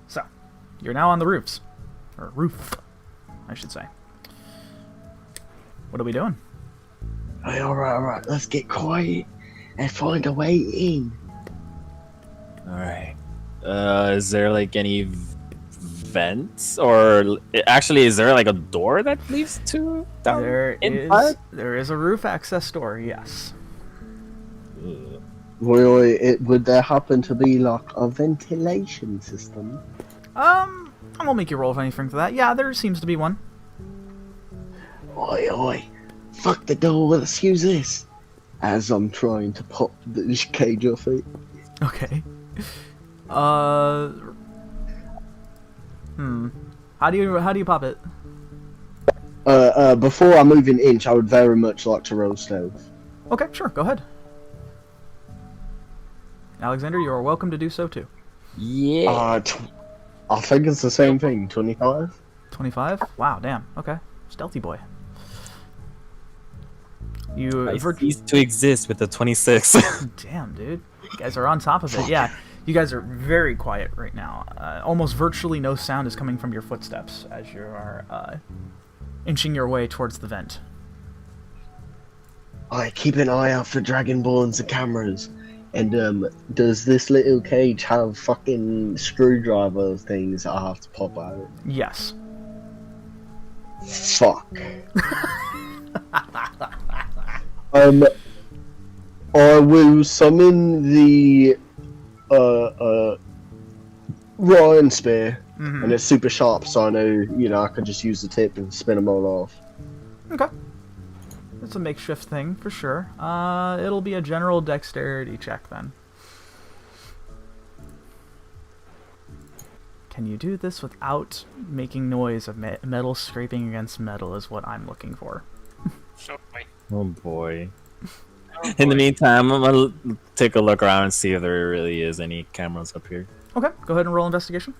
So, you're now on the roofs. Or roof, I should say. What are we doing? Hey, alright. Let's get quiet and find a way in. Alright. Is there like any vents? Or actually, is there like a door that leads to down There is a roof access door, yes. Would there happen to be like a ventilation system? I won't make you roll anything for that. Yeah, there seems to be one. Oi. Fuck the door, let's use this. As I'm trying to pop this cage off it. Okay. How do you pop it? Before I move an inch, I would very much like to roll stealth. Okay, sure, go ahead. Alexander, you are welcome to do so too. Yeah. I think it's the same thing, 25? 25? Wow, damn. Okay. Stealthy boy. You I cease to exist with the 26. Damn, dude. You guys are on top of it. Yeah, you guys are very quiet right now. Almost virtually no sound is coming from your footsteps as you are inching your way towards the vent. Alright, keep an eye out for dragonborns and cameras. And does this little cage have fucking screwdriver things I have to pop out? Yes. Fuck. I will summon the Ryan spear, and it's super sharp, so I know, I can just use the tip and spin them all off. Okay. It's a makeshift thing, for sure. It'll be a general dexterity check, then. Can you do this without making noise of metal scraping against metal is what I'm looking for. Oh boy. In the meantime, I'm gonna take a look around and see if there really is any cameras up here. Okay, go ahead and roll investigation.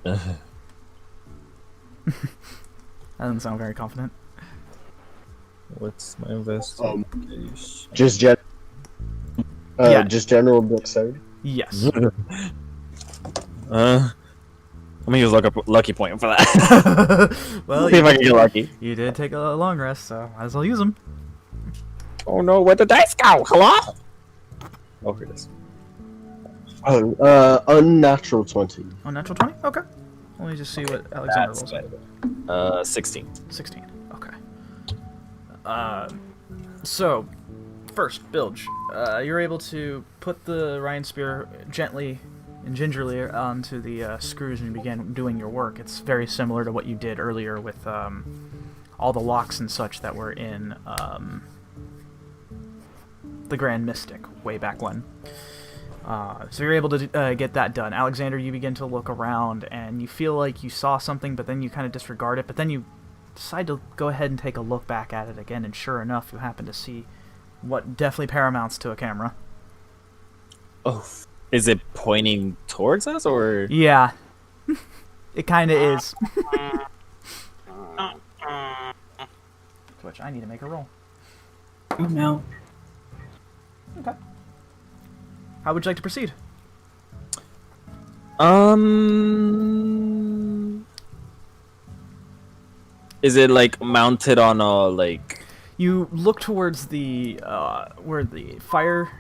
That doesn't sound very confident. What's my investigation? Just general dexterity? Yes. I'm gonna use lucky point for that. Well, see if I can get lucky. You did take a long rest, so might as well use them. Oh no, where'd the dice go? Hello? Oh, here it is. Unnatural 20. Unnatural 20? Okay. Let me just see what Alexander rolls. 16. 16. Okay. So, first, Bilge, you're able to put the Ryan spear gently and gingerly onto the screws and you begin doing your work. It's very similar to what you did earlier with all the locks and such that were in the Grand Mystic way back when. So you're able to get that done. Alexander, you begin to look around and you feel like you saw something, but then you kind of disregard it, but then you decide to go ahead and take a look back at it again, and sure enough, you happen to see what definitely paramounts to a camera. Oh, is it pointing towards us, or? Yeah, it kind of is. Which I need to make a roll. Oh no. Okay. How would you like to proceed? Is it like mounted on a like? You look towards the where the fire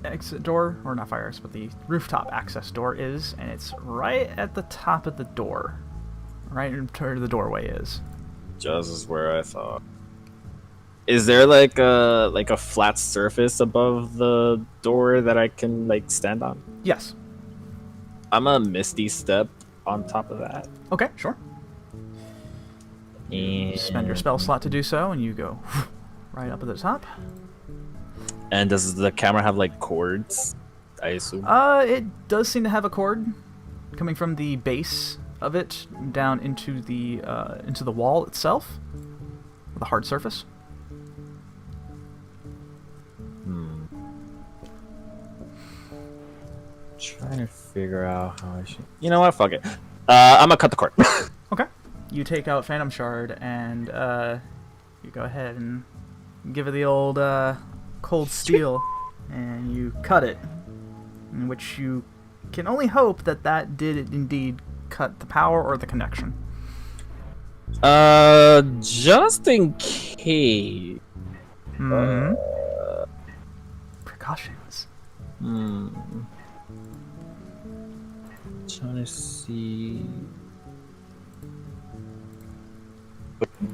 exit door, or not fire exit, but the rooftop access door is, and it's right at the top of the door, right where the doorway is. Just as where I thought. Is there like a flat surface above the door that I can like stand on? Yes. I'm a Misty Step on top of that. Okay, sure. And... spend your spell slot to do so, and you go right up at the top. And does the camera have like cords? I assume. It does seem to have a cord coming from the base of it down into the wall itself, the hard surface. Trying to figure out how I should. You know what? Fuck it. I'm gonna cut the cord. Okay. You take out Phantom Shard and you go ahead and give it the old cold steel, and you cut it. In which you can only hope that did indeed cut the power or the connection. Just in case. Precautions. Trying to see.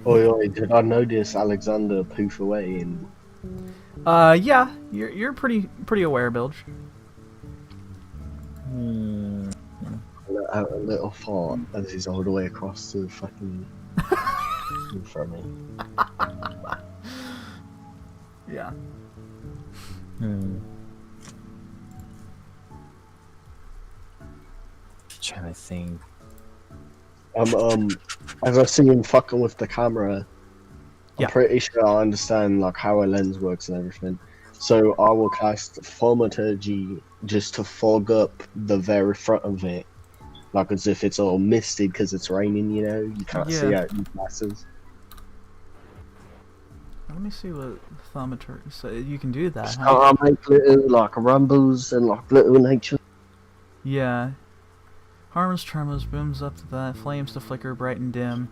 Oi, did I notice Alexander poof away? And yeah, you're pretty aware, Bilge. let out a little fart as he's all the way across to the fucking from me. Yeah. Trying to think. As I see him fucking with the camera, Yeah. I'm pretty sure I understand like how a lens works and everything. So I will cast Thaumaturgy just to fog up the very front of it, like as if it's all misted because it's raining. You know, you can't see Yeah. out in masses. Let me see what thaumaturgy. So you can do that, Just huh? can't I make little like rumbles and like little nature. Yeah. Harmless tremors, booms up to that, flames to flicker bright and dim.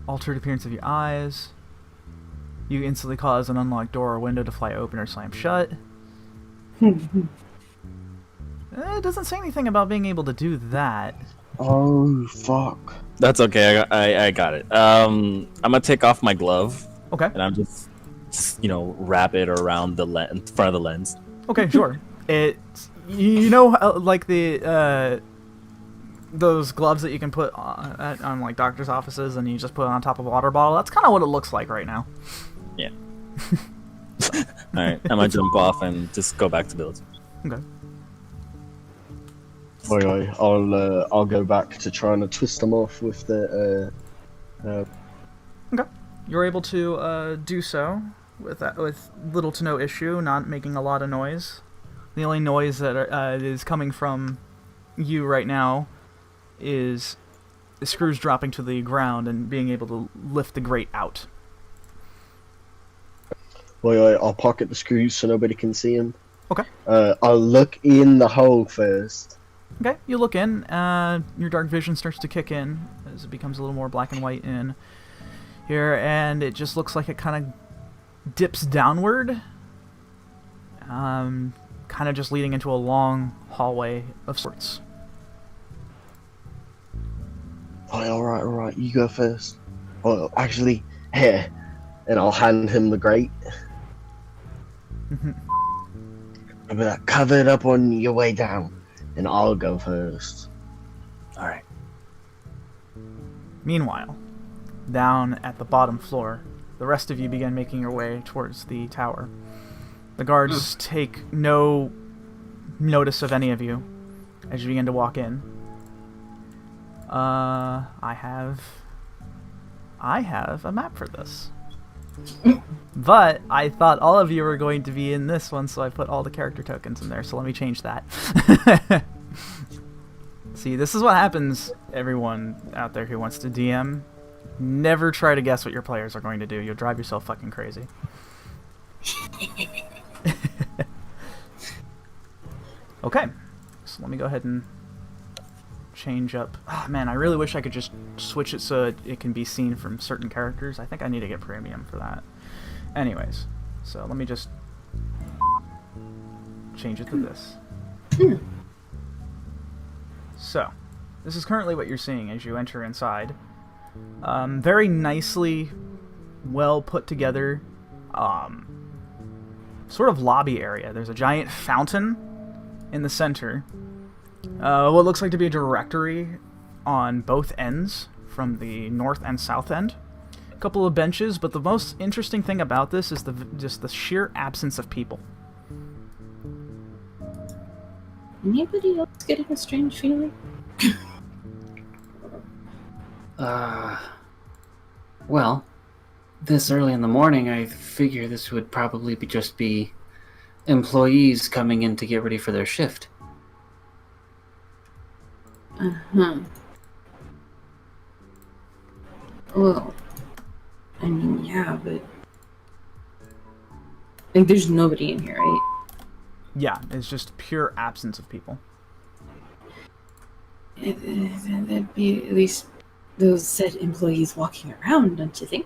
Altered appearance of your eyes. You instantly cause an unlocked door or window to fly open or slam shut. It doesn't say anything about being able to do that. Oh fuck! That's okay. I got it. I'm gonna take off my glove Okay. and I'm just wrap it around the front of the lens. Okay, sure. You know, like the those gloves that you can put on like doctor's offices, and you just put it on top of a water bottle. That's kind of what it looks like right now. Yeah. All right. I'm gonna jump off and just go back to village. Okay. Okay, I'll go back to trying to twist them off with the Okay. You're able to do so with little to no issue, not making a lot of noise. The only noise that is coming from you right now is the screws dropping to the ground and being able to lift the grate out. Well, I'll pocket the screws so nobody can see them. Okay. I'll look in the hole first. Okay, you look in, your dark vision starts to kick in as it becomes a little more black and white in here, and it just looks like it kind of dips downward, kind of just leading into a long hallway of sorts. Oh, alright, you go first. Oh, actually, here. And I'll hand him the grate. I'll be like, cover it up on your way down, and I'll go first. Alright. Meanwhile, down at the bottom floor, the rest of you begin making your way towards the tower. The guards take no notice of any of you as you begin to walk in. I have a map for this. But I thought all of you were going to be in this one, so I put all the character tokens in there, so let me change that. See, this is what happens, everyone out there who wants to DM. Never try to guess what your players are going to do. You'll drive yourself fucking crazy. Okay, so let me go ahead and change up. Oh, man, I really wish I could just switch it so it can be seen from certain characters. I think I need to get premium for that. Anyways, so let me just change it to this. So, this is currently what you're seeing as you enter inside. Very nicely, well put together, sort of lobby area. There's a giant fountain in the center. What looks like to be a directory on both ends, from the north and south end. A couple of benches, but the most interesting thing about this is just the sheer absence of people. Anybody else getting a strange feeling? Well, this early in the morning, I figure this would probably just be employees coming in to get ready for their shift. Uh-huh. Well, I mean, yeah, but... like, there's nobody in here, right? Yeah, it's just pure absence of people. That'd be at least those said employees walking around, don't you think?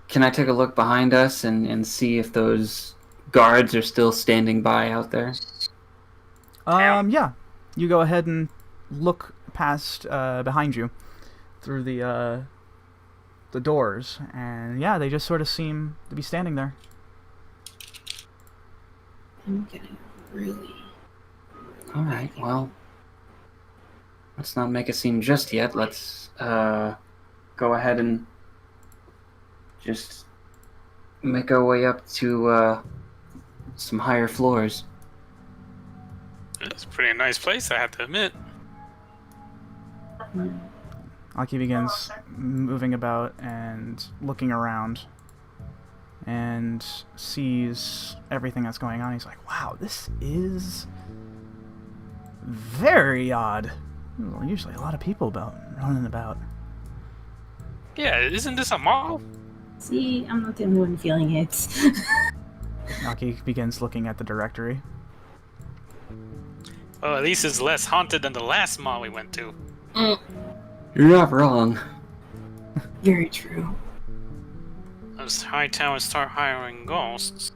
Can I take a look behind us and see if those guards are still standing by out there? Yeah. You go ahead and look past behind you through the doors, and yeah, they just sort of seem to be standing there. I'm getting really... Alright, well, let's not make a scene just yet. Let's go ahead and just make our way up to some higher floors. It's a pretty nice place, I have to admit. Aki begins moving about and looking around. and sees everything that's going on. He's like, wow, this is very odd. Well, usually a lot of people running about. Yeah, isn't this a mall? See, I'm not the only one feeling it. Aki begins looking at the directory. Well, at least it's less haunted than the last mall we went to. You're not wrong. Very true. As Hightower start hiring ghosts.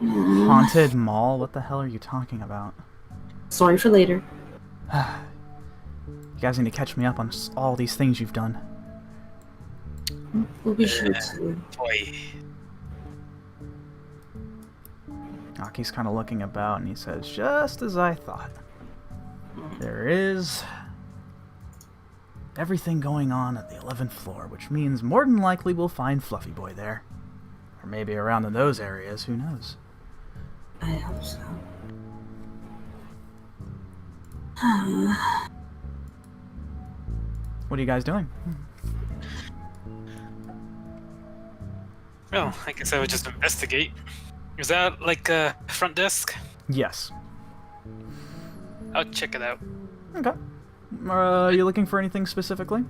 Haunted mall? What the hell are you talking about? Sorry for later. You guys need to catch me up on all these things you've done. We'll be sure to. Boy. Aki's kind of looking about and he says, just as I thought. There is everything going on at the 11th floor, which means more than likely we'll find Fluffy Boy there. Or maybe around in those areas, who knows? I hope so. What are you guys doing? Well, I guess I would just investigate. Is that like a front desk? Yes. I'll check it out. Okay. Are you looking for anything specifically?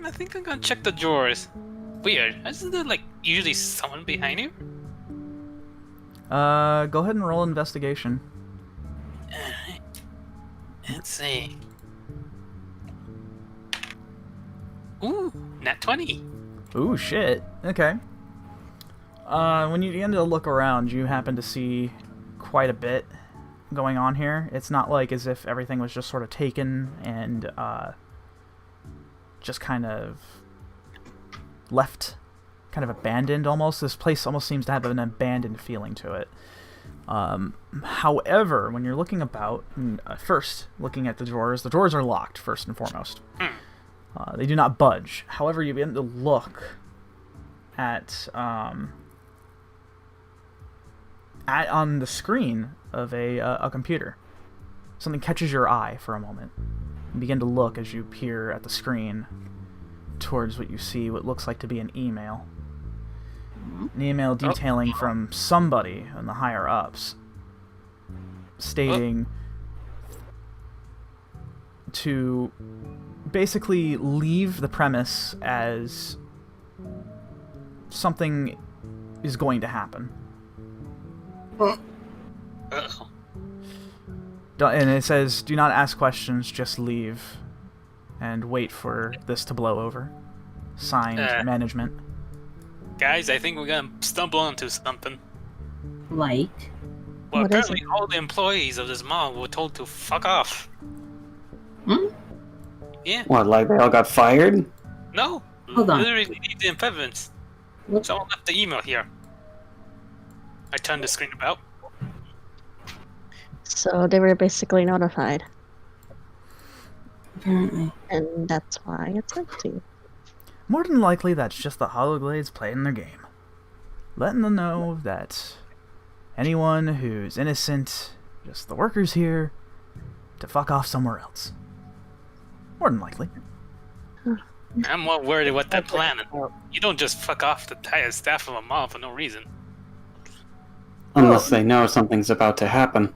I think I'm gonna check the drawers. Weird. Isn't there like usually someone behind you? Go ahead and roll investigation. Alright. Let's see. Ooh, nat 20. Ooh, shit. Okay. When you begin to look around, you happen to see quite a bit going on here. It's not like as if everything was just sort of taken and just kind of left, kind of abandoned almost. This place almost seems to have an abandoned feeling to it. However, when you're looking about, first looking at the drawers are locked first and foremost. They do not budge. However, you begin to look at on the screen of a computer. Something catches your eye for a moment. You begin to look as you peer at the screen towards what you see, what looks like to be an email. An email detailing from somebody in the higher ups, stating to basically leave the premise as something is going to happen. And it says, do not ask questions, just leave and wait for this to blow over. Signed, management. Guys, I think we're gonna stumble onto something. Like? Well, What is apparently all the employees of this mall were told to fuck off. Yeah. What, like they all got fired? No. Hold on. Literally need the impediments. What? Someone left the email here. I turned the screen about. So they were basically notified, Apparently. and that's why it's empty. More than likely, that's just the Hologrades playing their game. Letting them know that anyone who's innocent, just the workers here, to fuck off somewhere else. More than likely. I'm more worried what they're planning. You don't just fuck off the entire staff of a mall for no reason. Unless they know something's about to happen.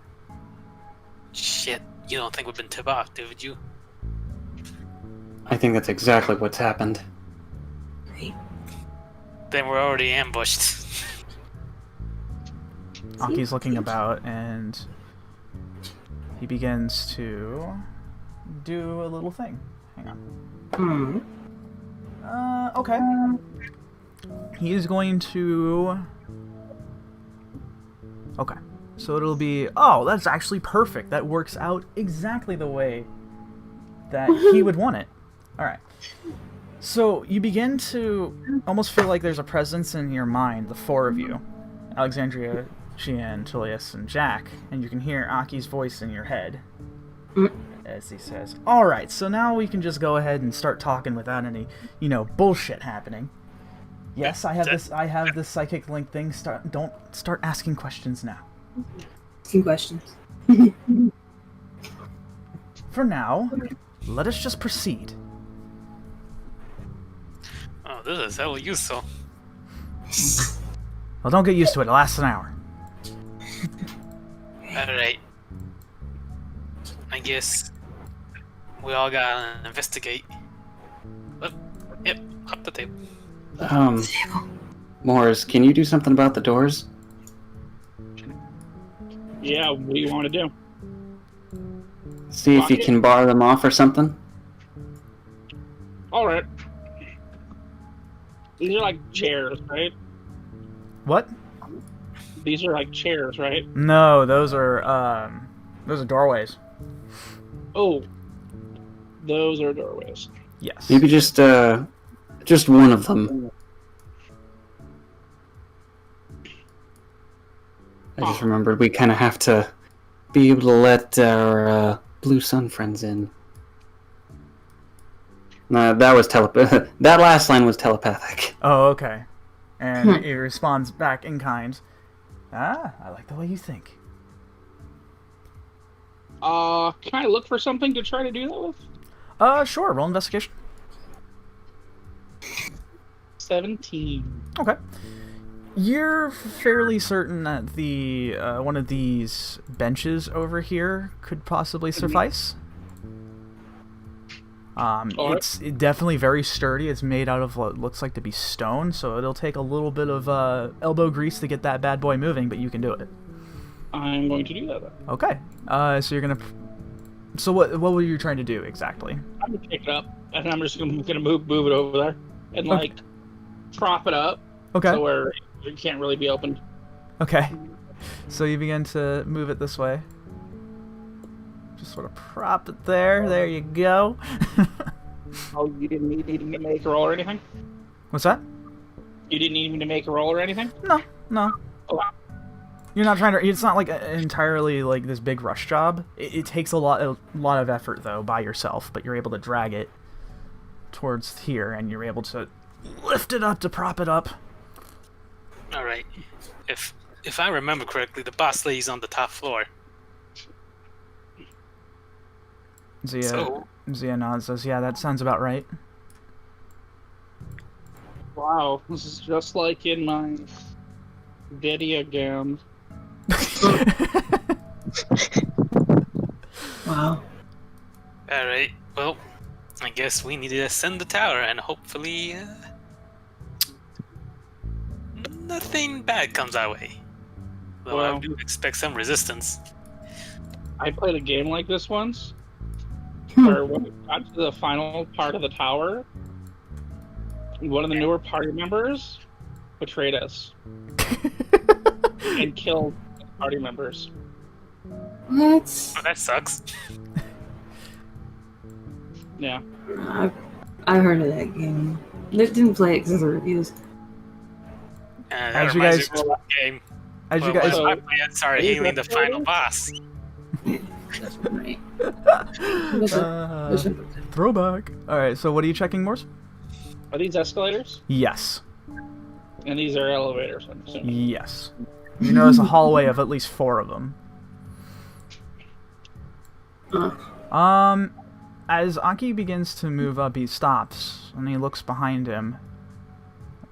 Shit, you don't think we've been tipped off, did you? I think that's exactly what's happened. Great. Then we're already ambushed. Aki's looking about and he begins to do a little thing. Hang on. Okay. He is going to... Okay. So it'll be... Oh, that's actually perfect. That works out exactly the way that he would want it. Alright. So you begin to almost feel like there's a presence in your mind, the four of you. Alexandria, Xian, Tulius, and Jack. And you can hear Aki's voice in your head. As he says, alright, so now we can just go ahead and start talking without any, bullshit happening. Yes, I have this psychic link thing. Don't start asking questions now. Asking questions. For now, let us just proceed. Oh, this is hella useful. Well, don't get used to it. It lasts an hour. Alright. I guess we all gotta investigate. Oh, yep, up the table. Morris, can you do something about the doors? Yeah, what do you want to do? See if you can bar them off or something? Alright. These are like chairs, right? What? These are like chairs, right? No, those are doorways. Oh. Those are doorways. Yes. Maybe just one of them. I just remembered we kind of have to be able to let our Blue Sun friends in. That was that last line was telepathic. Oh, okay. And he responds back in kind. Ah, I like the way you think. Can I look for something to try to do that with? Sure. Roll investigation. 17. Okay. You're fairly certain that the one of these benches over here could possibly suffice. It's definitely very sturdy. It's made out of what looks like to be stone, so it'll take a little bit of elbow grease to get that bad boy moving, but you can do it. I'm going to do that then. Okay. So you're gonna. So what were you trying to do exactly? I'm gonna pick it up, and I'm just gonna move it over there, and like prop it up. Okay. So where it can't really be opened. Okay. So you begin to move it this way. Just sort of prop it there. There you go. Oh, you didn't need me to make a roll or anything? What's that? You didn't need me to make a roll or anything? No. Oh. You're not trying to. It's not like entirely like this big rush job. It takes a lot of effort though by yourself, but you're able to drag it towards here, and you're able to lift it up to prop it up. All right. If I remember correctly, the boss lady's on the top floor. Zia nods, says, "Yeah, that sounds about right." Wow, this is just like in my video game. Wow. All right. Well, I guess we need to ascend the tower, and hopefully, nothing bad comes our way. Though I do expect some resistance. I played a game like this once, where when we got to the final part of the tower, one of the newer party members betrayed us and killed party members. What? Oh, that sucks. Yeah. I've heard of that game. Didn't play it because of the reviews. That you reminds guys- me of one game. As you Well, guys, I started hailing the final boss. That's right. throwback. All right. So what are you checking, Morse? Are these escalators? Yes. And these are elevators, I'm assuming. Yes. You notice a hallway of at least 4 of them. As Aki begins to move up, he stops and he looks behind him,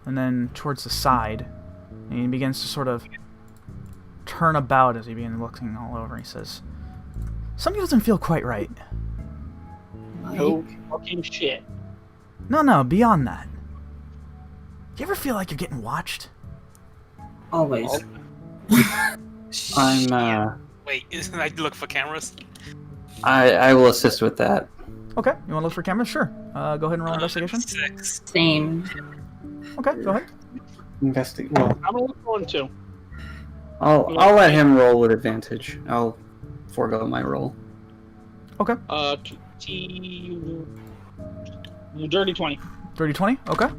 and then towards the side, and he begins to sort of turn about as he begins looking all over. He says, "Something doesn't feel quite right." No fucking shit. No, beyond that. You ever feel like you're getting watched? Always. I'm Wait, isn't I look for cameras? I will assist with that. Okay, you want to look for cameras? Sure. Go ahead and roll investigation. 6. Same. Okay, go ahead. Well, I'm only going to. I'll let him roll with advantage. I'll forego my roll. Okay. Dirty 20. Dirty 20? Okay.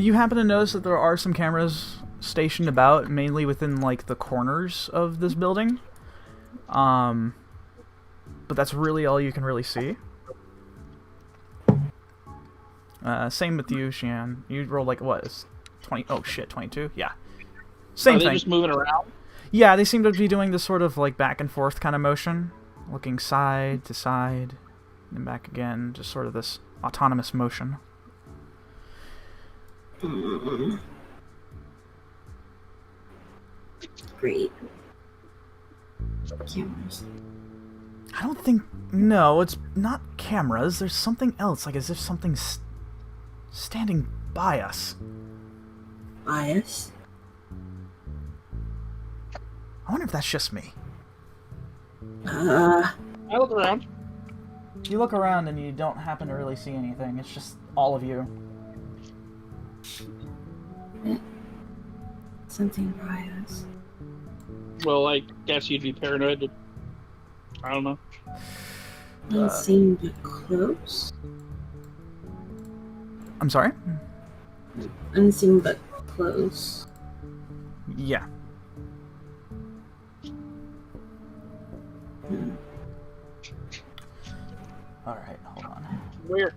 You happen to notice that there are some cameras stationed about, mainly within, like, the corners of this building. But that's really all you can really see. Same with you, Xian. You rolled, like, what? 20? Oh, shit, 22? Yeah. Same Are thing. they just moving around? Yeah, they seem to be doing this sort of, like, back and forth kind of motion. Looking side to side, and back again. Just sort of this autonomous motion. Great. Cameras. I don't think... No, it's not cameras. There's something else, like as if something's standing by us. Bias. I wonder if that's just me. I look around. You look around and you don't happen to really see anything. It's just all of you. Something bias. Well, I guess you'd be paranoid. I don't know. Unseen but close. I'm sorry? Unseen but close. Yeah. Alright, hold on. Where?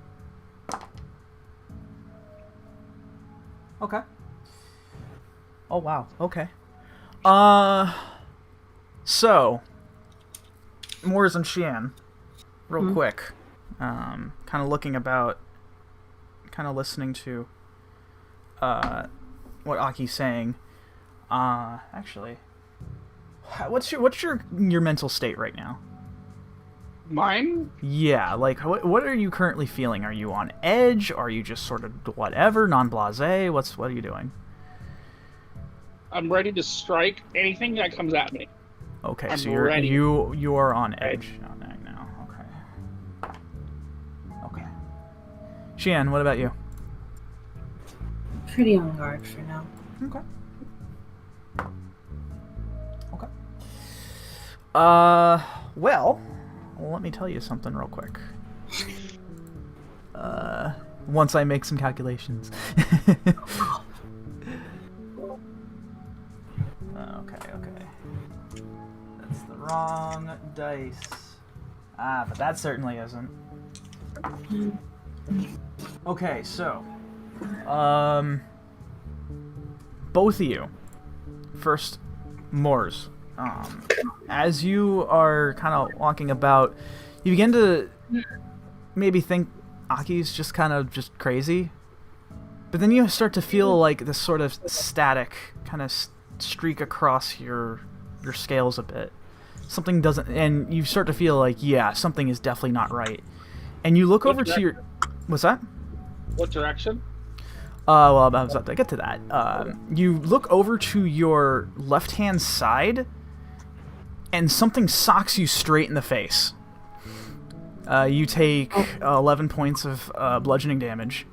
Okay. Oh, wow. Okay. So, Moors and Xian, real quick. Kind of looking about, kind of listening to, what Aki's saying. Actually, what's your mental state right now? Mine? Yeah, like, what are you currently feeling? Are you on edge? Are you just sort of whatever, non-blasé? What are you doing? I'm ready to strike anything that comes at me. Okay, I'm so you're ready. you are on edge now. Okay. Okay. Xian, what about you? Pretty on guard for now. Okay. Okay. Well, let me tell you something real quick. Once I make some calculations. Okay. That's the wrong dice. But that certainly isn't. Okay, so, both of you. First, Moors. As you are kind of walking about, you begin to maybe think Aki's just kind of just crazy. But then you start to feel like this sort of static kind of streak across your scales a bit. Something doesn't, and you start to feel like, yeah, something is definitely not right. And you look over to your... What's that? What direction? Well, I was about to get to that. You look over to your left-hand side, and something socks you straight in the face. You take 11 points of bludgeoning damage,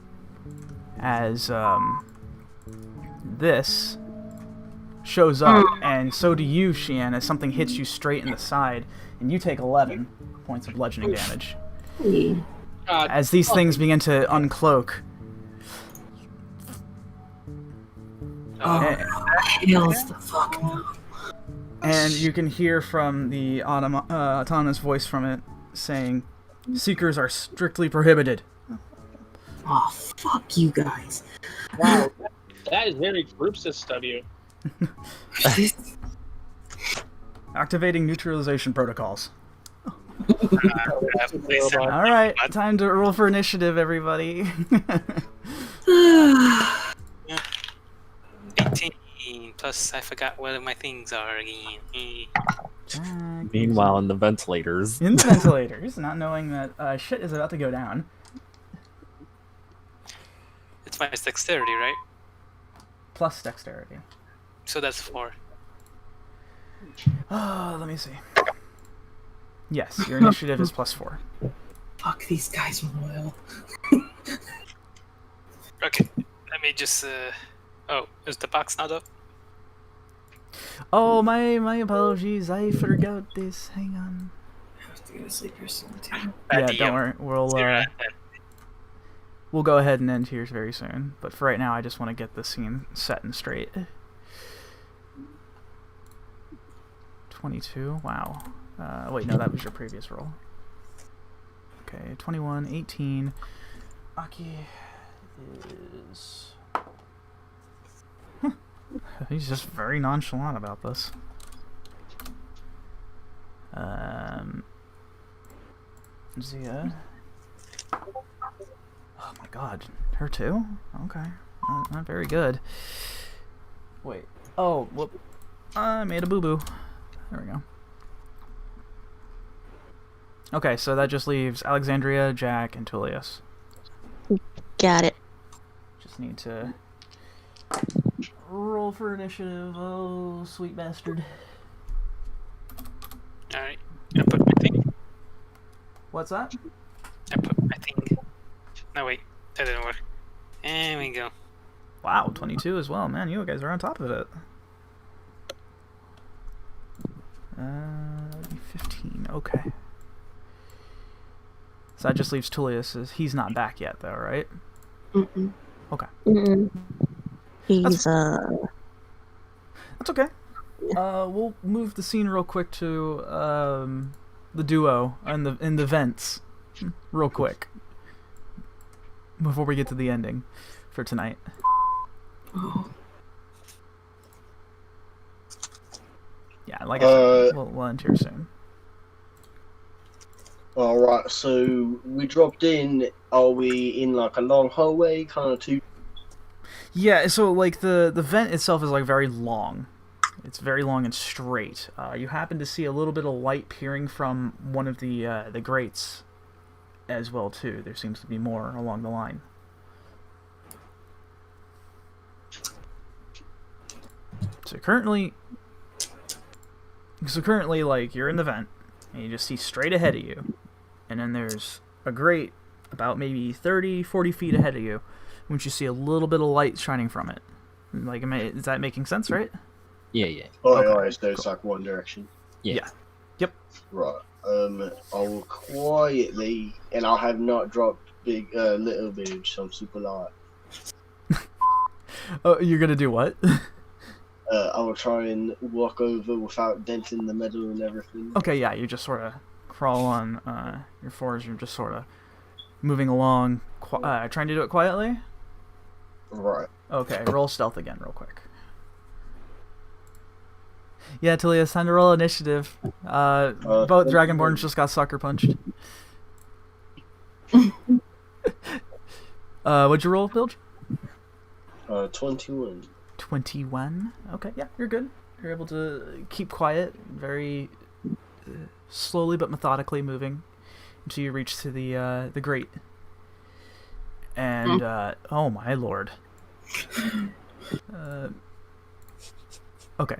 as this shows up, and so do you, Xian, as something hits you straight in the side, and you take 11 points of bludgeoning damage. As these things begin to uncloak. Heals the fuck no. And you can hear from the autonomous voice from it saying, "Seekers are strictly prohibited." Oh, fuck you guys. Wow, that is very groupsist of you. Activating neutralization protocols. Please, Alright, time to roll for initiative, everybody. 18, plus I forgot where my things are again. Meanwhile, in the ventilators. In the ventilators, not knowing that shit is about to go down. It's minus dexterity, right? Plus dexterity. So that's 4. Let me see. Yes, your initiative is plus 4. Fuck these guys royal. Okay, let me just, oh, is the box not up? Oh, my apologies. I forgot this. Hang on. I have to go to sleep here soon too. Yeah, don't worry. We'll go ahead and end here very soon. But for right now, I just want to get this scene set and straight. 22. Wow. Wait, no, that was your previous roll. Okay, 21, 18. Aki is... He's just very nonchalant about this. Zia. Oh my god. Her too? Okay. Not very good. Wait. Oh, whoop. I made a boo-boo. There we go. Okay, so that just leaves Alexandria, Jack, and Tullius. Got it. Just need to roll for initiative. Oh, sweet bastard. Alright. I put my thing. What's that? I put my thing. No, wait. That didn't work. There we go. Wow, 22 as well. Man, you guys are on top of it. 15. Okay. So that just leaves Tullius. He's not back yet, though, right? Mm-mm. Okay. Mm-mm. He's That's okay. We'll move the scene real quick to the duo in the vents, real quick, before we get to the ending for tonight. Yeah, like I said, we'll end here soon. Alright, so we dropped in. Are we in like a long hallway, kind of two? Yeah, so like the vent itself is like very long. It's very long and straight. You happen to see a little bit of light peering from one of the grates as well too. There seems to be more along the line. So currently, like, you're in the vent, and you just see straight ahead of you, and then there's a grate about maybe 30, 40 feet ahead of you, which you see a little bit of light shining from it. Like, is that making sense, right? Yeah. Oh, Okay, alright, so it's like one direction. Yeah. Yep. Right. I'll quietly, and I have not dropped little village, so I'm super light. Oh, you're gonna do what? I will try and walk over without denting the metal and everything. Okay, yeah, you just sort of crawl on your fours. You're just sort of moving along, trying to do it quietly. Right. Okay, roll stealth again, real quick. Yeah, Tullius, time to roll initiative. Both Dragonborns just got sucker punched. What'd you roll, Bilge? 21. 21. Okay, yeah, you're good. You're able to keep quiet, very slowly but methodically moving until you reach to the grate. And oh my lord. Okay.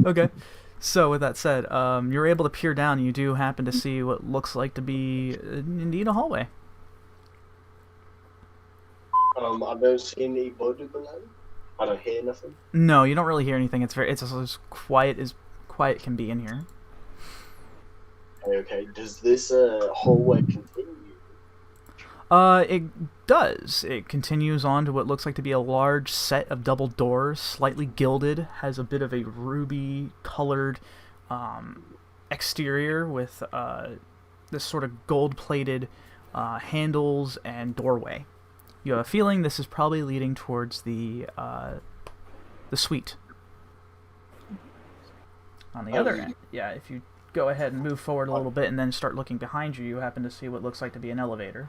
Okay. So with that said, you're able to peer down, and you do happen to see what looks like to be indeed a hallway. I don't see any body below. I don't hear nothing. No, you don't really hear anything. It's as quiet can be in here. Okay. Does this hallway continue? It does. It continues on to what looks like to be a large set of double doors, slightly gilded, has a bit of a ruby-colored exterior with this sort of gold-plated handles and doorway. You have a feeling this is probably leading towards the suite. On the other end, yeah, if you go ahead and move forward a little bit and then start looking behind you, you happen to see what looks like to be an elevator.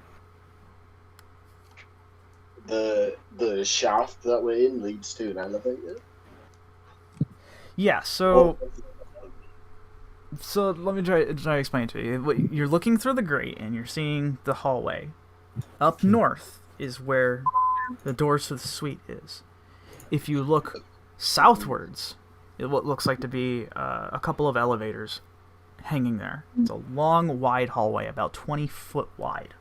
The shaft that we're in leads to an elevator? Yeah, so let me try to explain to you. You're looking through the grate and you're seeing the hallway. Up north is where the doors to the suite is. If you look southwards, what looks like to be a couple of elevators hanging there. It's a long, wide hallway, about 20 foot wide.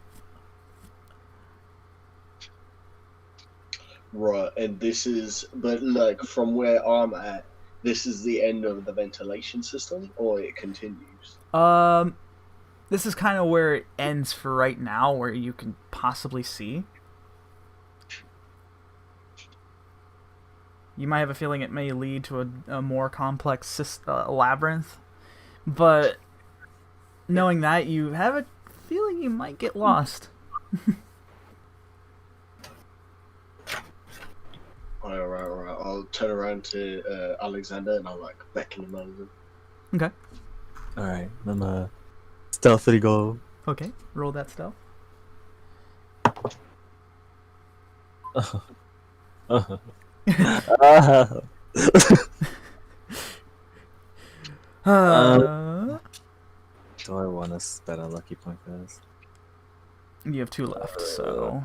Right, and but like from where I'm at, this is the end of the ventilation system, or it continues? This is kind of where it ends for right now, where you can possibly see. You might have a feeling it may lead to a more complex labyrinth, but knowing that, you have a feeling you might get lost. Alright. I'll turn around to Alexander and I'll like beckon him over. Okay. Alright, I'm stealthily go. Okay, roll that stealth. Do I want to spend a lucky point for this? You have 2 left, so,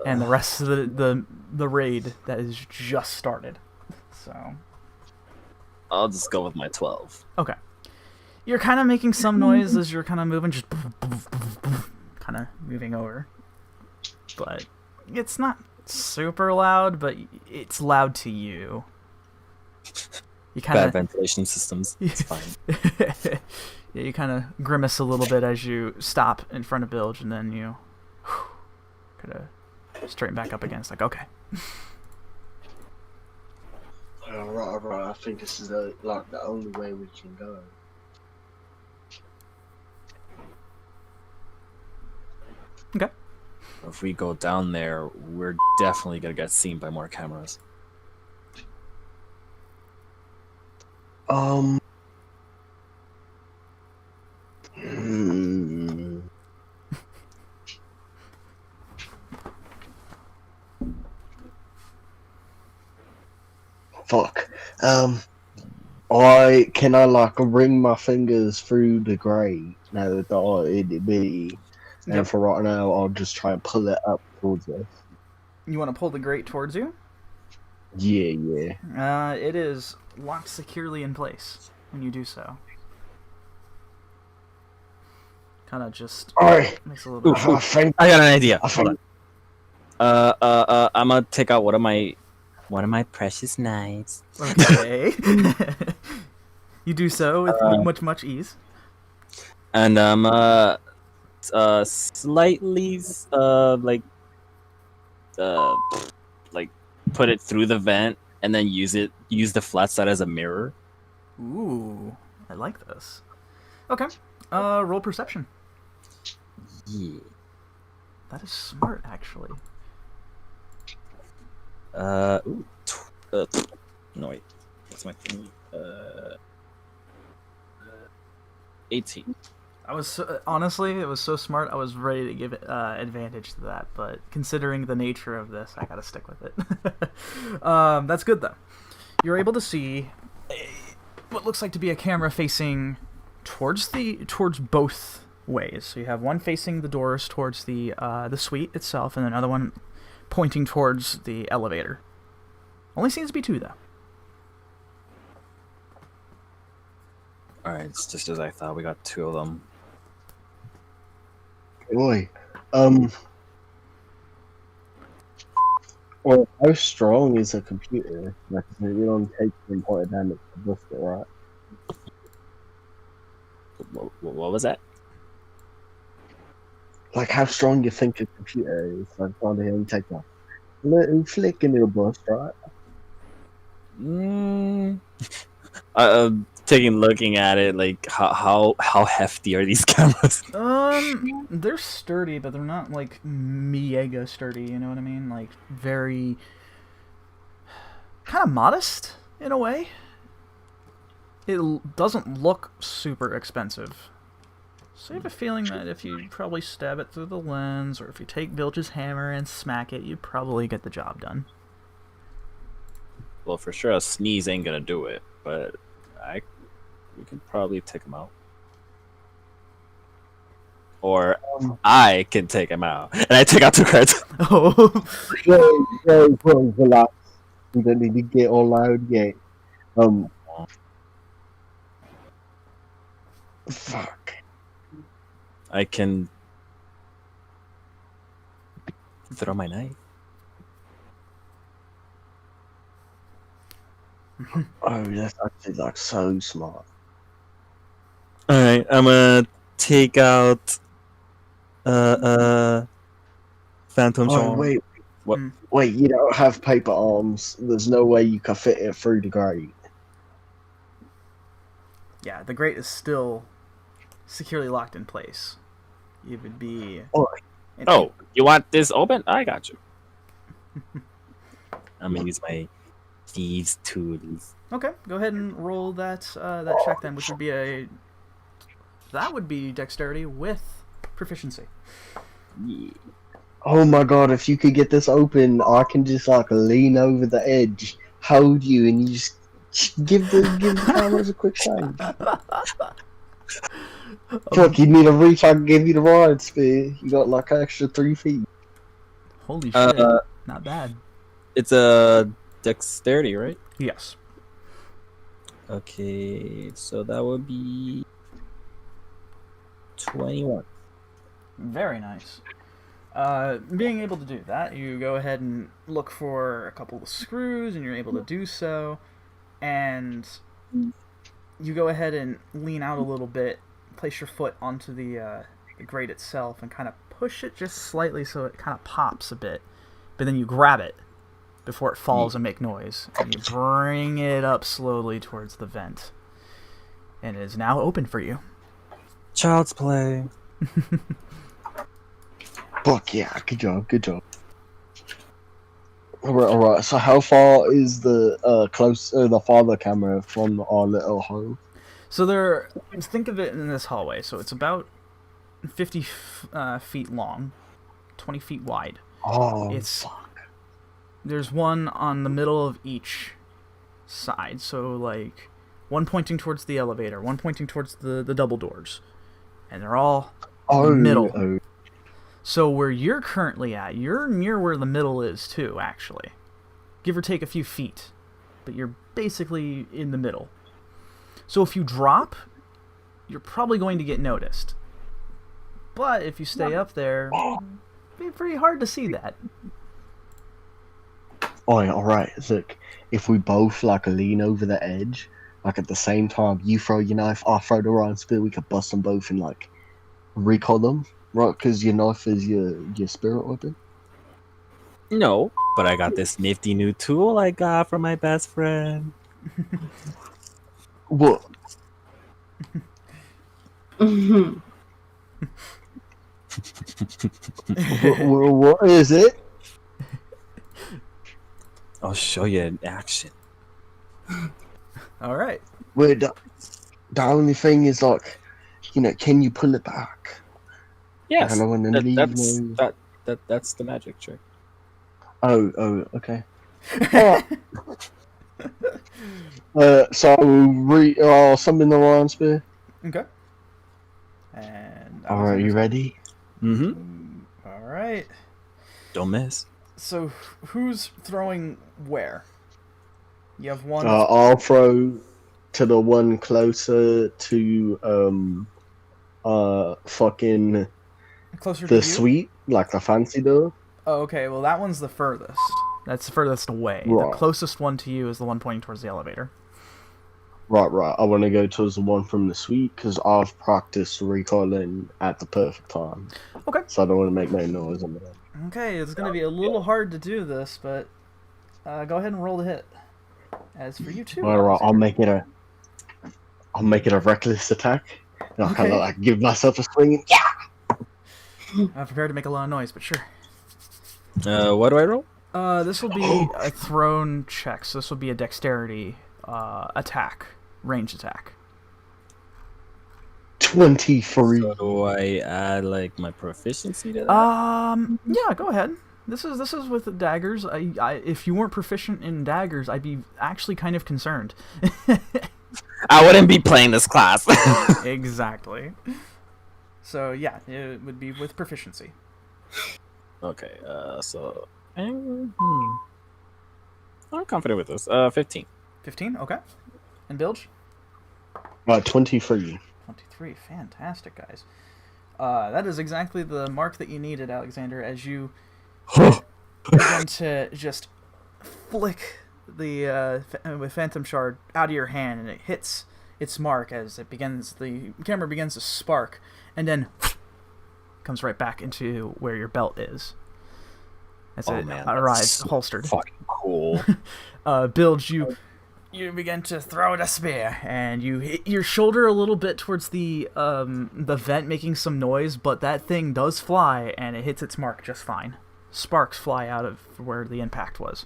and the rest of the raid that is just started. So I'll just go with my 12. okay, you're kind of making some noise as you're kind of moving, just kind of moving over, but it's not super loud, but it's loud to you. You kind Bad of ventilation systems. It's fine. Yeah, you kind of grimace a little bit as you stop in front of Bilge, and then you kind of straighten back up again. It's like, okay. Right. I think this is like the only way we can go. Okay. If we go down there, we're definitely gonna get seen by more cameras. Fuck. Can I like ring my fingers through the grate now that it'd be, and Yep. for right now I'll just try and pull it up towards us. You want to pull the grate towards you? Yeah. It is locked securely in place when you do so. Kind of just Alright. makes a little bit. I think I got an idea. I Hold think on. I'm gonna take out one of my precious knives. Okay. You do so with much ease. And slightly like put it through the vent and then use the flat side as a mirror. Ooh, I like this. Okay. Roll perception. Yeah. That is smart, actually. No wait. What's my thing? 18. I was honestly, it was so smart. I was ready to give it advantage to that, but considering the nature of this, I gotta stick with it. That's good though. You're able to see what looks like to be a camera facing towards both ways. So you have one facing the doors towards the suite itself, and another one pointing towards the elevator. Only seems to be 2 though. Alright, it's just as I thought. We got 2 of them. Boy. Well, how strong is a computer? Like, you don't take important damage to bust it, right? What was that? Like, how strong you think a computer is? Like, on the only take a little flick and it'll bust, right? Looking at it, like how hefty are these cameras? They're sturdy, but they're not like mega sturdy. You know what I mean? Like very kind of modest in a way. It doesn't look super expensive. So I have a feeling that if you probably stab it through the lens, or if you take Bilge's hammer and smack it, you'd probably get the job done. Well, for sure, a sneeze ain't gonna do it, but we could probably take him out. Or I can take him out, and I take out 2 cards. Oh. Well, relax. You don't need to get all loud yet. Fuck. I can throw my knife. Oh, that's actually like so smart. Alright, I'm gonna take out Phantom Oh, wait. What? Wait, you don't have paper arms. There's no way you can fit it through the grate. Yeah, the grate is still securely locked in place. It would be... Oh, you want this open? I got you. I'm gonna use my thieves' tools. Okay, go ahead and roll that check then, which would be that would be dexterity with proficiency. Yeah. Oh my god, if you could get this open, I can just like lean over the edge, hold you, and you just Give the cameras a quick shake. Fuck, you need a reach, I can give you the ride, Spear. You got like an extra 3 feet. Holy shit. Not bad. It's a dexterity, right? Yes. Okay, so that would be 21. Very nice. Being able to do that, you go ahead and look for a couple of screws, and you're able to do so. And you go ahead and lean out a little bit, place your foot onto the grate itself, and kind of push it just slightly so it kind of pops a bit. But then you grab it before it falls and make noise, and you bring it up slowly towards the vent. And it is now open for you. Child's play. Fuck yeah, good job. Alright, so how far is the the father camera from our little home? So think of it in this hallway. So it's about 50 feet long, 20 feet wide. Oh, fuck. There's one on the middle of each side. So like one pointing towards the elevator, one pointing towards the double doors. And they're all in the middle. Oh. So where you're currently at, you're near where the middle is too, actually. Give or take a few feet. But you're basically in the middle. So if you drop, you're probably going to get noticed. But if you stay up there, it'd be pretty hard to see that. Oh, yeah, alright, look, if we both like lean over the edge, like at the same time, you throw your knife, I throw the Ryan spear, we could bust them both and like recall them. Right, because your knife is your spirit weapon? No, but I got this nifty new tool I got from my best friend. What? What is it? I'll show you in action. Alright. Wait, the only thing is like, can you pull it back? Yes, I don't that's the magic trick. Oh, okay. So I'll summon the Ryan spear. Okay. And Alright, you ready? Mm-hmm. Alright. Don't miss. So who's throwing where? You have one. I'll throw to the one closer to fucking Closer to the you? suite, like the fancy door. Oh, okay. Well, that one's the furthest. That's the furthest away. Right. The closest one to you is the one pointing towards the elevator. Right. I want to go towards the one from the suite because I've practiced recoiling at the perfect time. Okay. So I don't want to make no noise on that. Okay, it's going to be a little hard to do this, but go ahead and roll the hit. As for you two, Alright, I'll make it a reckless attack. And I'll kind of like give myself a swing and I'm prepared to make a lot of noise, but sure. What do I roll? This will be a thrown check, so this will be a dexterity attack, range attack. 23. So do I add like my proficiency to that? Yeah, go ahead. This is with daggers. If you weren't proficient in daggers, I'd be actually kind of concerned. I wouldn't be playing this class. Exactly. So yeah, it would be with proficiency. Okay, so I'm confident with this. 15. 15, okay. And Bilge? 23. 23, fantastic, guys. That is exactly the mark that you needed, Alexander, as you begin to just flick the with Phantom Shard out of your hand, and it hits its mark as the camera begins to spark, and then comes right back into where your belt is. As it arrives so holstered. Fucking cool. Bilge, you begin to throw the spear, and you hit your shoulder a little bit towards the vent, making some noise, but that thing does fly, and it hits its mark just fine. Sparks fly out of where the impact was.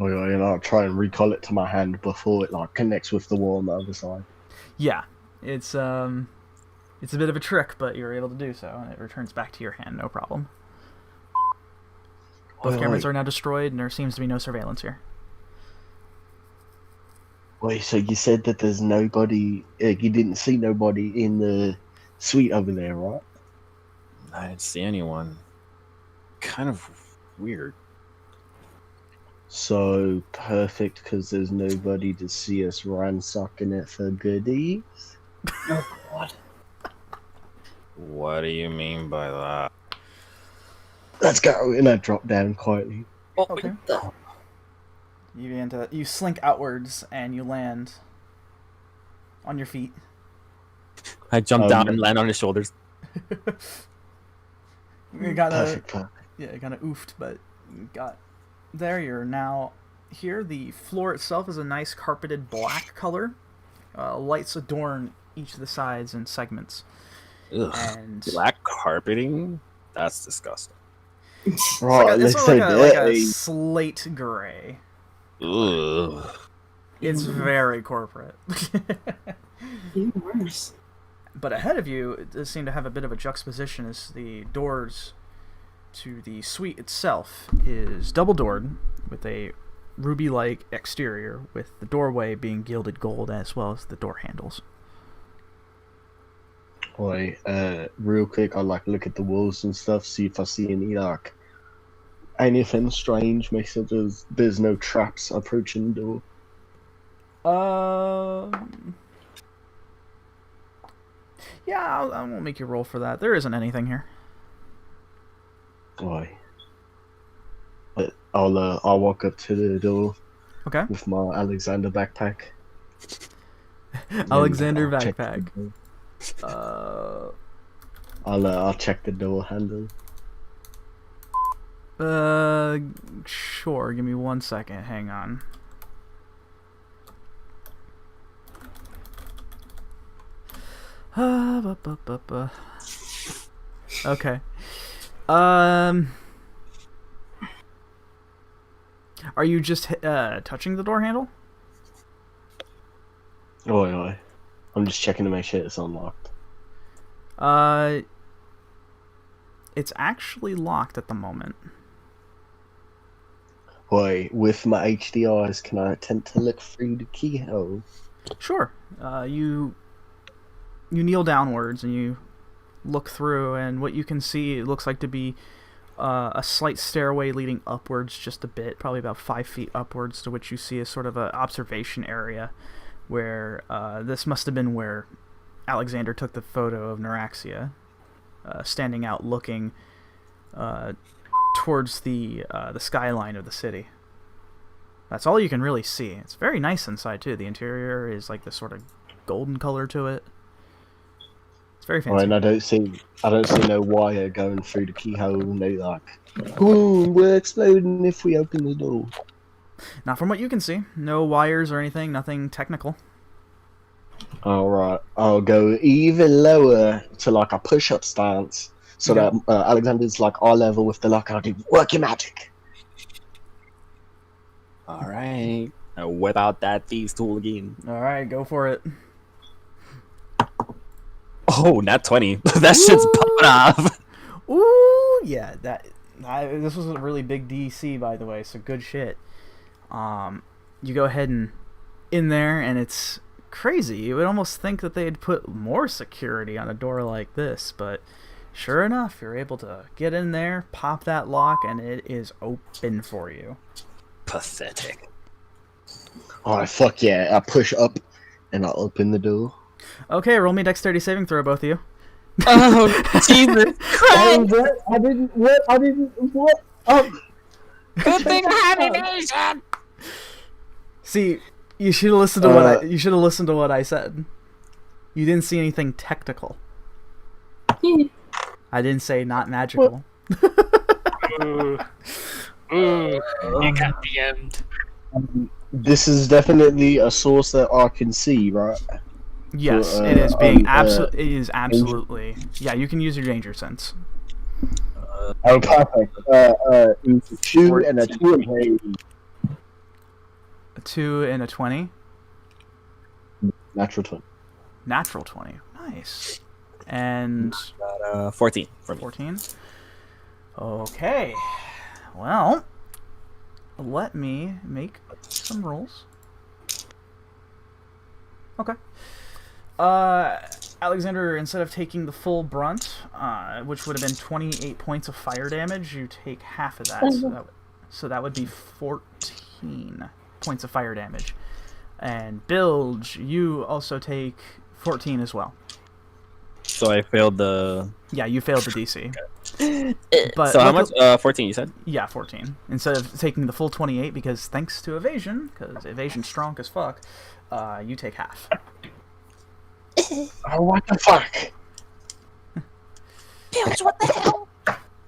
I'll try and recall it to my hand before it like connects with the wall on the other side. Yeah, it's a bit of a trick, but you're able to do so, and it returns back to your hand, no problem. Both cameras are now destroyed, and there seems to be no surveillance here. Wait, so you said that there's nobody, you didn't see nobody in the suite over there, right? I didn't see anyone. Kind of weird. So perfect, because there's nobody to see us ransacking it for goodies. Oh god. What do you mean by that? Let's go, and I drop down quietly. Okay. You slink outwards and you land on your feet. I jump down and land on his shoulders. You got Perfect. yeah, kind of oofed, but you got there. You're now here. The floor itself is a nice carpeted black color. Lights adorn each of the sides and segments. Ugh. And Black carpeting? That's disgusting. Right, it's let's like say like that. a slate gray. Ugh. It's very corporate. Even worse. But ahead of you, it does seem to have a bit of a juxtaposition as the doors to the suite itself is double-doored with a ruby-like exterior, with the doorway being gilded gold as well as the door handles. Wait, real quick, I like look at the walls and stuff, see if I see any like anything strange. Make sure there's no traps approaching the door. Yeah, I won't make you roll for that. There isn't anything here. Why? But I'll walk up to the door. Okay. With my Alexander backpack. Alexander I'll check backpack. the door. I'll check the door handle. Sure. Give me 1 second. Hang on. Okay. Are you just touching the door handle? Oi. I'm just checking to make sure it's unlocked. It's actually locked at the moment. Oi, with my HDRs, can I attempt to look through the keyhole? Sure. You kneel downwards and you look through, and what you can see, it looks like to be a slight stairway leading upwards just a bit, probably about 5 feet upwards, to which you see a sort of an observation area where this must have been where Alexander took the photo of Neuraxia, standing out looking towards the skyline of the city. That's all you can really see. It's very nice inside too. The interior is like this sort of golden color to it. It's very fancy. Right, and I don't see no wire going through the keyhole. No like, boom, we're exploding if we open the door. Not from what you can see. No wires or anything. Nothing technical. Alright, I'll go even lower to like a push-up stance, so that Alexander's like eye level with the lock, and I'll do work your magic. Alright. I whip out that thieves tool again. Alright, go for it. Oh, not 20. That shit's popping off. Ooh, yeah. This was a really big DC, by the way, so good shit. You go ahead and in there, and it's crazy. You would almost think that they'd put more security on a door like this, but sure enough, you're able to get in there, pop that lock, and it is open for you. Pathetic. Alright, fuck yeah. I push up, and I'll open the door. Okay, roll me a dexterity saving throw, both of you. Oh, Jesus Christ! I didn't. Good thing I have evasion! See, you should have listened to what I said. You didn't see anything technical. I didn't say not magical. Ooh, you got the end. This is definitely a source that I can see, right? Yes, it is being it is absolutely. Yeah, you can use your danger sense. Oh, perfect. It's a 2 and a 2 and a A 2 and a 20. natural 20. Natural 20. Nice. And 14 for me. 14. Okay. Well, let me make some rolls. Okay. Alexander, instead of taking the full brunt, which would have been 28 points of fire damage, you take half of that. So that would be 14 points of fire damage. And Bilge, you also take 14 as well. So I failed the. Yeah, you failed the DC. But so how much? 14, you said? Yeah, 14. Instead of taking the full 28, because thanks to evasion, because evasion's strong as fuck, you take half. Oh, what the fuck? Bilge, what the hell?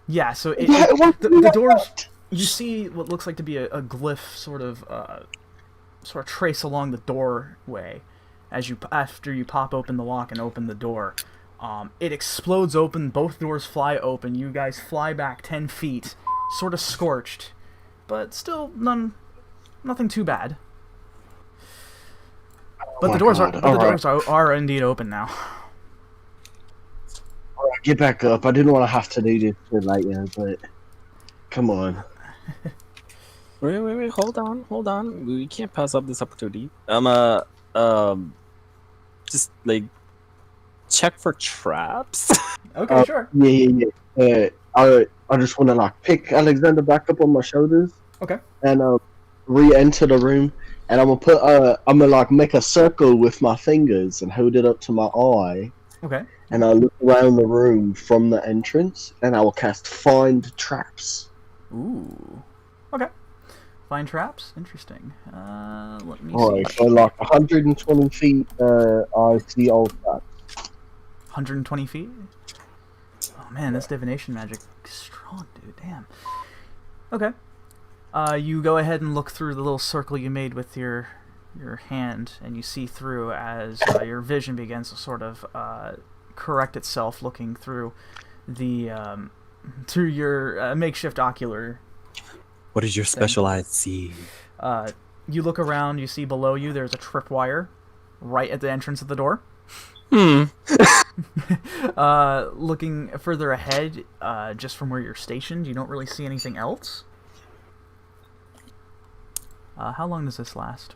Yeah, so the doors. You see what looks like to be a glyph, sort of trace along the doorway, after you pop open the lock and open the door. It explodes open. Both doors fly open. You guys fly back 10 feet, sort of scorched, but still nothing too bad. But the doors are indeed open now. Alright, get back up. I didn't want to have to do this shit later, but come on. Wait, hold on. We can't pass up this opportunity. Just like check for traps. Okay, sure. Yeah. I just want to like pick Alexander back up on my shoulders. Okay. And re-enter the room, and I'm gonna like make a circle with my fingers and hold it up to my eye. Okay. And I look around the room from the entrance, and I will cast Find Traps. Ooh. Okay. Find traps? Interesting. Let me Alright, see. so like 120 feet, I see all traps. 120 feet? Oh man, this divination magic is strong, dude. Damn. Okay. You go ahead and look through the little circle you made with your hand, and you see through as your vision begins to sort of correct itself, looking through the through your makeshift ocular. What does your special eye see? You look around. You see below you there's a tripwire right at the entrance of the door. Looking further ahead, just from where you're stationed, you don't really see anything else. How long does this last?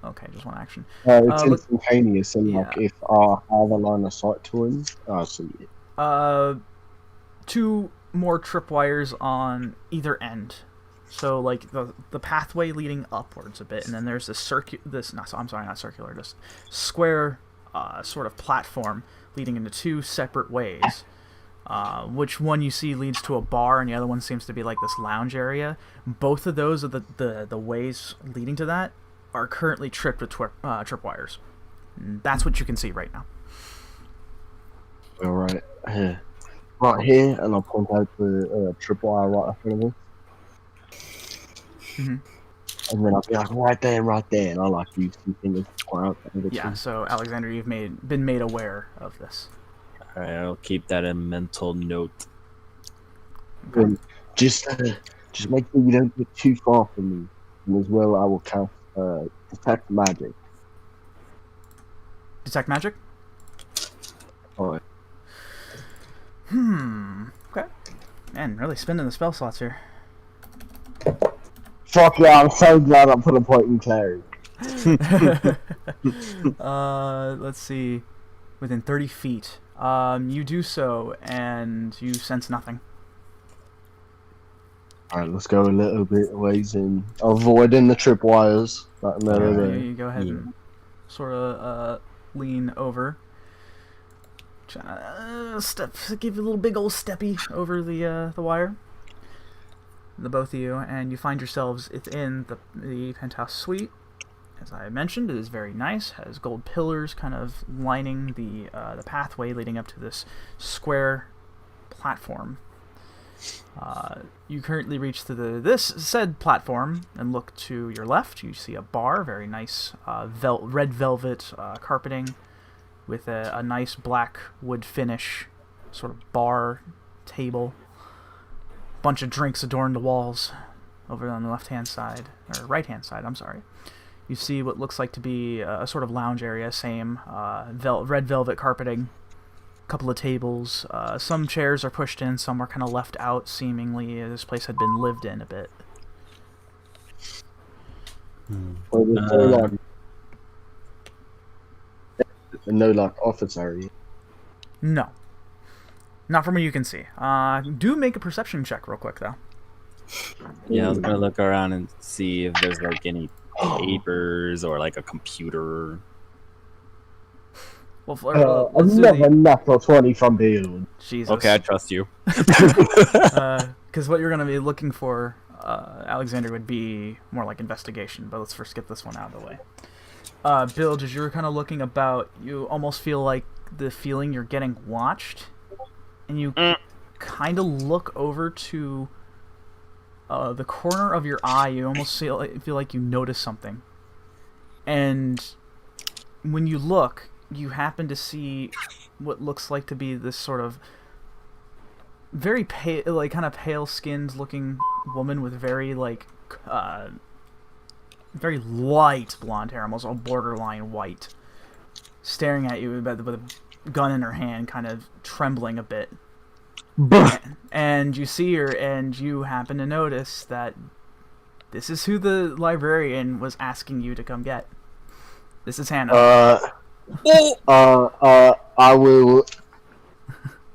Okay, just one action. It's instantaneous, and like if I have a line of sight to him, I'll see it. 2 more tripwires on either end. So like the pathway leading upwards a bit, and then there's this square sort of platform leading into 2 separate ways. Which one you see leads to a bar, and the other one seems to be like this lounge area. Both of those are the ways leading to that are currently tripped with tripwires. That's what you can see right now. All right, here, right here, and I'll point out the tripwire right in front of me. Mm-hmm. And then I'll be like, right there, and I'll like use some fingers to point out. Yeah. So Alexander, you've been made aware of this. Alright, I'll keep that in mental note. Okay. Just make sure you don't get too far from me. And as well, I will cast Detect Magic. Detect Magic? Alright. Okay. Man, really spending the spell slots here. Fuck yeah, I'm so glad I put a point in clarity. Let's see. Within 30 feet. You do so, and you sense nothing. Alright, let's go a little bit ways in, avoiding the tripwires. You go ahead and sort of lean over. Give you a little big old steppy over the wire. The both of you, and you find yourselves within the penthouse suite. As I mentioned, it is very nice. Has gold pillars kind of lining the pathway leading up to this square platform. You currently reach to this said platform and look to your left. You see a bar, very nice red velvet carpeting with a nice black wood finish, sort of bar table. Bunch of drinks adorn the walls over on the left-hand side, or right-hand side, I'm sorry. You see what looks like to be a sort of lounge area, same red velvet carpeting, a couple of tables. Some chairs are pushed in, some are kind of left out, seemingly this place had been lived in a bit. And no, like, office area. No. Not from what you can see. Do make a perception check real quick, though. Yeah, I was gonna look around and see if there's like any papers or like a computer. Well, I've let's do never the... natural 20 from beyond. Jesus. Okay, I trust you. Because what you're going to be looking for, Alexander, would be more like investigation, but let's first get this one out of the way. Bilge, as you were kind of looking about, you almost feel like the feeling you're getting watched, and you kind of look over to the corner of your eye. You almost feel like you notice something. And when you look, you happen to see what looks like to be this sort of very pale, like kind of pale-skinned looking woman with very like very light blonde hair, almost all borderline white, staring at you with a gun in her hand, kind of trembling a bit. And you see her, and you happen to notice that this is who the librarian was asking you to come get. This is Hannah.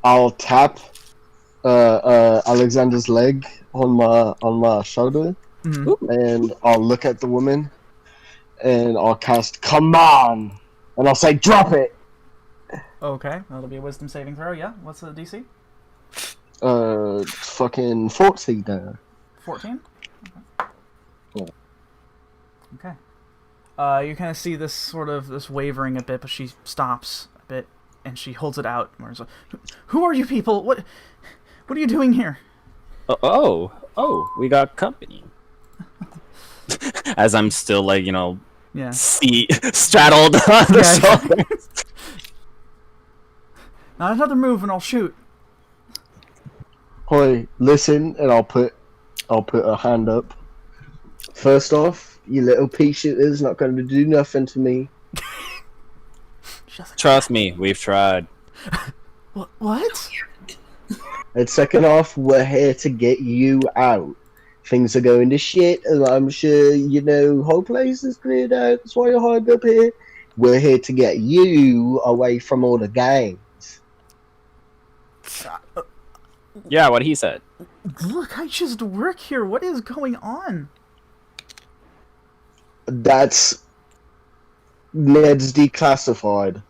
I'll tap Alexander's leg on my shoulder, and I'll look at the woman, and I'll cast "Come on," and I'll say, "Drop it." Okay, that'll be a wisdom saving throw. Yeah, what's the DC? Fucking 14 now. 14. Okay. You kind of see this wavering a bit, but she stops a bit, and she holds it out. Where's who are you people? What are you doing here? Oh, we got company. As I'm still like, straddled on the shoulder. Not another move, and I'll shoot. Oi, listen, and I'll put a hand up. First off, you little pea shooter's not going to do nothing to me. Trust me, we've tried. What? And second off, we're here to get you out. Things are going to shit, and I'm sure whole place is cleared out. That's why you're hiding up here. We're here to get you away from all the gangs. Yeah, what he said. Look, I just work here. What is going on? That's Ned's declassified.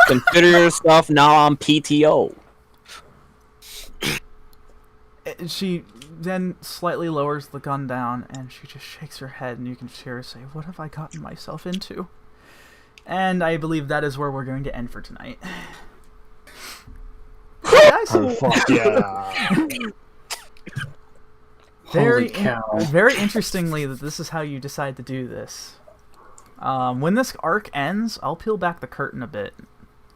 Consider yourself now on PTO. She then slightly lowers the gun down, and she just shakes her head, and you can hear her say, "What have I gotten myself into?" And I believe that is where we're going to end for tonight. Oh, fuck yeah. Very interestingly, that this is how you decide to do this. When this arc ends, I'll peel back the curtain a bit.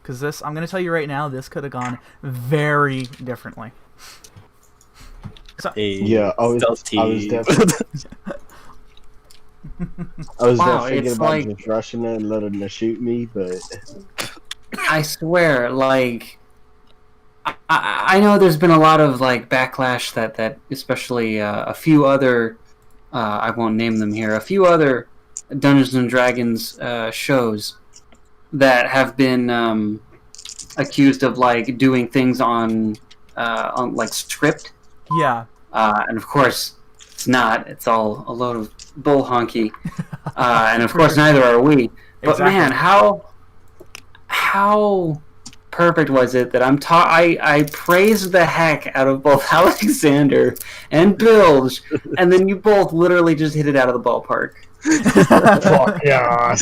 Because this, I'm going to tell you right now, this could have gone very differently. So, yeah, I was definitely thinking about just rushing it and letting her shoot me, but I swear, I know there's been a lot of backlash that especially a few other I won't name them here, a few other Dungeons and Dragons shows that have been accused of doing things on script. Yeah. And of course it's not. It's all a load of bull honky. And of course neither are we. But exactly. Man, how perfect was it that I praised the heck out of both Alexander and Bilge, and then you both literally just hit it out of the ballpark. Fuck yeah,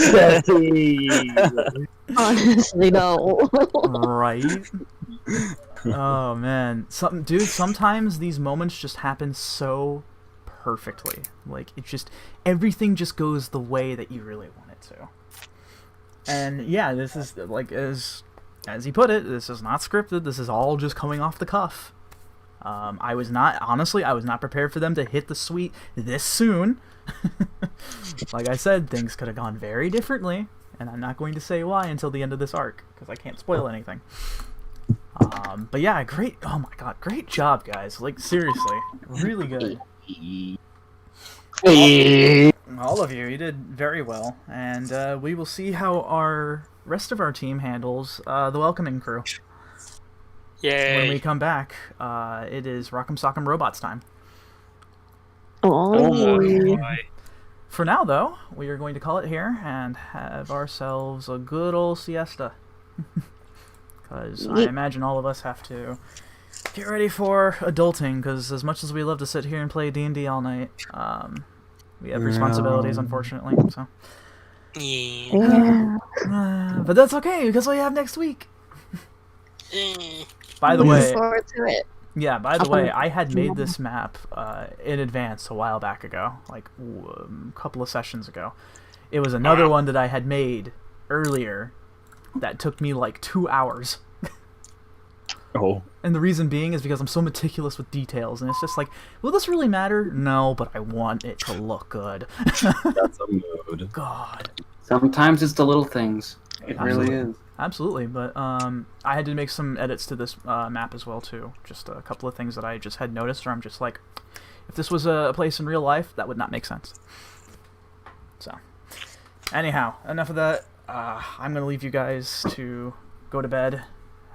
honestly, no. Right? Oh man, sometimes these moments just happen so perfectly. Everything just goes the way that you really want it to. And yeah, this is as he put it, this is not scripted. This is all just coming off the cuff. I was not prepared for them to hit the suite this soon. Like I said, things could have gone very differently, and I'm not going to say why until the end of this arc, because I can't spoil anything. But yeah, oh my god, great job, guys. Seriously, really good. All of you did very well, and we will see how our rest of our team handles the welcoming crew. Yay! When we come back, it is Rock'em Sock'em Robots time. Oh, Boy. For now, though, we are going to call it here and have ourselves a good old siesta. Because I imagine all of us have to get ready for adulting, because as much as we love to sit here and play D&D all night, we have responsibilities, unfortunately. So, Yeah. but that's okay, because we have next week. Eh. By the looking way, forward to it. yeah, by the way, I had made this map in advance a while back ago, like a couple of sessions ago. It was another one that I had made earlier that took me like 2 hours. Oh. And the reason being is because I'm so meticulous with details, and it's just like, will this really matter? No, but I want it to look good. That's a mood. God. Sometimes it's the little things. It Absolutely. really is. Absolutely, but I had to make some edits to this map as well, too. Just a couple of things that I just had noticed, or I'm just like, if this was a place in real life, that would not make sense. So, anyhow, enough of that. I'm going to leave you guys to go to bed.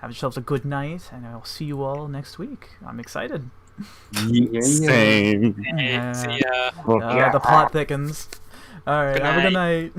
Have yourselves a good night, and I'll see you all next week. I'm excited. Same. See ya. The plot thickens. Alright, Good have a good night. night.